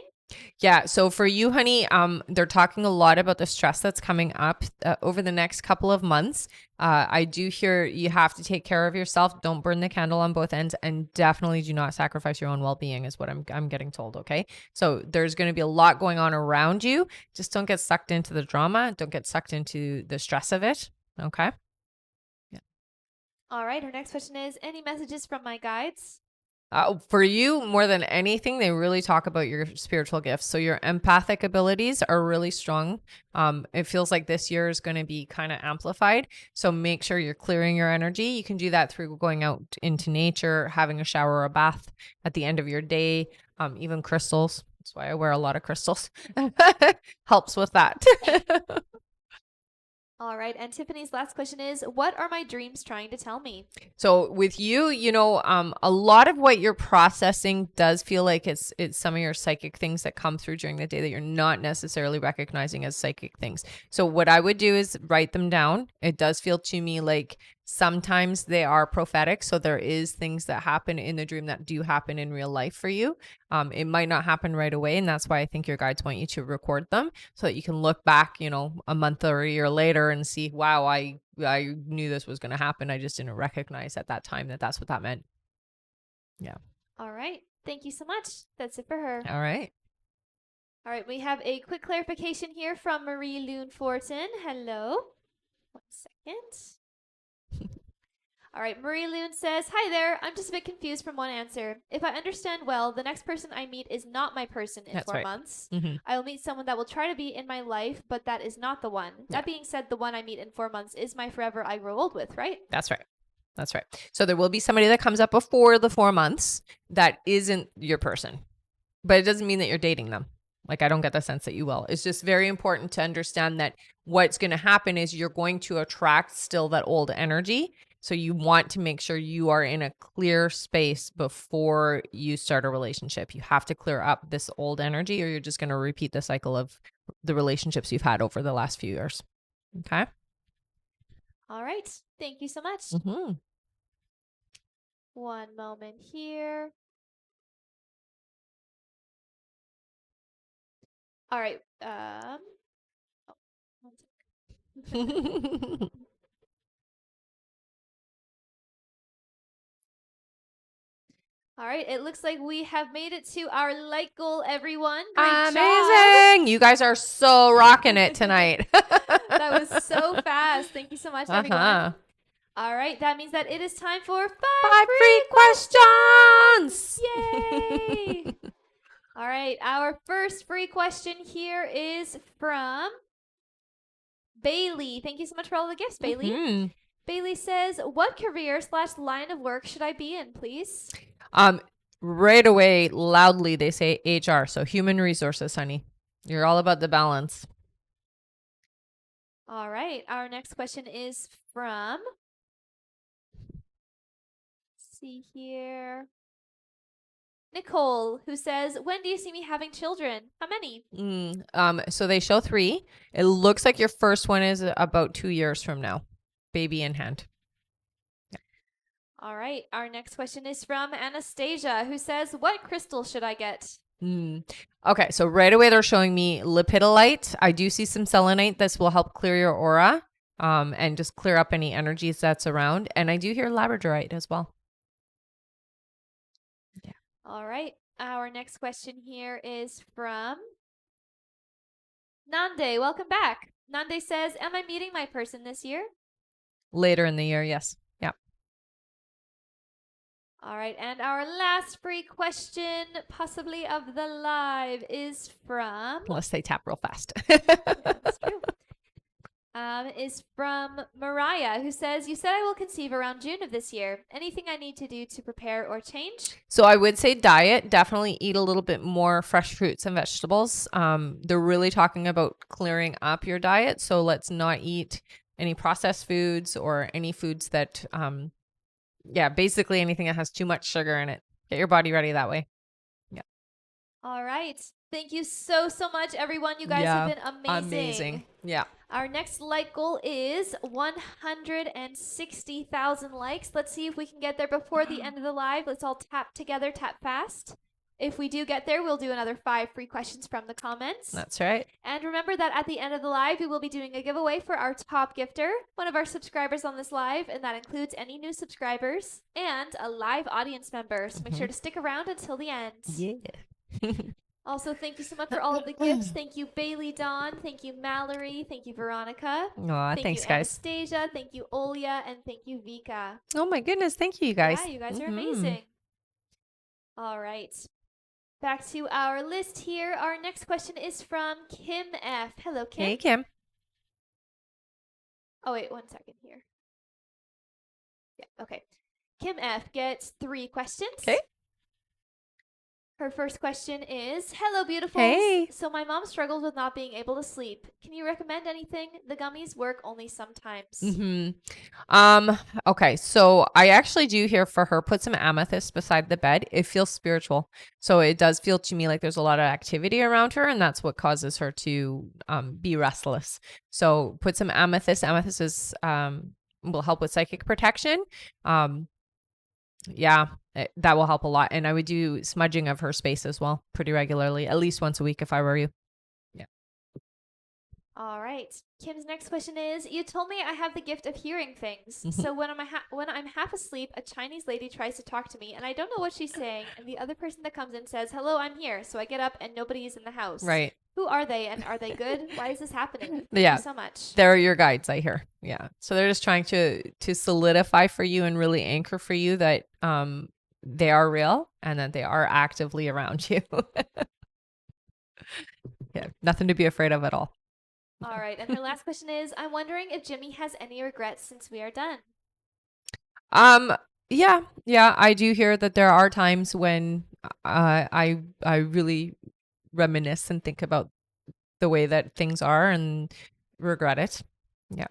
Yeah. So for you, honey, they're talking a lot about the stress that's coming up over the next couple of months. I do hear you have to take care of yourself. Don't burn the candle on both ends, and definitely do not sacrifice your own well-being is what I'm getting told. Okay. So there's going to be a lot going on around you. Just don't get sucked into the drama. Don't get sucked into the stress of it. Okay. Yeah. All right. Her next question is, any messages from my guides? For you, more than anything, they really talk about your spiritual gifts. So your empathic abilities are really strong. It feels like this year is going to be kind of amplified. So make sure you're clearing your energy. You can do that through going out into nature, having a shower or a bath at the end of your day, even crystals. That's why I wear a lot of crystals. Helps with that. All right. And Tiffany's last question is, what are my dreams trying to tell me? So with you, a lot of what you're processing does feel like it's some of your psychic things that come through during the day that you're not necessarily recognizing as psychic things. So what I would do is write them down. It does feel to me like sometimes they are prophetic. So there is things that happen in the dream that do happen in real life for you. It might not happen right away. And that's why I think your guides want you to record them so that you can look back, a month or a year later and see, wow, I knew this was going to happen. I just didn't recognize at that time that that's what that meant. Yeah. All right. Thank you so much. That's it for her. All right. All right. We have a quick clarification here from Marie Loon Fortin. Hello. 1 second. All right, Marie Loon says, hi there. I'm just a bit confused from one answer. If I understand well, the next person I meet is not my person in That's 4 right. months. Mm-hmm. I will meet someone that will try to be in my life, but that is not the one. Yeah. That being said, the one I meet in 4 months is my forever I grow old with, right? That's right. That's right. So there will be somebody that comes up before the 4 months that isn't your person, but it doesn't mean that you're dating them. Like, I don't get the sense that you will. It's just very important to understand that what's going to happen is you're going to attract still that old energy. So you want to make sure you are in a clear space before you start a relationship. You have to clear up this old energy, or you're just going to repeat the cycle of the relationships you've had over the last few years. Okay. All right. Thank you so much. Mm-hmm. One moment here. All right. Oh, one second. All right. It looks like we have made it to our light goal, everyone. Great Amazing. job. You guys are so rocking it tonight. That was so fast. Thank you so much, everyone. All right. That means that it is time for 5 free questions. Yay. All right. Our first free question here is from Bailey. Thank you so much for all the gifts, Bailey. Mm-hmm. Bailey says, what career/line of work should I be in, please? Right away, loudly, they say HR. So human resources, honey. You're all about the balance. All right. Our next question is from, let's see here, Nicole, who says, when do you see me having children? How many? So they show 3. It looks like your first one is about 2 years from now. Baby in hand. All right. Our next question is from Anastasia, who says, what crystal should I get? Okay, so right away they're showing me lepidolite. I do see some selenite. This will help clear your aura and just clear up any energies that's around. And I do hear labradorite as well. Yeah. All right. Our next question here is from Nande. Welcome back. Nande says, am I meeting my person this year? Later in the year, yes. Yeah. All right. And our last free question, possibly of the live, is from... Unless they tap real fast. Yeah, that's true. Is from Mariah, who says, you said I will conceive around June of this year. Anything I need to do to prepare or change? So I would say diet. Definitely eat a little bit more fresh fruits and vegetables. They're really talking about clearing up your diet. So let's not eat any processed foods or any foods that, basically anything that has too much sugar in it. Get your body ready that way. Yeah. All right. Thank you so much, everyone. You guys have been amazing. Yeah. Our next like goal is 160,000 likes. Let's see if we can get there before the end of the live. Let's all tap together, tap fast. If we do get there, we'll do another 5 free questions from the comments. That's right. And remember that at the end of the live, we will be doing a giveaway for our top gifter, one of our subscribers on this live, and that includes any new subscribers and a live audience member. So make sure to stick around until the end. Yeah. Also, thank you so much for all of the gifts. Thank you, Bailey Dawn. Thank you, Mallory. Thank you, Veronica. Aw, thanks, you, guys. Anastasia. Thank you, Olya. And thank you, Vika. Oh, my goodness. Thank you, guys. Yeah, you guys are amazing. All right. Back to our list here. Our next question is from Kim F. Hello, Kim. Hey, Kim. Oh, wait, 1 second here. Yeah, okay. Kim F gets 3 questions. Okay. Her first question is, hello, beautifuls. Hey. So my mom struggles with not being able to sleep. Can you recommend anything? The gummies work only sometimes. Okay, so I actually do hear for her, put some amethyst beside the bed. It feels spiritual. So it does feel to me like there's a lot of activity around her, and that's what causes her to be restless. So put some amethyst. Amethyst is will help with psychic protection. That will help a lot. And I would do smudging of her space as well pretty regularly, at least once a week if I were you. Yeah. All right. Kim's next question is, you told me I have the gift of hearing things. So when I'm half asleep, a Chinese lady tries to talk to me and I don't know what she's saying. And the other person that comes in says, hello, I'm here. So I get up and nobody is in the house. Right. Who are they and are they good? Why is this happening? Thank you so much. They're your guides, I hear. Yeah. So they're just trying to solidify for you and really anchor for you that they are real and that they are actively around you. Yeah. Nothing to be afraid of at all. All right. And her last question is, I'm wondering if Jimmy has any regrets since we are done. Yeah. I do hear that there are times when I really reminisce and think about the way that things are and regret it. Yeah.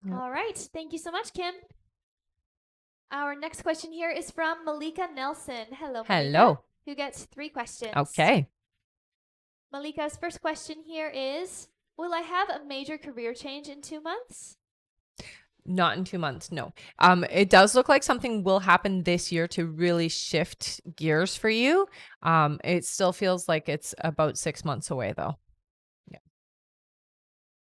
Yeah. All right. Thank you so much, Kim. Our next question here is from Malika Nelson. Hello, Malika, Hello. who gets 3 questions. Okay. Malika's first question here is, will I have a major career change in 2 months? Not in 2 months, no. It does look like something will happen this year to really shift gears for you. It still feels like it's about 6 months away though. Yeah.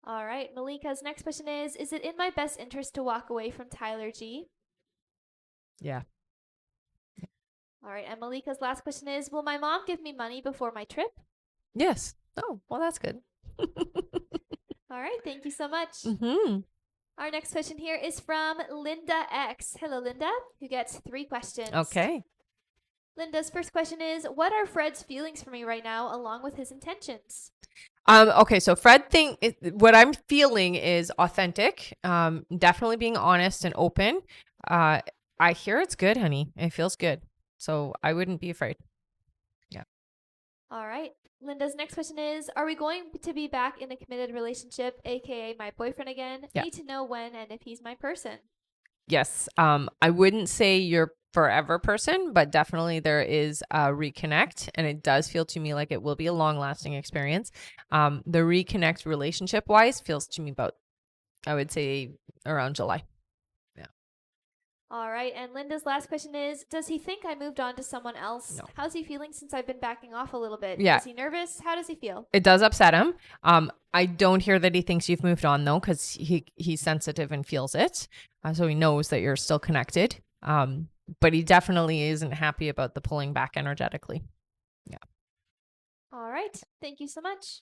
All right. Malika's next question is it in my best interest to walk away from Tyler G? Yeah. All right. And Malika's last question is, will my mom give me money before my trip? Yes. Oh, well, that's good. All right. Thank you so much. Mhm. Our next question here is from Linda X. Hello, Linda, who gets 3 questions. Okay. Linda's first question is, what are Fred's feelings for me right now, along with his intentions? Okay, so what I'm feeling is authentic. Definitely being honest and open. I hear it's good, honey. It feels good. So I wouldn't be afraid. Yeah. All right. Linda's next question is, are we going to be back in a committed relationship, aka my boyfriend again? Yeah. Need to know when and if he's my person. Yes. I wouldn't say you're forever person, but definitely there is a reconnect, and it does feel to me like it will be a long lasting experience. The reconnect relationship wise feels to me about, I would say, around July. All right. And Linda's last question is, does he think I moved on to someone else? No. How's he feeling since I've been backing off a little bit? Yeah. Is he nervous? How does he feel? It does upset him. I don't hear that he thinks you've moved on though, because he's sensitive and feels it, so he knows that you're still connected. But he definitely isn't happy about the pulling back energetically. Yeah. All right. Thank you so much.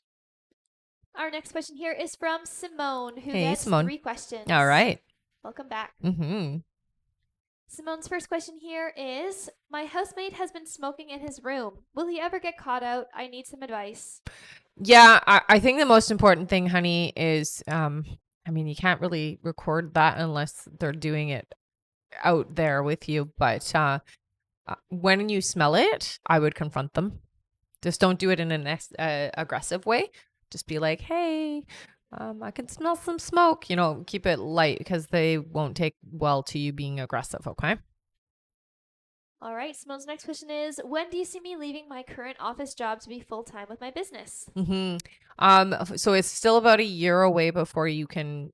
Our next question here is from Simone, who Hey, gets Simone. 3 questions. All right. Welcome back. Mm-hmm. Simone's first question here is, my housemate has been smoking in his room. Will he ever get caught out? I need some advice. Yeah, I think the most important thing, honey, is I mean, you can't really record that unless they're doing it out there with you. But when you smell it, I would confront them. Just don't do it in an aggressive way. Just be like, hey, I can smell some smoke. Keep it light because they won't take well to you being aggressive. Okay. All right. Simone's next question is, when do you see me leaving my current office job to be full-time with my business? So it's still about a year away before you can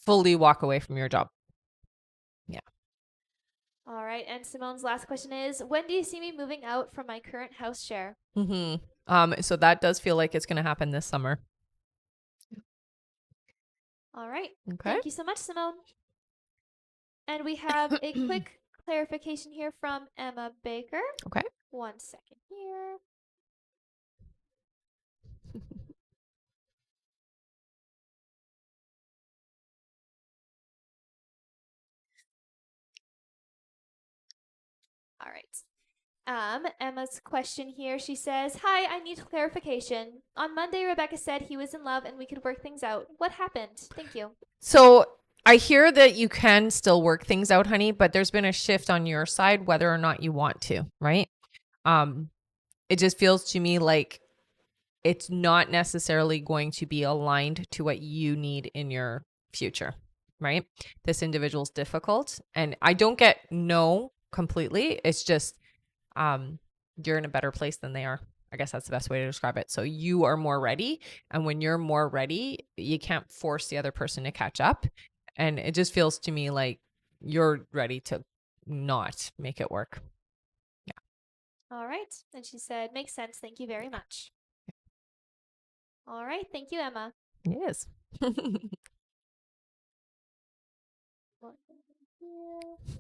fully walk away from your job. Yeah. All right. And Simone's last question is, when do you see me moving out from my current house share? So that does feel like it's going to happen this summer. All right. Okay. Thank you so much, Simone. And we have a quick clarification here from Emma Baker. Okay. 1 second here. All right. Emma's question here, she says, hi, I need clarification. On Monday, Rebecca said he was in love and we could work things out. What happened? Thank you. So I hear that you can still work things out, honey, but there's been a shift on your side, whether or not you want to, right? It just feels to me like it's not necessarily going to be aligned to what you need in your future, right? This individual's difficult, and I don't get no completely. It's just you're in a better place than they are. I guess that's the best way to describe it. So you are more ready, and when you're more ready, you can't force the other person to catch up, and it just feels to me like you're ready to not make it work. All right. And she said, makes sense. Thank you very much. All right. Thank you, Emma. Yes. One second, please.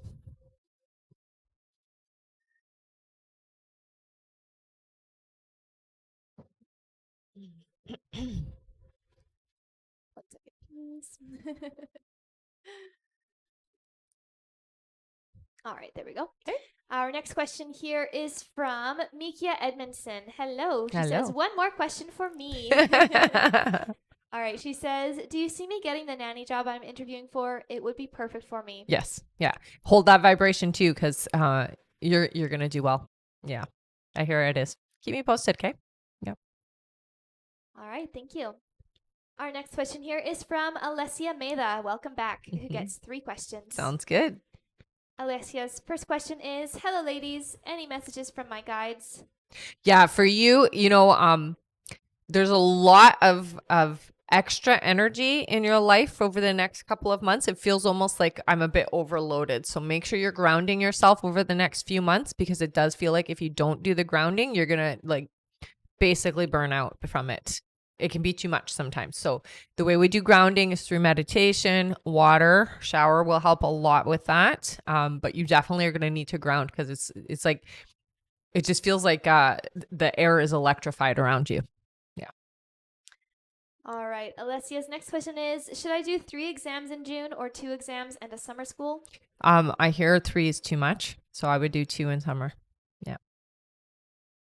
All right, there we go. Okay. Our next question here is from Mikia Edmondson. Hello. She says, Hello. one more question for me. All right, she says, do you see me getting the nanny job I'm interviewing for? It would be perfect for me. Yes. Yeah. Hold that vibration too, because you're gonna do well. Yeah. I hear it is. Keep me posted, okay? Yep. All right, thank you. Our next question here is from Alessia Meda. Welcome back, who gets 3 questions. Sounds good. Alessia's first question is, hello ladies, any messages from my guides? Yeah, for you, there's a lot of extra energy in your life over the next couple of months. It feels almost like I'm a bit overloaded. So make sure you're grounding yourself over the next few months, because it does feel like if you don't do the grounding, you're going to like basically burn out from it. It can be too much sometimes. So the way we do grounding is through meditation, water, shower will help a lot with that. But you definitely are going to need to ground, because it's like, it just feels like the air is electrified around you. Yeah. All right. Alessia's next question is, should I do 3 exams in June or 2 exams and a summer school? I hear 3 is too much, so I would do 2 in summer. Yeah.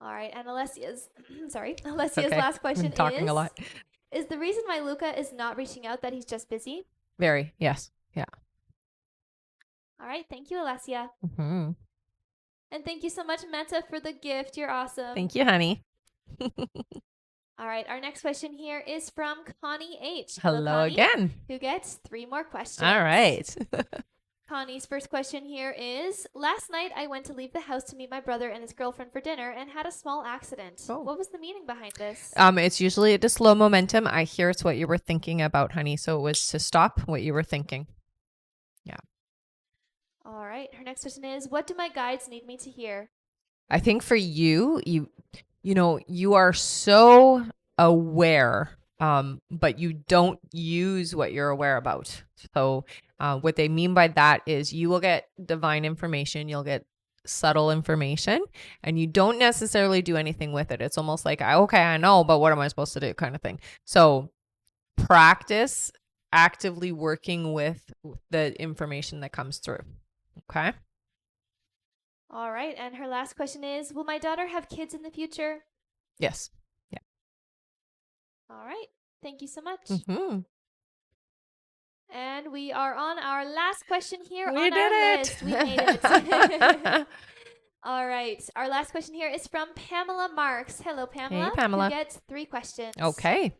All right. And Alessia's Alessia's Okay. last question I'm talking a lot. is the reason why Luca is not reaching out that he's just busy? Very. Yes. Yeah. All right. Thank you, Alessia. Mm-hmm. And thank you so much, Meta, for the gift. You're awesome. Thank you, honey. All right. Our next question here is from Connie H. Hello Connie, again. who gets 3 more questions. All right. Connie's first question here is, last night I went to leave the house to meet my brother and his girlfriend for dinner and had a small accident. Oh. What was the meaning behind this? It's usually at a slow momentum. I hear it's what you were thinking about, honey. So it was to stop what you were thinking. Yeah. All right. Her next question is, what do my guides need me to hear? I think for you, you are so aware, but you don't use what you're aware about. So what they mean by that is you will get divine information, you'll get subtle information, and you don't necessarily do anything with it. It's almost like, okay, I know, but what am I supposed to do, kind of thing. So practice actively working with the information that comes through. Okay. All right. And her last question is, will my daughter have kids in the future? Yes. Yeah. All right. Thank you so much. Mm-hmm. And we are on our last question here We on did our it. list. We made it. All right. Our last question here is from Pamela Marks. Hello, Pamela. Hey, Pamela. Who gets 3 questions. Okay.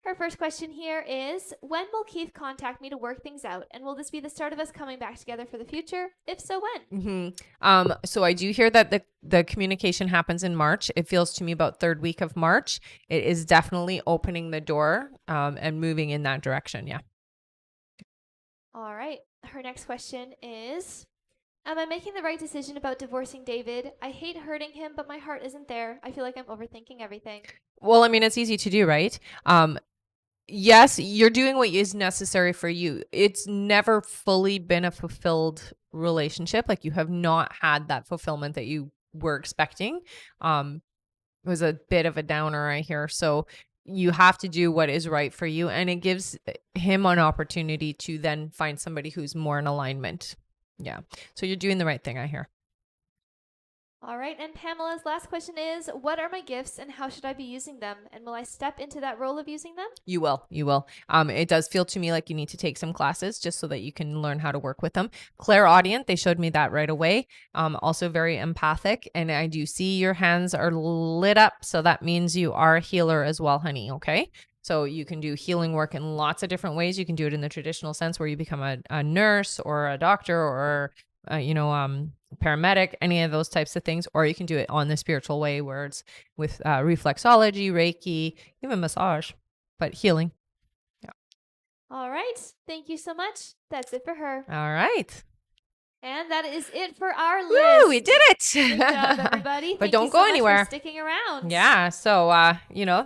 Her first question here is, when will Keith contact me to work things out? And will this be the start of us coming back together for the future? If so, when? Mm-hmm. So I do hear that the communication happens in March. It feels to me about 3rd week of March. It is definitely opening the door and moving in that direction. Yeah. All right. Her next question is, am I making the right decision about divorcing David? I hate hurting him, but my heart isn't there. I feel like I'm overthinking everything. Well, I mean, it's easy to do, right? Yes, you're doing what is necessary for you. It's never fully been a fulfilled relationship. Like, you have not had that fulfillment that you were expecting. It was a bit of a downer, I hear. So you have to do what is right for you. And it gives him an opportunity to then find somebody who's more in alignment. Yeah. So you're doing the right thing, I hear. All right. And Pamela's last question is, what are my gifts and how should I be using them? And will I step into that role of using them? You will. You will. It does feel to me like you need to take some classes just so that you can learn how to work with them. Clairaudient, they showed me that right away. Also very empathic. And I do see your hands are lit up. So that means you are a healer as well, honey. Okay. So you can do healing work in lots of different ways. You can do it in the traditional sense where you become a nurse or a doctor or paramedic, any of those types of things, or you can do it on the spiritual way where it's with reflexology, Reiki, even massage, but healing. Yeah. All right. Thank you so much. That's it for her. All right. And that is it for our list. Woo, we did it. Good job, everybody. But Thank don't you so go much anywhere. for sticking around. Yeah. So,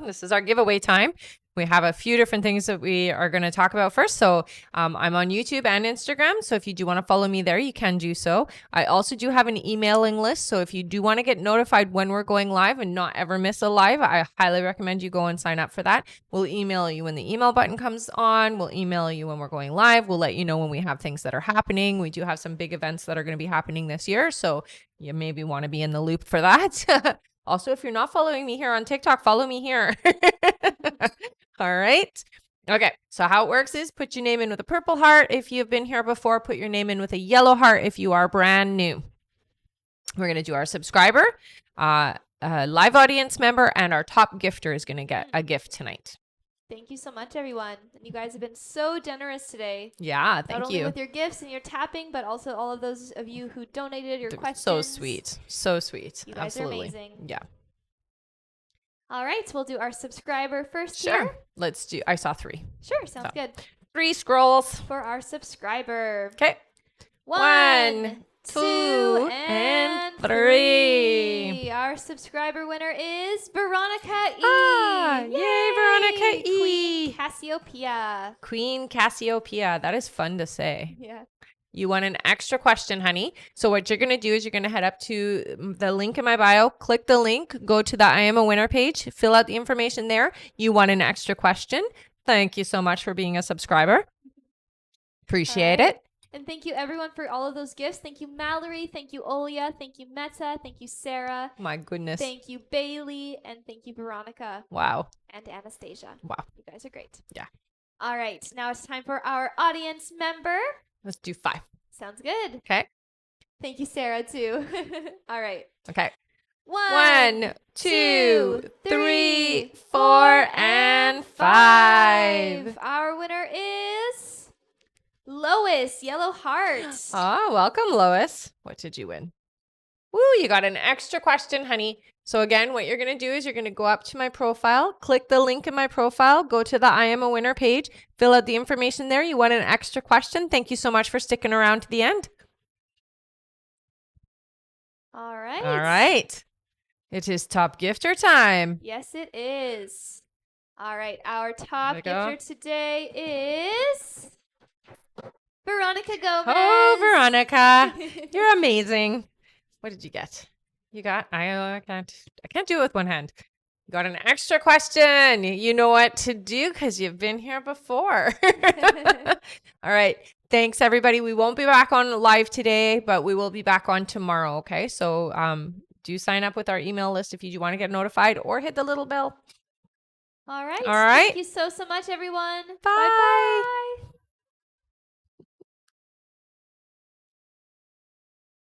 this is our giveaway time. We have a few different things that we are going to talk about first. So I'm on YouTube and Instagram. So if you do want to follow me there, you can do so. I also do have an emailing list. So if you do want to get notified when we're going live and not ever miss a live, I highly recommend you go and sign up for that. We'll email you when the email button comes on. We'll email you when we're going live. We'll let you know when we have things that are happening. We do have some big events that are going to be happening this year. So you maybe want to be in the loop for that. Also, if you're not following me here on TikTok, follow me here. All right. Okay. So how it works is put your name in with a purple heart if you've been here before. Put your name in with a yellow heart if you are brand new. We're going to do our subscriber, live audience member, and our top gifter is going to get a gift tonight. Thank you so much, everyone. And you guys have been so generous today. Yeah, thank you. Not only with your gifts and your tapping, but also all of those of you who donated your questions. So sweet. So sweet. You guys are amazing. Yeah. All right, so we'll do our subscriber first Sure. here. Let's do, I saw 3. Sure, sounds good. 3 scrolls. For our subscriber. Okay. 1, 2, and 3. Our subscriber winner is Veronica E. Yay, Veronica E. Queen Cassiopeia. Queen Cassiopeia. That is fun to say. Yeah. You want an extra question, honey. So what you're going to do is you're going to head up to the link in my bio, click the link, go to the I Am a Winner page, fill out the information there. You want an extra question. Thank you so much for being a subscriber. Appreciate it. And thank you, everyone, for all of those gifts. Thank you, Mallory. Thank you, Olia. Thank you, Meta. Thank you, Sarah. My goodness. Thank you, Bailey. And thank you, Veronica. Wow. And Anastasia. Wow. You guys are great. Yeah. All right. Now it's time for our audience member. Let's do 5. Sounds good. Okay. Thank you, Sarah, too. All right. Okay. 1, 2, 3, 4, and 5. Our winner is Lois, Yellow Heart. Oh, welcome, Lois. What did you win? Woo, you got an extra question, honey. So again, what you're going to do is you're going to go up to my profile, click the link in my profile, go to the I Am a Winner page, fill out the information there. You want an extra question. Thank you so much for sticking around to the end. All right. All right. It is top gifter time. Yes, it is. All right. Our top There we gifter today is Veronica Gomez. Oh, Veronica. You're amazing. What did you get? You got, I can't do it with one hand. You got an extra question. You know what to do because you've been here before. All right. Thanks, everybody. We won't be back on live today, but we will be back on tomorrow. Okay. So do sign up with our email list if you want to get notified or hit the little bell. All right. All right. Thank you so much, everyone. Bye. Bye-bye.